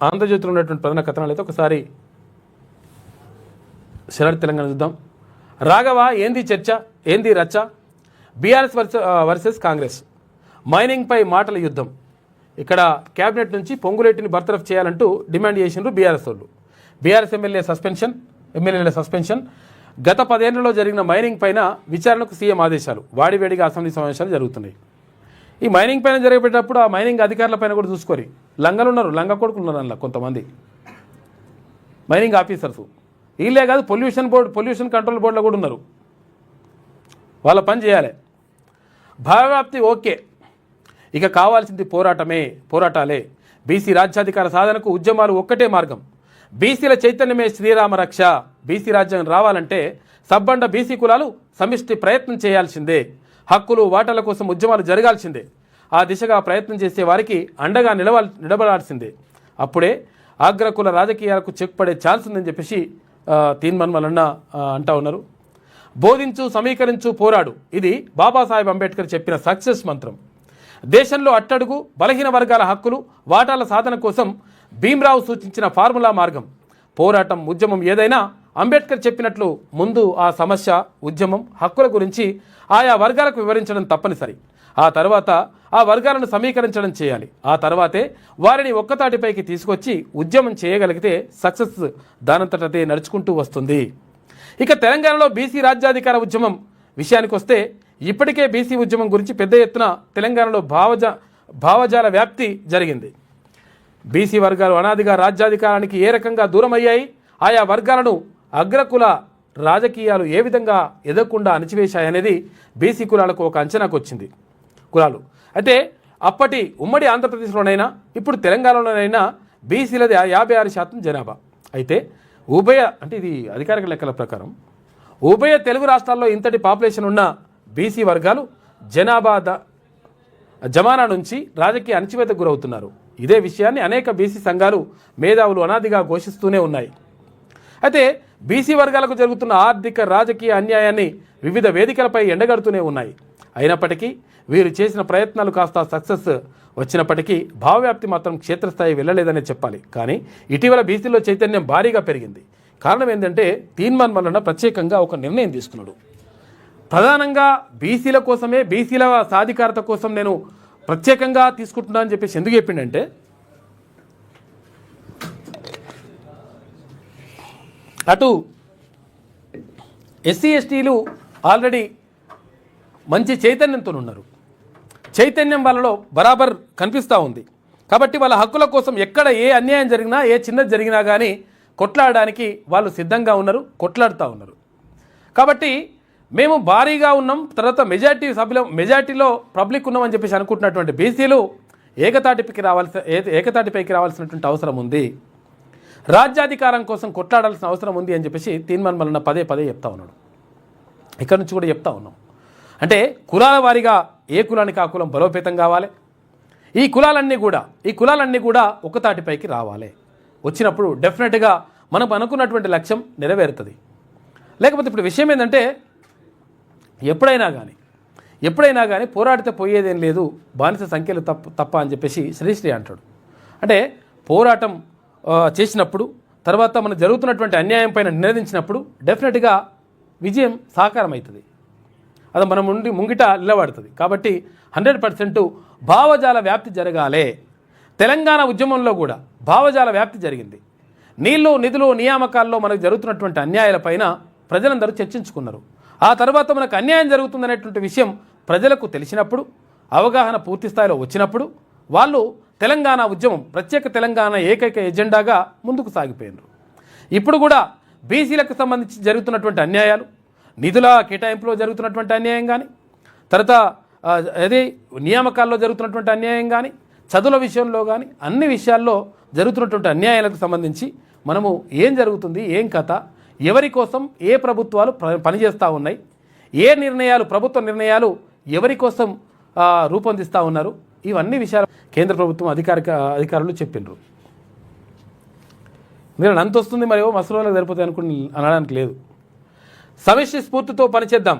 Speaker 1: ఆంధ్రజ్యోతిలో ఉన్నటువంటి ప్రధాన కథనాలు. అయితే ఒకసారి శరత్ తెలంగాణ చూద్దాం. రాఘవ ఏంది చర్చ, ఏంది రచ్చ, బీఆర్ఎస్ వర్సెస్ కాంగ్రెస్, మైనింగ్పై మాటల యుద్ధం. ఇక్కడ కేబినెట్ నుంచి పొంగులేటిని బర్తరఫ్ చేయాలంటూ డిమాండ్ చేసిండ్రు బీఆర్ఎస్ వాళ్ళు. బీఆర్ఎస్ ఎమ్మెల్యేల సస్పెన్షన్. గత 10 ఏళ్లలో జరిగిన మైనింగ్ పైన విచారణకు సీఎం ఆదేశాలు. వాడివేడిగా అసెంబ్లీ సమావేశాలు జరుగుతున్నాయి. ఈ మైనింగ్ పైన జరిగేటప్పుడు ఆ మైనింగ్ అధికారుల పైన కూడా చూసుకోరు. లంగ కొడుకులు ఉన్నారు అందులో కొంతమంది మైనింగ్ ఆఫీసర్స్. వీళ్ళే కాదు, పొల్యూషన్ కంట్రోల్ బోర్డులో కూడా ఉన్నారు. వాళ్ళ పని చేయాలి. భావవ్యాప్తి ఓకే, ఇక కావాల్సింది పోరాటాలే. బీసీ రాజ్యాధికార సాధనకు ఉద్యమాలు ఒక్కటే మార్గం. బీసీల చైతన్యమే శ్రీరామ రక్ష. బీసీ రాజ్యం రావాలంటే సబ్బండ బీసీ కులాలు సమిష్టి ప్రయత్నం చేయాల్సిందే. హక్కులు వాటాల కోసం ఉద్యమాలు జరగాల్సిందే. ఆ దిశగా ప్రయత్నం చేసే వారికి అండగా నిలబడాల్సిందే. అప్పుడే అగ్రకుల రాజకీయాలకు చెక్ పడే ఛాన్స్ ఉందని చెప్పేసి తీన్మన్ మల్లన్న అంటా ఉన్నారు. బోధించు, సమీకరించు, పోరాడు. ఇది బాబాసాహెబ్ అంబేద్కర్ చెప్పిన సక్సెస్ మంత్రం. దేశంలో అట్టడుగు బలహీన వర్గాల హక్కులు వాటాల సాధన కోసం భీమ్రావు సూచించిన ఫార్ములా మార్గం. పోరాటం, ఉద్యమం ఏదైనా అంబేద్కర్ చెప్పినట్లు ముందు ఆ సమస్య, ఉద్యమం, హక్కుల గురించి ఆయా వర్గాలకు వివరించడం తప్పనిసరి. ఆ తర్వాత ఆ వర్గాలను సమీకరించడం చేయాలి. ఆ తర్వాతే వారిని ఒక్కతాటిపైకి తీసుకొచ్చి ఉద్యమం చేయగలిగితే సక్సెస్ దానంతటదే నడుచుకుంటూ వస్తుంది. ఇక తెలంగాణలో బీసీ రాజ్యాధికార ఉద్యమం విషయానికి వస్తే ఇప్పటికే బీసీ ఉద్యమం గురించి పెద్ద ఎత్తున తెలంగాణలో భావజాల వ్యాప్తి జరిగింది. బీసీ వర్గాలు అనాదిగా రాజ్యాధికారానికి ఏ రకంగా దూరమయ్యాయి, ఆయా వర్గాలను అగ్రకుల రాజకీయాలు ఏ విధంగా ఎదగకుండా అణచివేశాయనేది బీసీ కులాలకు ఒక అంచనాకు వచ్చింది. కులాలు అయితే అప్పటి ఉమ్మడి ఆంధ్రప్రదేశ్లోనైనా ఇప్పుడు తెలంగాణలోనైనా బీసీలది 56% జనాభా. అయితే ఇది అధికారిక లెక్కల ప్రకారం ఉభయ తెలుగు రాష్ట్రాల్లో ఇంతటి పాపులేషన్ ఉన్న బీసీ వర్గాలు జమానా నుంచి రాజకీయ అణచివేతకు గురవుతున్నారు. ఇదే విషయాన్ని అనేక బీసీ సంఘాలు, మేధావులు అనాదిగా ఘోషిస్తూనే ఉన్నాయి. అయితే బీసీ వర్గాలకు జరుగుతున్న ఆర్థిక, రాజకీయ అన్యాయాన్ని వివిధ వేదికలపై ఎండగడుతూనే ఉన్నాయి. అయినప్పటికీ వీరు చేసిన ప్రయత్నాలు కాస్త సక్సెస్ వచ్చినప్పటికీ భావవ్యాప్తి మాత్రం క్షేత్రస్థాయి వెళ్ళలేదనే చెప్పాలి. కానీ ఇటీవల బీసీలో చైతన్యం భారీగా పెరిగింది. కారణం ఏంటంటే తీన్మాన్ మల్లన్న ప్రత్యేకంగా ఒక నిర్ణయం తీసుకున్నాడు. ప్రధానంగా బీసీల కోసమే, బీసీల సాధికారత కోసం నేను ప్రత్యేకంగా తీసుకుంటున్నా అని చెప్పేసి ఎందుకు చెప్పిండంటే, అటు ఎస్సీ ఎస్టీలు ఆల్రెడీ మంచి చైతన్యంతో ఉన్నారు. చైతన్యం వాళ్ళలో బరాబర్ కనిపిస్తూ ఉంది. కాబట్టి వాళ్ళ హక్కుల కోసం ఎక్కడ ఏ అన్యాయం జరిగినా, ఏ చిన్నది జరిగినా కానీ కొట్లాడడానికి వాళ్ళు సిద్ధంగా ఉన్నారు, కొట్లాడుతూ ఉన్నారు. కాబట్టి మేము భారీగా ఉన్నాం, తర్వాత మెజార్టీలో పబ్లిక్ ఉన్నామని చెప్పేసి అనుకుంటున్నటువంటి బీసీలు ఏకతాటిపైకి రావాల్సినటువంటి అవసరం ఉంది. రాజ్యాధికారం కోసం కొట్లాడాల్సిన అవసరం ఉంది అని చెప్పేసి తీన్మాన్ మల్లన్న పదే చెప్తా ఉన్నాడు. ఇక్కడ నుంచి కూడా చెప్తా ఉన్నాం. అంటే కులాల వారీగా ఏ కులానికి ఆ కులం బలోపేతం కావాలి. ఈ కులాలన్నీ కూడా ఒక తాటిపైకి రావాలి. వచ్చినప్పుడు డెఫినెట్గా మనం అనుకున్నటువంటి లక్ష్యం నెరవేరుతుంది. లేకపోతే ఇప్పుడు విషయం ఏంటంటే ఎప్పుడైనా కానీ పోరాడితే పోయేదేం లేదు, బానిస సంఖ్యలు తప్ప అని చెప్పేసి శ్రీశ్రీ అంటాడు. అంటే పోరాటం చేసినప్పుడు తర్వాత మనం జరుగుతున్నటువంటి అన్యాయం పైన నినదించినప్పుడు డెఫినెట్గా విజయం సాకారం అవుతుంది, అది మన ముంగిట నిలబడుతుంది. కాబట్టి 100% భావజాల వ్యాప్తి జరగాలి. తెలంగాణ ఉద్యమంలో కూడా భావజాల వ్యాప్తి జరిగింది. నీళ్లు నిధులు నియామకాల్లో మనకు జరుగుతున్నటువంటి అన్యాయాలపైన ప్రజలందరూ చర్చించుకున్నారు. ఆ తర్వాత మనకు అన్యాయం జరుగుతుందనేటువంటి విషయం ప్రజలకు తెలిసినప్పుడు, అవగాహన పూర్తి స్థాయిలో వచ్చినప్పుడు వాళ్ళు తెలంగాణ ఉద్యమం, ప్రత్యేక తెలంగాణ ఏకైక ఎజెండాగా ముందుకు సాగిపోయినారు. ఇప్పుడు కూడా బీసీలకు సంబంధించి జరుగుతున్నటువంటి అన్యాయాలు, నిధుల కేటాయింపులో జరుగుతున్నటువంటి అన్యాయం కానీ, తర్వాత అదే నియామకాల్లో జరుగుతున్నటువంటి అన్యాయం కానీ, చదువుల విషయంలో కానీ, అన్ని విషయాల్లో జరుగుతున్నటువంటి అన్యాయాలకు సంబంధించి మనము ఏం జరుగుతుంది, ఏం కథ, ఎవరి కోసం ఏ ప్రభుత్వాలు పనిచేస్తూ ఉన్నాయి, ఏ నిర్ణయాలు ప్రభుత్వ నిర్ణయాలు ఎవరి కోసం రూపొందిస్తూ ఉన్నారు, ఇవన్నీ విషయాలు కేంద్ర ప్రభుత్వం అధికారులు చెప్పినారు. మీరు అంత వస్తుంది మరేవో మసూరాలకు సరిపోతాయి అనడానికి లేదు. సమిష్టి స్ఫూర్తితో పనిచేద్దాం,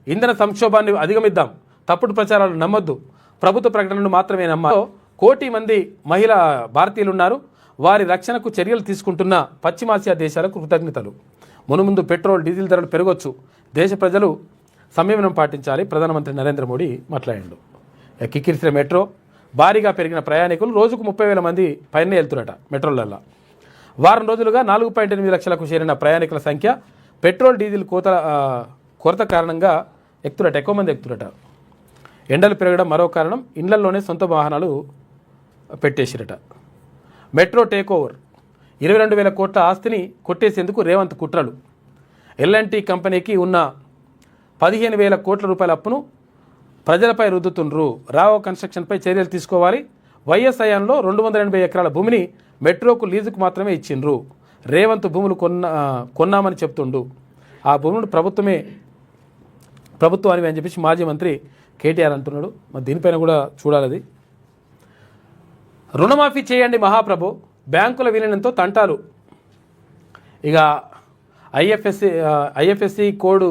Speaker 1: ఇంధన సంక్షోభాన్ని అధిగమిద్దాం, తప్పుడు ప్రచారాలు నమ్మొద్దు, ప్రభుత్వ ప్రకటనలు మాత్రమే నమ్మాలి. 1 కోటి మంది మహిళా భారతీయులు ఉన్నారు, వారి రక్షణకు చర్యలు తీసుకుంటున్న పశ్చిమాసియా దేశాలకు కృతజ్ఞతలు. మునుముందు పెట్రోల్ డీజిల్ ధరలు పెరగొచ్చు, దేశ ప్రజలు సంయమనం పాటించాలి, ప్రధానమంత్రి నరేంద్ర మోడీ మాట్లాడాడు. కిక్కిరిసిన మెట్రో, భారీగా పెరిగిన ప్రయాణికులు, రోజుకు 30,000 మంది పైన వెళ్తున్నట మెట్రోలలో. వారం రోజులుగా 4.8 లక్షలకు చేరిన ప్రయాణికుల సంఖ్య పెట్రోల్ డీజిల్ కొరత కారణంగా ఎక్కువ మంది ఎక్కుతురట. ఎండలు పెరగడం మరో కారణం, ఇళ్లలోనే సొంత వాహనాలు పెట్టేసిరట. మెట్రో టేక్ ఓవర్, 22,000 కోట్ల ఆస్తిని కొట్టేసేందుకు రేవంత్ కుట్రలు. ఎల్ఎన్టీ కంపెనీకి ఉన్న 15,000 కోట్ల రూపాయల అప్పును ప్రజలపై రుద్దుతుండ్రు. రావో కన్స్ట్రక్షన్పై చర్యలు తీసుకోవాలి. వైఎస్ హయాంలో 280 ఎకరాల భూమిని మెట్రోకు లీజుకు మాత్రమే ఇచ్చిండ్రు. రేవంత్ భూములు కొన్నామని చెప్తుండు. ఆ భూములు ప్రభుత్వానివి అని చెప్పేసి మాజీ మంత్రి కేటీఆర్ అంటున్నాడు. మరి దీనిపైన కూడా చూడాలి. రుణమాఫీ చేయండి మహాప్రభు, బ్యాంకుల విలీనంతో తంటాలు. ఇక ఐఎఫ్ఎస్సి కోడ్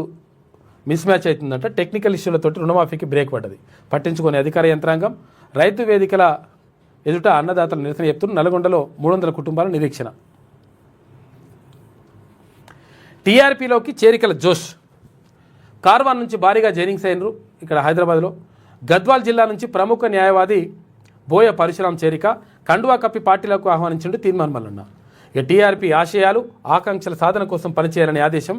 Speaker 1: మిస్ మ్యాచ్ అవుతుందంట. టెక్నికల్ ఇష్యూలతోటి రుణమాఫీకి బ్రేక్ పడ్డది. పట్టించుకునే అధికార యంత్రాంగం, రైతు వేదికల ఎదుట అన్నదాతలు నిరసన చెప్తున్నారు. నల్గొండలో 300 కుటుంబాల నిరీక్షణ. టీఆర్పీలోకి చేరికల జోష్. కార్వాన్ నుంచి భారీగా జైనింగ్స్ అయినరు. ఇక్కడ హైదరాబాద్లో గద్వాల్ జిల్లా నుంచి ప్రముఖ న్యాయవాది బోయ పరశురాం చేరిక. కండువా కప్పి పార్టీలకు ఆహ్వానించిండు తీర్మాన్ మల్లన్న. ఇక టీఆర్పీ ఆశయాలు ఆకాంక్షల సాధన కోసం పనిచేయాలని ఆదేశం.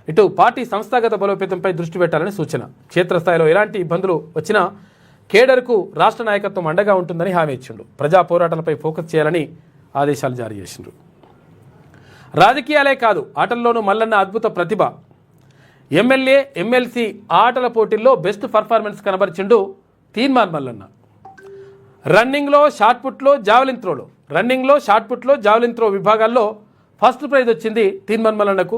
Speaker 1: ఇటు పార్టీ సంస్థాగత బలోపేతంపై దృష్టి పెట్టాలని సూచన. క్షేత్రస్థాయిలో ఎలాంటి ఇబ్బందులు వచ్చినా కేడర్కు రాష్ట్ర నాయకత్వం అండగా ఉంటుందని హామీ ఇచ్చిండు. ప్రజా పోరాటాలపై ఫోకస్ చేయాలని ఆదేశాలు జారీ చేసిండ్రు. రాజకీయాలే కాదు, ఆటల్లోనూ మల్లన్న అద్భుత ప్రతిభ. ఎమ్మెల్యే ఎమ్మెల్సీ ఆటల పోటీల్లో బెస్ట్ పర్ఫార్మెన్స్ కనబరిచిండు తీర్మాన్ మల్లన్న. రన్నింగ్లో షార్ట్పుట్లో జావెలిన్ త్రో విభాగాల్లో ఫస్ట్ ప్రైజ్ వచ్చింది తీర్మాన్ మల్లన్నకు.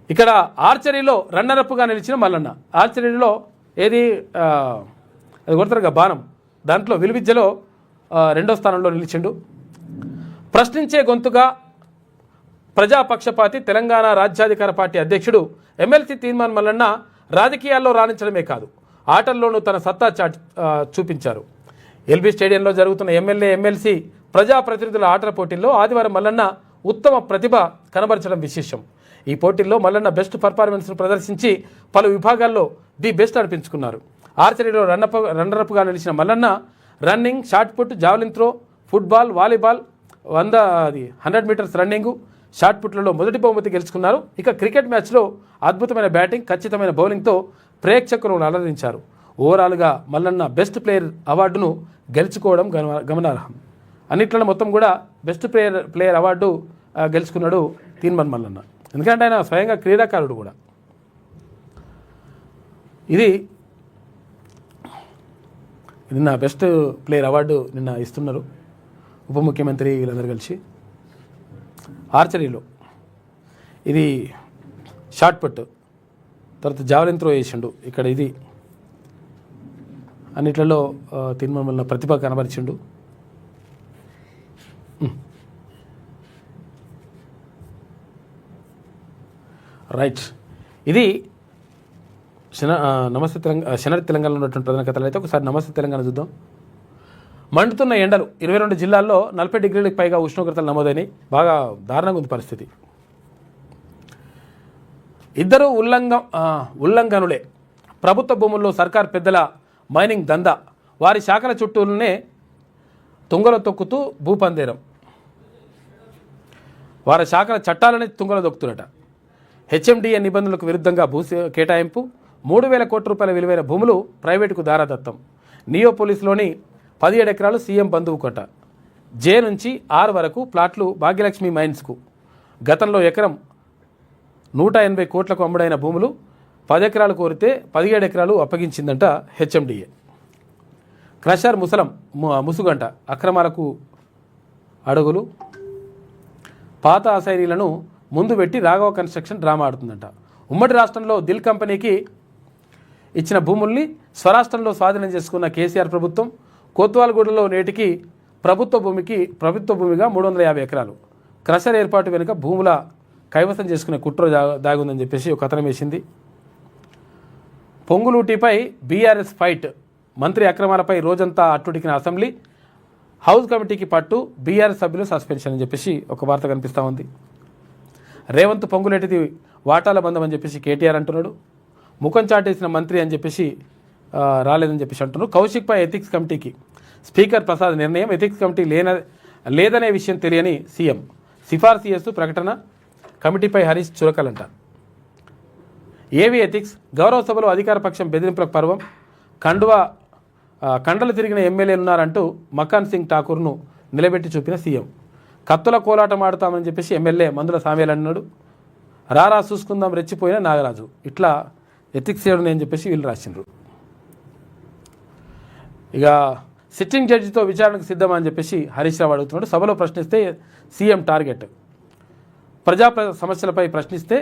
Speaker 1: ఇక్కడ ఆర్చరీలో రన్నరప్గా నిలిచిన మల్లన్న. ఆర్చరీలో అది కొడతారుగా బాణం, దాంట్లో విలువిద్యలో 2వ స్థానంలో నిలిచిండు. ప్రశ్నించే గొంతుగా ప్రజాపక్షపాతి తెలంగాణ రాజ్యాధికార పార్టీ అధ్యక్షుడు ఎమ్మెల్సీ తీర్మాన్ మల్లన్న రాజకీయాల్లో రాణించడమే కాదు, ఆటల్లోనూ తన సత్తా చూపించారు. ఎల్బీ స్టేడియంలో జరుగుతున్న ఎమ్మెల్యే ఎమ్మెల్సీ ప్రజాప్రతినిధుల ఆటల పోటీల్లో ఆదివారం మల్లన్న ఉత్తమ ప్రతిభ కనబరచడం విశేషం. ఈ పోటీల్లో మల్లన్న బెస్ట్ పర్ఫార్మెన్స్ను ప్రదర్శించి పలు విభాగాల్లో ది బెస్ట్ అనిపించుకున్నారు. ఆర్చరీలో రన్నరప్గా నిలిచిన Mallanna running, shot put, javelin throw, football, volleyball, 100 metres running, షార్ట్పుట్లలో మొదటి బహుమతి గెలుచుకున్నారు. ఇక క్రికెట్ మ్యాచ్లో అద్భుతమైన బ్యాటింగ్, ఖచ్చితమైన బౌలింగ్తో ప్రేక్షకులను అలరించారు. ఓవరాల్గా మల్లన్న బెస్ట్ ప్లేయర్ అవార్డును గెలుచుకోవడం గమనార్హం. అన్నిట్లలో మొత్తం కూడా బెస్ట్ ప్లేయర్ అవార్డు గెలుచుకున్నాడు తీర్మాన్ మల్లన్న. ఎందుకంటే ఆయన స్వయంగా క్రీడాకారుడు కూడా. ఇది నిన్న బెస్ట్ ప్లేయర్ అవార్డు నిన్న ఇస్తున్నారు ఉప ముఖ్యమంత్రి వీళ్ళందరూ కలిసి. ఆర్చరీలో ఇది షార్ట్పుట్, తర్వాత జావలిన్ త్రో వేసిండు. ఇక్కడ ఇది అన్నిట్లలో తిరుమల ప్రతిభ కనబరిచిండు. రైట్, ఇది నమస్తే తెలంగాణ శనర్ తెలంగాణలో ఉన్నటువంటి ప్రధాన కథలు. అయితే ఒకసారి నమస్తే తెలంగాణ చూద్దాం. మండుతున్న ఎండలు 22 జిల్లాల్లో 40 డిగ్రీలకు పైగా ఉష్ణోగ్రతలు నమోదైనాయి. బాగా దారుణంగా ఉంది పరిస్థితి. ఇద్దరు ఉల్లంఘనులే. ప్రభుత్వ భూముల్లో సర్కార్ పెద్దల మైనింగ్ దందా, వారి శాఖల చుట్టూనే తుంగలో తొక్కుతూ భూపందేరం. వారి శాఖల చట్టాలనే తుంగలో దొక్కుతున్నట. హెచ్ఎండిఏ నిబంధనలకు విరుద్ధంగా భూ కేటాయింపు, 3,000 కోట్ల రూపాయల విలువైన భూములు ప్రైవేటుకు దారాదత్తం. నియోపోలిస్లోని 17 ఎకరాలు సీఎం బంధువు కోట. జే నుంచి ఆర్ వరకు ప్లాట్లు భాగ్యలక్ష్మి మైన్స్కు. గతంలో ఎకరం 180 కోట్లకు అమ్ముడైన భూములు 10 ఎకరాలు కోరితే 17 ఎకరాలు అప్పగించిందంట హెచ్ఎండిఏ. క్రషర్ ముసుగంట, అక్రమాలకు అడుగులు. పాత అసైనీలను ముందు పెట్టి రాఘవ కన్స్ట్రక్షన్ డ్రామా ఆడుతుందంట. ఉమ్మడి రాష్ట్రంలో దిల్ కంపెనీకి ఇచ్చిన భూముల్ని స్వరాష్ట్రంలో స్వాధీనం చేసుకున్న కేసీఆర్ ప్రభుత్వం కోత్వాల్గూడలో నేటికి ప్రభుత్వ భూమిగా 350 ఎకరాలు. క్రషర్ ఏర్పాటు వెనుక భూముల కైవసం చేసుకునే కుట్ర దాగుందని చెప్పేసి ఒక కథనం వేసింది. పొంగులూటిపై బీఆర్ఎస్ ఫైట్, మంత్రి అక్రమాలపై రోజంతా అట్టుడికిన అసెంబ్లీ, హౌస్ కమిటీకి పట్టు, బీఆర్ఎస్ సభ్యులు సస్పెన్షన్ అని చెప్పేసి ఒక వార్త కనిపిస్తూ ఉంది. రేవంత్ పొంగులేటిది వాటాల బంధం అని చెప్పేసి కేటీఆర్ అంటున్నాడు. ముఖం చాటేసిన మంత్రి అని చెప్పేసి రాలేదని చెప్పేసి అంటున్నారు. కౌశిక్పై ఎథిక్స్ కమిటీకి స్పీకర్ ప్రసాద్ నిర్ణయం, ఎథిక్స్ కమిటీ లేదనే విషయం తెలియని సీఎం. సిఫార్సు చేస్తూ ప్రకటన, కమిటీపై హరీష్ చురకలంట. ఏవి ఎథిక్స్, గౌరవ సభలో అధికార పక్షం బెదిరింపులకు పర్వం, కండలు తిరిగిన ఎమ్మెల్యేలున్నారంటూ మకాన్ సింగ్ ఠాకూర్ను నిలబెట్టి చూపిన సీఎం. కత్తుల కోలాటం ఆడుతామని చెప్పేసి ఎమ్మెల్యే మందుల సామ్యాలు అన్నాడు. రారా చూసుకుందాం రెచ్చిపోయిన నాగరాజు. ఇట్లా ఎథిక్స్ చేయడం అని చెప్పేసి వీళ్ళు రాసిండ్రు. ఇక సిట్టింగ్ జడ్జితో విచారణకు సిద్ధమని చెప్పేసి హరీష్ రావు అడుగుతున్నాడు. సభలో ప్రశ్నిస్తే సీఎం టార్గెట్. ప్రజా సమస్యలపై ప్రశ్నిస్తే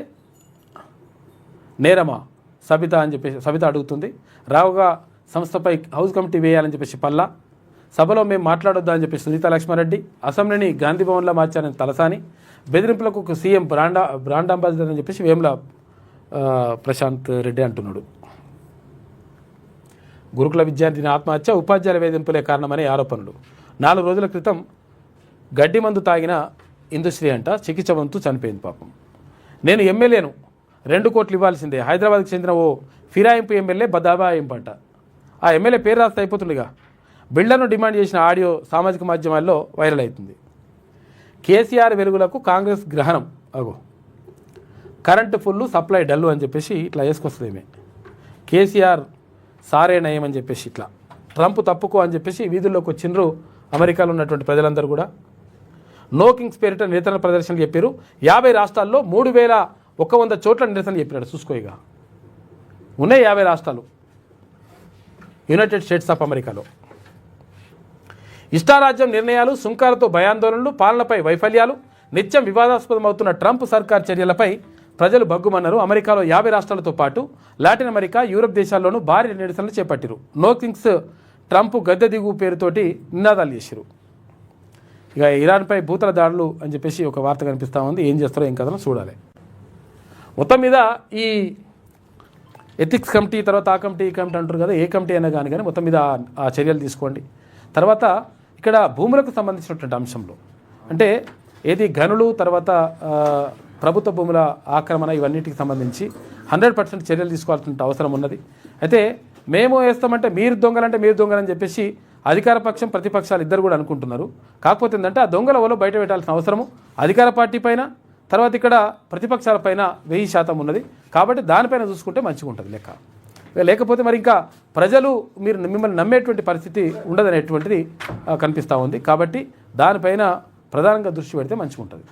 Speaker 1: నేరమా సబిత అడుగుతుంది. రావుగా సంస్థపై హౌస్ కమిటీ వేయాలని చెప్పేసి పల్లా. సభలో మేము మాట్లాడొద్దా అని చెప్పి సునీత లక్ష్మారెడ్డి. అసెంబ్లీని గాంధీ భవన్లో మార్చారని తలసాని. బెదిరింపులకు సీఎం బ్రాండ్ అంబాసిడర్ అని చెప్పేసి వేముల ప్రశాంత్ రెడ్డి అంటున్నాడు. గురుకుల విద్యార్థిని ఆత్మహత్య, ఉపాధ్యాయుల వేధింపులే కారణమనే ఆరోపణలు. 4 రోజుల క్రితం గడ్డి మందు తాగిన ఇందుశ్రీ అంట చికిత్స పొందుతూ చనిపోయింది పాపం. నేను ఎమ్మెల్యేను, 2 కోట్లు ఇవ్వాల్సిందే. హైదరాబాద్కి చెందిన ఓ ఫిరాయింపు ఎమ్మెల్యే బదాబాయింపు అంట. ఆ ఎమ్మెల్యే పేరు రాస్తే అయిపోతుందిగా. బిల్డర్ను డిమాండ్ చేసిన ఆడియో సామాజిక మాధ్యమాల్లో వైరల్ అవుతుంది. కేసీఆర్ వెలుగులకు కాంగ్రెస్ గ్రహణం. కరెంటు ఫుల్లు, సప్లై డల్లు అని చెప్పేసి ఇట్లా వేసుకొస్తుంది. కేసీఆర్ సారే నయం అని చెప్పేసి ఇట్లా ట్రంప్ తప్పుకో అని చెప్పేసి వీధుల్లోకి వచ్చిండ్రు అమెరికాలో ఉన్నటువంటి ప్రజలందరూ కూడా. నో కింగ్స్ పేరిట నిరసన ప్రదర్శనలు చెప్పారు. 50 రాష్ట్రాల్లో 3,100 చోట్ల నిరసన చెప్పినాడు. చూసుకోయిగా ఉన్నాయి 50 రాష్ట్రాలు యునైటెడ్ స్టేట్స్ ఆఫ్ అమెరికాలో. ఇష్టారాజ్యం నిర్ణయాలు, సుంకాలతో భయాందోళనలు, పాలనపై వైఫల్యాలు, నిత్యం వివాదాస్పదమవుతున్న ట్రంప్ సర్కార్ చర్యలపై ప్రజలు బగ్గుమన్నారు. అమెరికాలో 50 రాష్ట్రాలతో పాటు లాటిన్ అమెరికా, యూరప్ దేశాల్లోనూ భారీ నిరసనలు చేపట్టారు. నో కింగ్స్ ట్రంప్ గద్దె దిగు పేరుతోటి నినాదాలు చేశారు. ఇక ఇరాన్పై భూతల దాడులు అని చెప్పేసి ఒక వార్త కనిపిస్తూ ఉంది. ఏం చేస్తారో ఏం కథనో చూడాలి. మొత్తం మీద ఈ ఎథిక్స్ కమిటీ, తర్వాత ఆ కమిటీ, ఈ కమిటీ అంటారు కదా, ఏ కమిటీ అయినా కానీ మొత్తం మీద ఆ చర్యలు తీసుకోండి. తర్వాత ఇక్కడ భూములకు సంబంధించినటువంటి అంశంలో అంటే ఏది గనులు, తర్వాత ప్రభుత్వ భూముల ఆక్రమణ, ఇవన్నిటికి సంబంధించి 100% చర్యలు తీసుకోవాల్సిన అవసరం ఉన్నది. అయితే మేము వేస్తామంటే మీరు దొంగలని చెప్పేసి అధికార పక్షం, ప్రతిపక్షాలు ఇద్దరు కూడా అనుకుంటున్నారు. కాకపోతే ఏంటంటే ఆ దొంగల వల్ల బయట పెట్టాల్సిన అవసరము అధికార పార్టీ పైన, తర్వాత ఇక్కడ ప్రతిపక్షాల పైన 1000% ఉన్నది. కాబట్టి దానిపైన చూసుకుంటే మంచిగా ఉంటుంది లెక్క. లేకపోతే మరి ఇంకా ప్రజలు మిమ్మల్ని నమ్మేటువంటి పరిస్థితి ఉండదనేటువంటిది కనిపిస్తూ ఉంది. కాబట్టి దానిపైన ప్రధానంగా దృష్టి పెడితే మంచిగా ఉంటుంది.